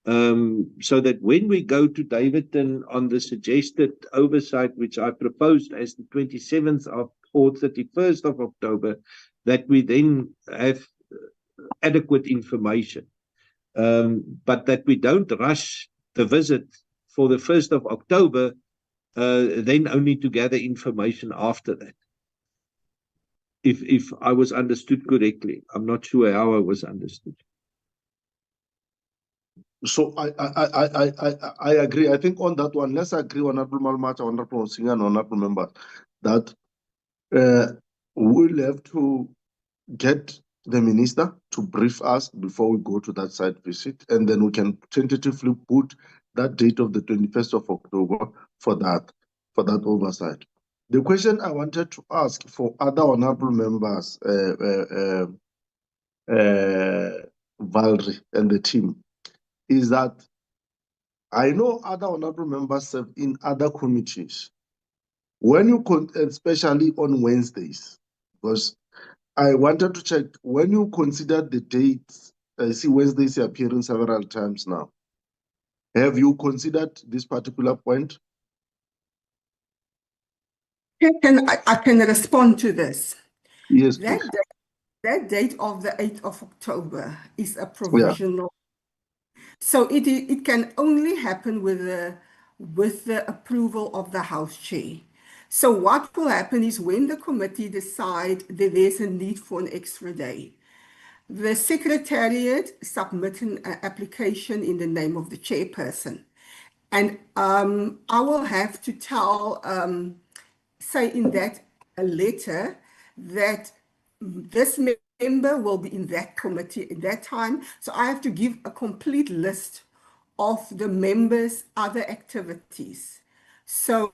so that when we go to Davidton on the suggested oversight, which I proposed as the 27th or 31st of October, that we then have adequate information, but that we don't rush the visit for the 1st of October then only to gather information after that. If I was understood correctly, I'm not sure how I was understood. So I agree. I think on that one, let's agree, Honorable Malmacha, Honorable Singer, and Honorable Member, that we'll have to get the minister to brief us before we go to that site visit, and then we can tentatively put that date of the 21st of October for that oversight. The question I wanted to ask for other honorable members, Valerie and the team, is that I know other honorable members serve in other committees. When you, especially on Wednesdays, because I wanted to check, when you consider the dates, I see Wednesdays appearing several times now. Have you considered this particular point? I can respond to this. Yes, That please. that date of the 8th of October is a provisional. So it can only happen with the approval of the House Chair. So what will happen is when the committee decide that there's a need for an extra day, the Secretariat submits an application in the name of the chairperson. And I will have to tell, say in that letter that this member will be in that committee at that time. So I have to give a complete list of the members' other activities. So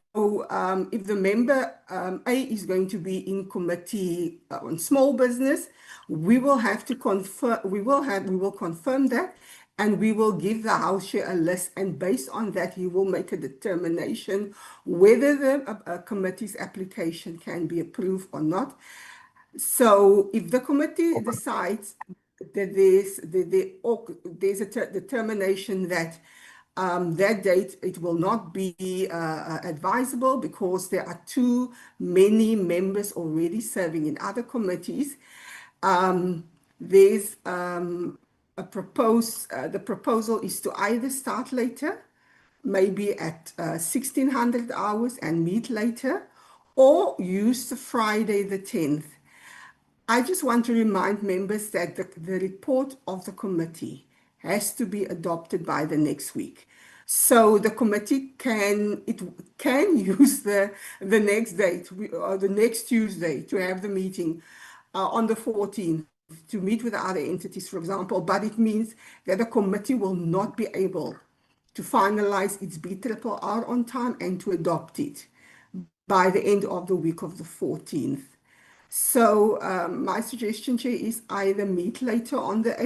if the member A is going to be in committee on small business, we will have to confirm, we will confirm that, and we will give the House Chair a list, and based on that, he will make a determination whether the committee's application can be approved or not. So if the committee decides that there's a determination that that date, it will not be advisable because there are too many members already serving in other committees. There's a the proposal is to either start later, maybe at 1600 hours and meet later, or use the Friday the 10th. I just want to remind members that the report of the committee has to be adopted by the next week. So the committee can use the next date or the next Tuesday to have the meeting on the 14th to meet with the other entities, for example, but it means that the committee will not be able to finalize its BRRR on time and to adopt it by the end of the week of the 14th. So my suggestion, Chair, is either meet later on the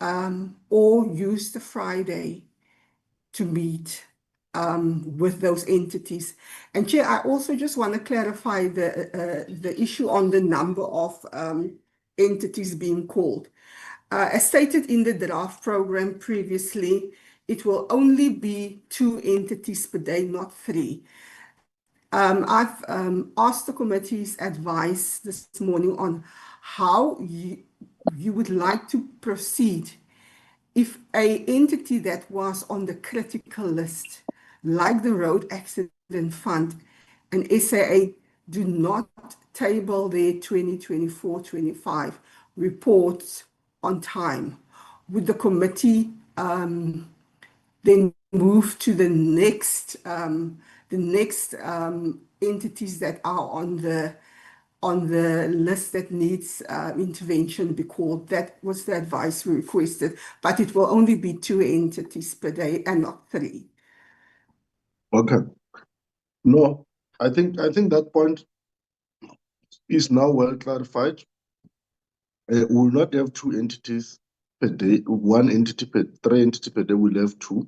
8th or use the Friday to meet with those entities. And Chair, I also just want to clarify the issue on the number of entities being called. As stated in the draft program previously, it will only be 2 entities per day, not 3. I've asked the committee's advice this morning on how you would like to proceed if an entity that was on the critical list, like the Road Accident Fund and SAA, do not table their 2024-25 reports on time. Would the committee then move to the next entities that are on the list that needs intervention be called? That was the advice we requested, but it will only be 2 entities per day and not 3. Okay. No, I think that point is now well clarified. We will not have 2 entities per day, 1 entity per 3 entities per day. We'll have 2.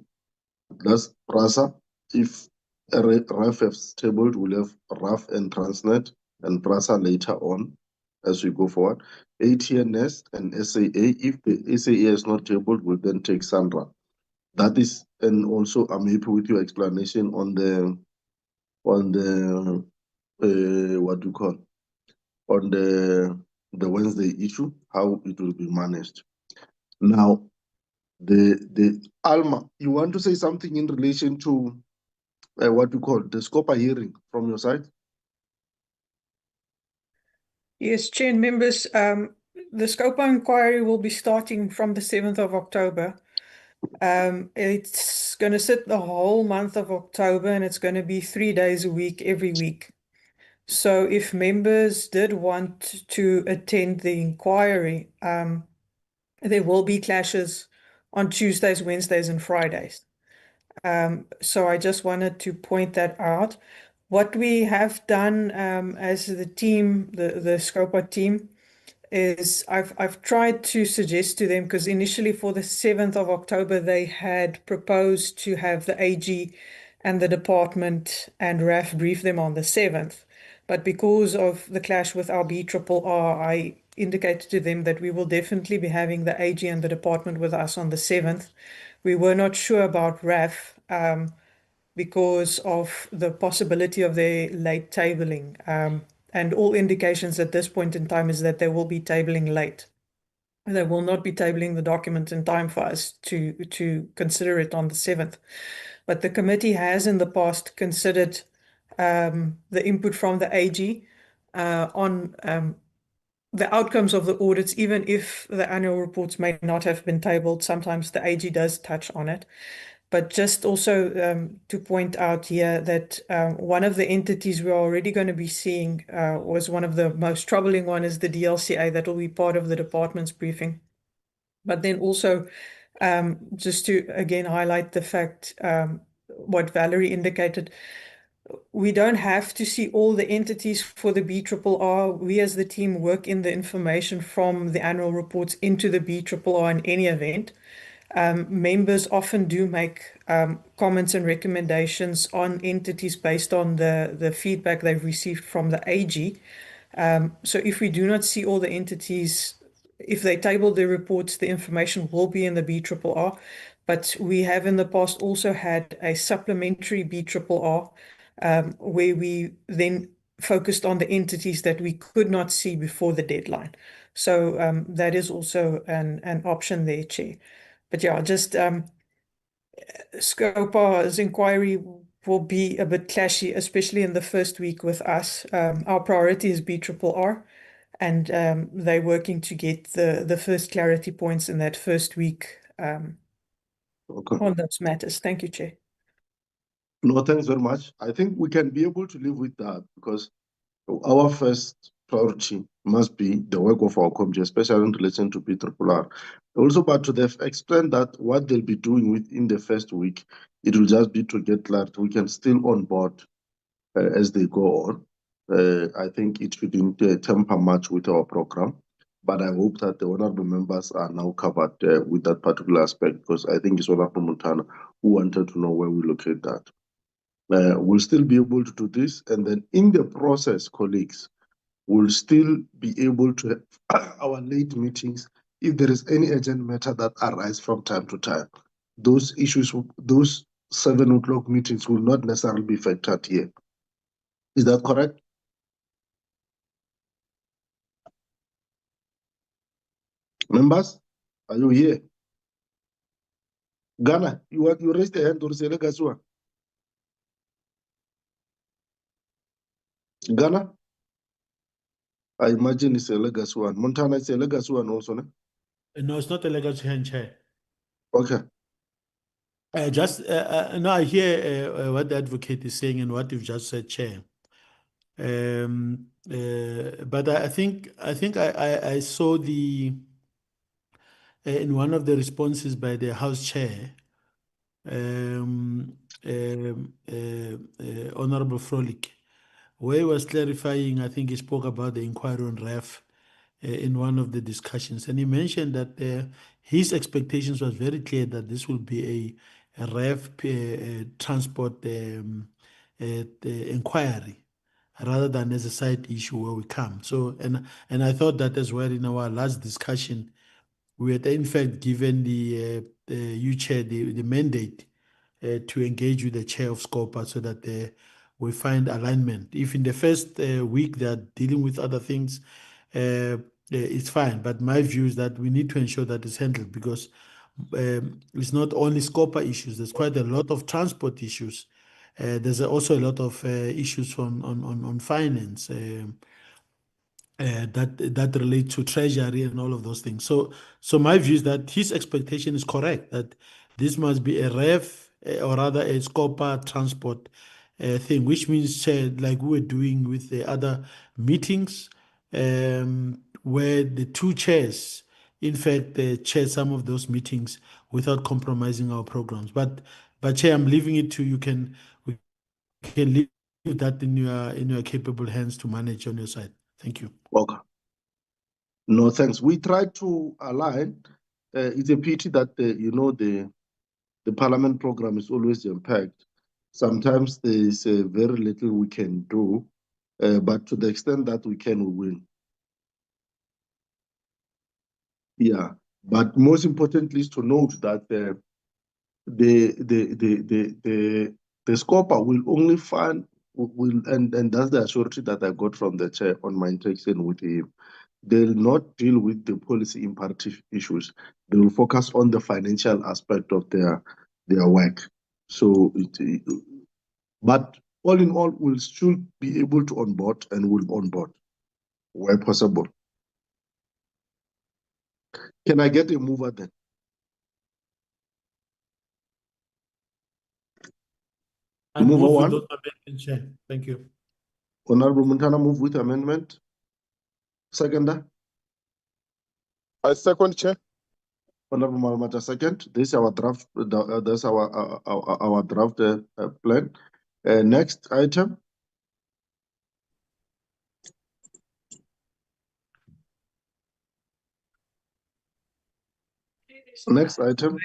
That's PRASA. If RAF has tabled, we'll have RAF and Transnet and PRASA later on as we go forward. ATNS and SAA. If the SAA is not tabled, we'll then take Sandra. That is, and also I'm happy with your explanation on the what do you call, on the Wednesday issue, how it will be managed. Now, the Alma, you want to say something in relation to what we call the SCOPA hearing from your side? Yes, Chair and members, the SCOPA inquiry will be starting from the 7th of October. It's going to sit the whole month of October, and it's going to be 3 days a week, every week. So if members did want to attend the inquiry, there will be clashes on Tuesdays, Wednesdays, and Fridays. So I just wanted to point that out. What we have done as the team, the SCOPA team, is I've tried to suggest to them, because initially for the 7th of October, they had proposed to have the AG and the department and RAF brief them on the 7th. But because of the clash with our BRRR, I indicated to them that we will definitely be having the AG and the department with us on the 7th. We were not sure about RAF because of the possibility of their late tabling. And all indications at this point in time is that they will be tabling late. They will not be tabling the document in time for us to consider it on the 7th. But the committee has in the past considered the input from the AG on the outcomes of the audits, even if the annual reports may not have been tabled. Sometimes the AG does touch on it. But just also to point out here that one of the entities we're already going to be seeing was one of the most troubling one is the DLCA that will be part of the department's briefing. But then also just to again highlight the fact what Valerie indicated, we don't have to see all the entities for the BRRR. We as the team work in the information from the annual reports into the BRRR in any event. Members often do make comments and recommendations on entities based on the feedback they've received from the AG. So if we do not see all the entities, if they table their reports, the information will be in the BRRR. But we have in the past also had a supplementary BRRR where we then focused on the entities that we could not see before the deadline. So that is also an option there, Chair. But yeah, just SCOPA's inquiry will be a bit clashy, especially in the first week with us. Our priority is BRRR, and they're working to get the first clarity points in that first week on those matters. Thank you, Chair. No, thanks very much. I think we can be able to live with that because our first priority must be the work of our committee, especially in relation to BRRR. Also, but to the extent that what they'll be doing within the first week, it will just be to get clarity. We can still onboard as they go on. I think it shouldn't temper much with our program, but I hope that the honorable members are now covered with that particular aspect, because I think it's Honorable Montana who wanted to know where we locate that. We'll still be able to do this, and then in the process, colleagues, we'll still be able to have our late meetings if there is any urgent matter that arise from time to time. Those issues, those 7 o'clock meetings will not necessarily be factored here. Is that correct? Members, are you here? Ghana, you raised the hand or say legacy one? Ghana? I imagine it's a legacy one. Montana is a legacy one also, no? No, it's not a legacy hand, Chair. Okay. No, I hear what the advocate is saying and what you've just said, Chair. But I think I saw the in one of the responses by the House Chair, Honorable Frolick, where he was clarifying. I think he spoke about the inquiry on RAF in one of the discussions, and he mentioned that his expectations was very clear that this will be a RAF transport inquiry, rather than as a side issue where we come. So, and I thought that as well in our last discussion, we had in fact given the you chair the mandate to engage with the chair of SCOPA so that we find alignment. If in the first week they're dealing with other things, it's fine. But my view is that we need to ensure that it's handled, because it's not only SCOPA issues. There's quite a lot of transport issues There's also a lot of issues on finance that relate to treasury and all of those things. So my view is that his expectation is correct, that this must be a ref or rather a scopa transport thing, which means like we were doing with the other meetings, where the two chairs, in fact, chair some of those meetings without compromising our programs. But Chair, I'm leaving it to you. We can leave that in your capable hands to manage on your side. Thank you. Okay. No, thanks. We try to align. It's a pity that the parliament program is always impact. Sometimes there is very little we can do, but to the extent that we can, we will. Yeah, but most importantly is to note that the scoper will only fund and that's the assurity that I got from the chair on my interaction with him. They'll not deal with the policy imperative issues. They will focus on the financial aspect of their work. So, but all in all, we'll still be able to onboard and will onboard where possible. Can I get a mover then? I Mover move with one. those amendments, Chair. Thank you. Honorable Montana, move with amendment. Seconder. I second, Chair. Honorable Malmata, second. This is our draft. That's our draft plan. Next item. Next item.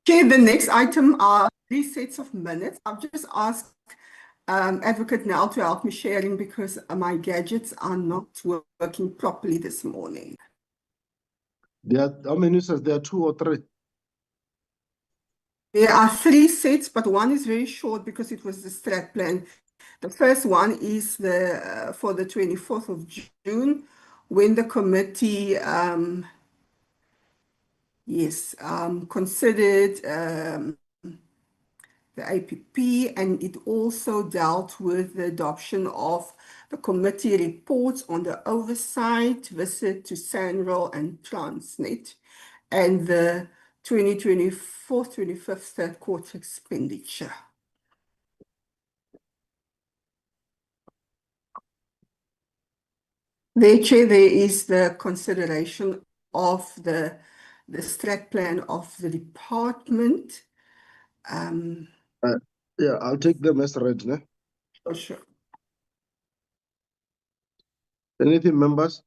Okay, the next item are 3 sets of minutes. I've just asked Advocate Nell to help me sharing because my gadgets are not working properly this morning. There are how many sets? There are 2 or 3. There are 3 sets, but one is very short because it was the strat plan. The first one is for the 24th of June, when the committee considered the APP, and it also dealt with the adoption of the committee reports on the oversight, visit to SANRAL and Transnet, and the 2024-25 third quarter expenditure. There, Chair, there is the consideration of the strat plan of the department. Yeah, I'll take them as read. Ne? Oh, sure. Anything, members?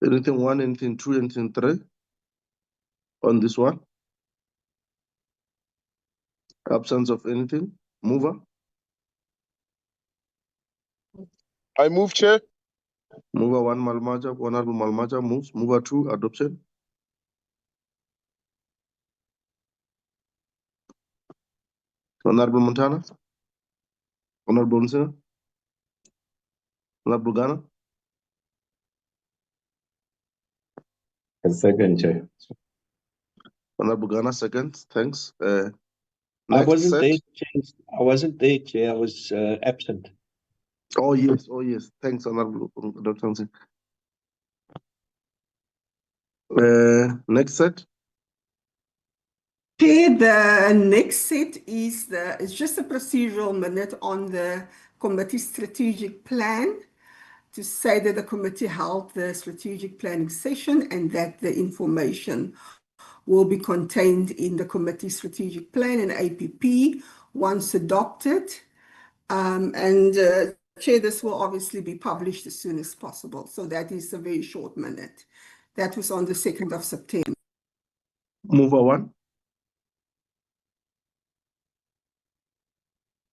Anything 1, anything 2, anything 3 on this one? Absence of anything? Mover? I move, Chair. Mover 1, Malmaja. Honorable Malmaja moves. Mover 2, adoption. Honorable Montana. Honorable Nsina. Honorable Ghana. Second, Chair. Honorable Ghana, second. Thanks. I Next wasn't set. there, Chair. I wasn't there, Chair. I was absent. Oh, yes. Thanks, Honorable Dr. Hansen. Next set. Okay, the next set is it's just a procedural minute on the committee strategic plan to say that the committee held the strategic planning session and that the information will be contained in the committee strategic plan and APP once adopted. Chair, this will obviously be published as soon as possible. So that is a very short minute. That was on the 2nd of September. Mover 1.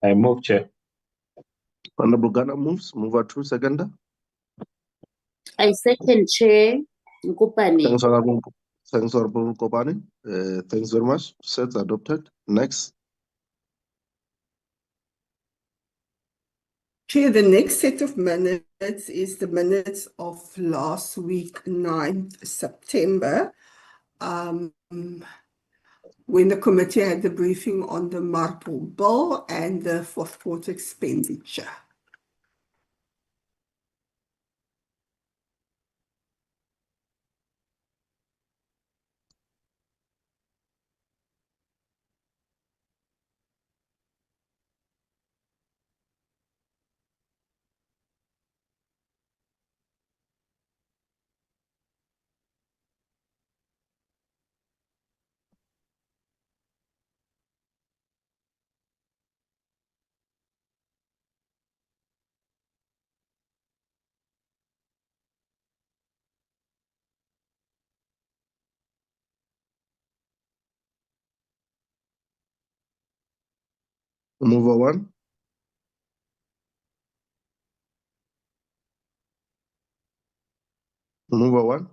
I move, Chair. Honorable Ghana moves. Mover 2, seconder. I second, Chair. Nkupani. Thanks, Honorable Kopani. Thanks very much. Sets adopted. Next. Chair, the next set of minutes is the minutes of last week, 9th September, when the committee had the briefing on the Marple Bill and the fourth quarter expenditure. Mover one. Mover one.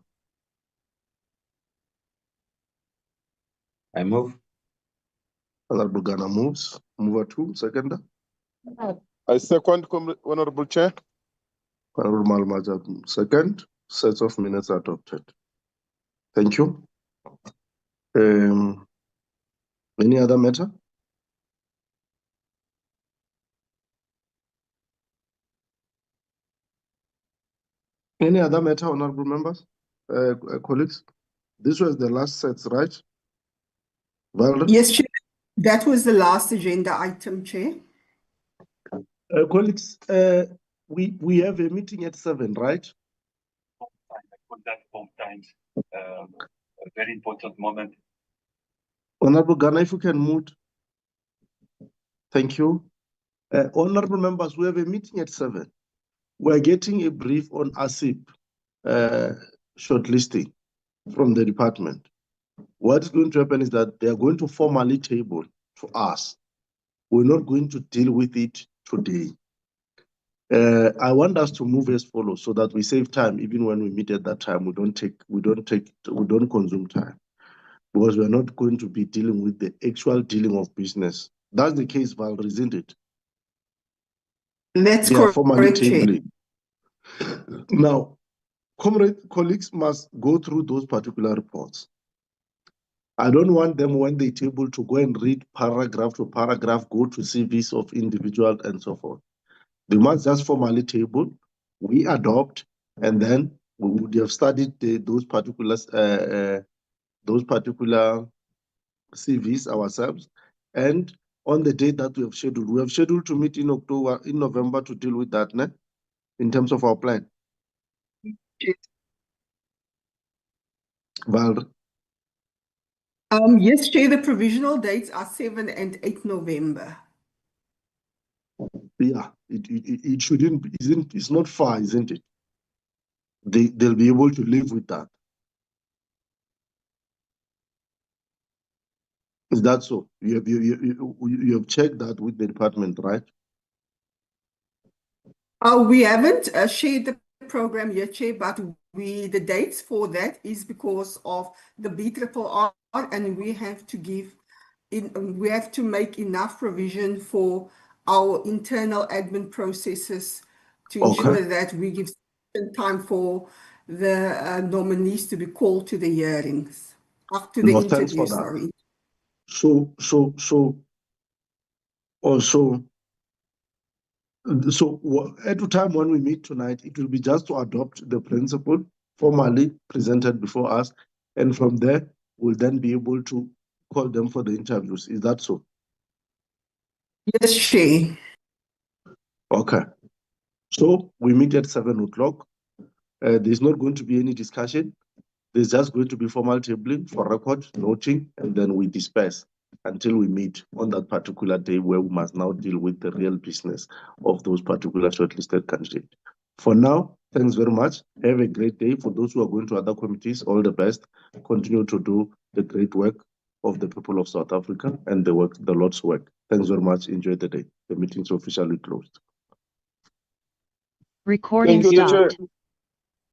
I move. Honorable Ghana moves. Mover two, seconder. I second, Honorable Chair. Honorable Malmaja, second. Sets of minutes adopted. Thank you. Any other matter? Any other matter, honorable members, colleagues? This was the last set, right? Well, Yes, Chair. That was the last agenda item, Chair. colleagues, we have a meeting at 7, right? I put that 4 times. A very important moment. Honorable Ghana, if you can mute. Thank you. Honorable members, we have a meeting at 7. We're getting a brief on ASIP shortlisting from the department. What is going to happen is that they are going to formally table to us. We're not going to deal with it today. I want us to move as follows so that we save time. Even when we meet at that time, we don't consume time, because we're not going to be dealing with the actual dealing of business. That's the case, Val, isn't it? That's they are formally correct, Chair. tabling. Now, colleagues must go through those particular reports. I don't want them, when they table, to go and read paragraph to paragraph, go to CVs of individuals and so forth. They must just formally table, we adopt, and then we would have studied those particular CVs ourselves. And on the date that we have scheduled to meet in November to deal with that, in terms of our plan. Val. Yes, Chair, the provisional dates are 7 and 8 November. Yeah, it shouldn't be, it's not far, isn't it? They'll be able to live with that. Is that so? You have checked that with the department, right? We haven't shared the program yet, Chair, but the dates for that is because of the BRRR, and we have to make enough provision for our internal admin processes to ensure that we give sufficient time for the nominees to be called to the hearings, to the interview, sorry. So at the time when we meet tonight, it will be just to adopt the principle formally presented before us, and from there we'll then be able to call them for the interviews. Is that so? Yes, Chair. Okay. So we meet at 7 o'clock. There's not going to be any discussion. There's just going to be formal tabling for record, noting, and then we disperse until we meet on that particular day, where we must now deal with the real business of those particular shortlisted candidates. For now, thanks very much. Have a great day. For those who are going to other committees, all the best. Continue to do the great work of the people of South Africa and the Lord's work. Thanks very much. Enjoy the day. The meeting is officially closed. Recording stopped.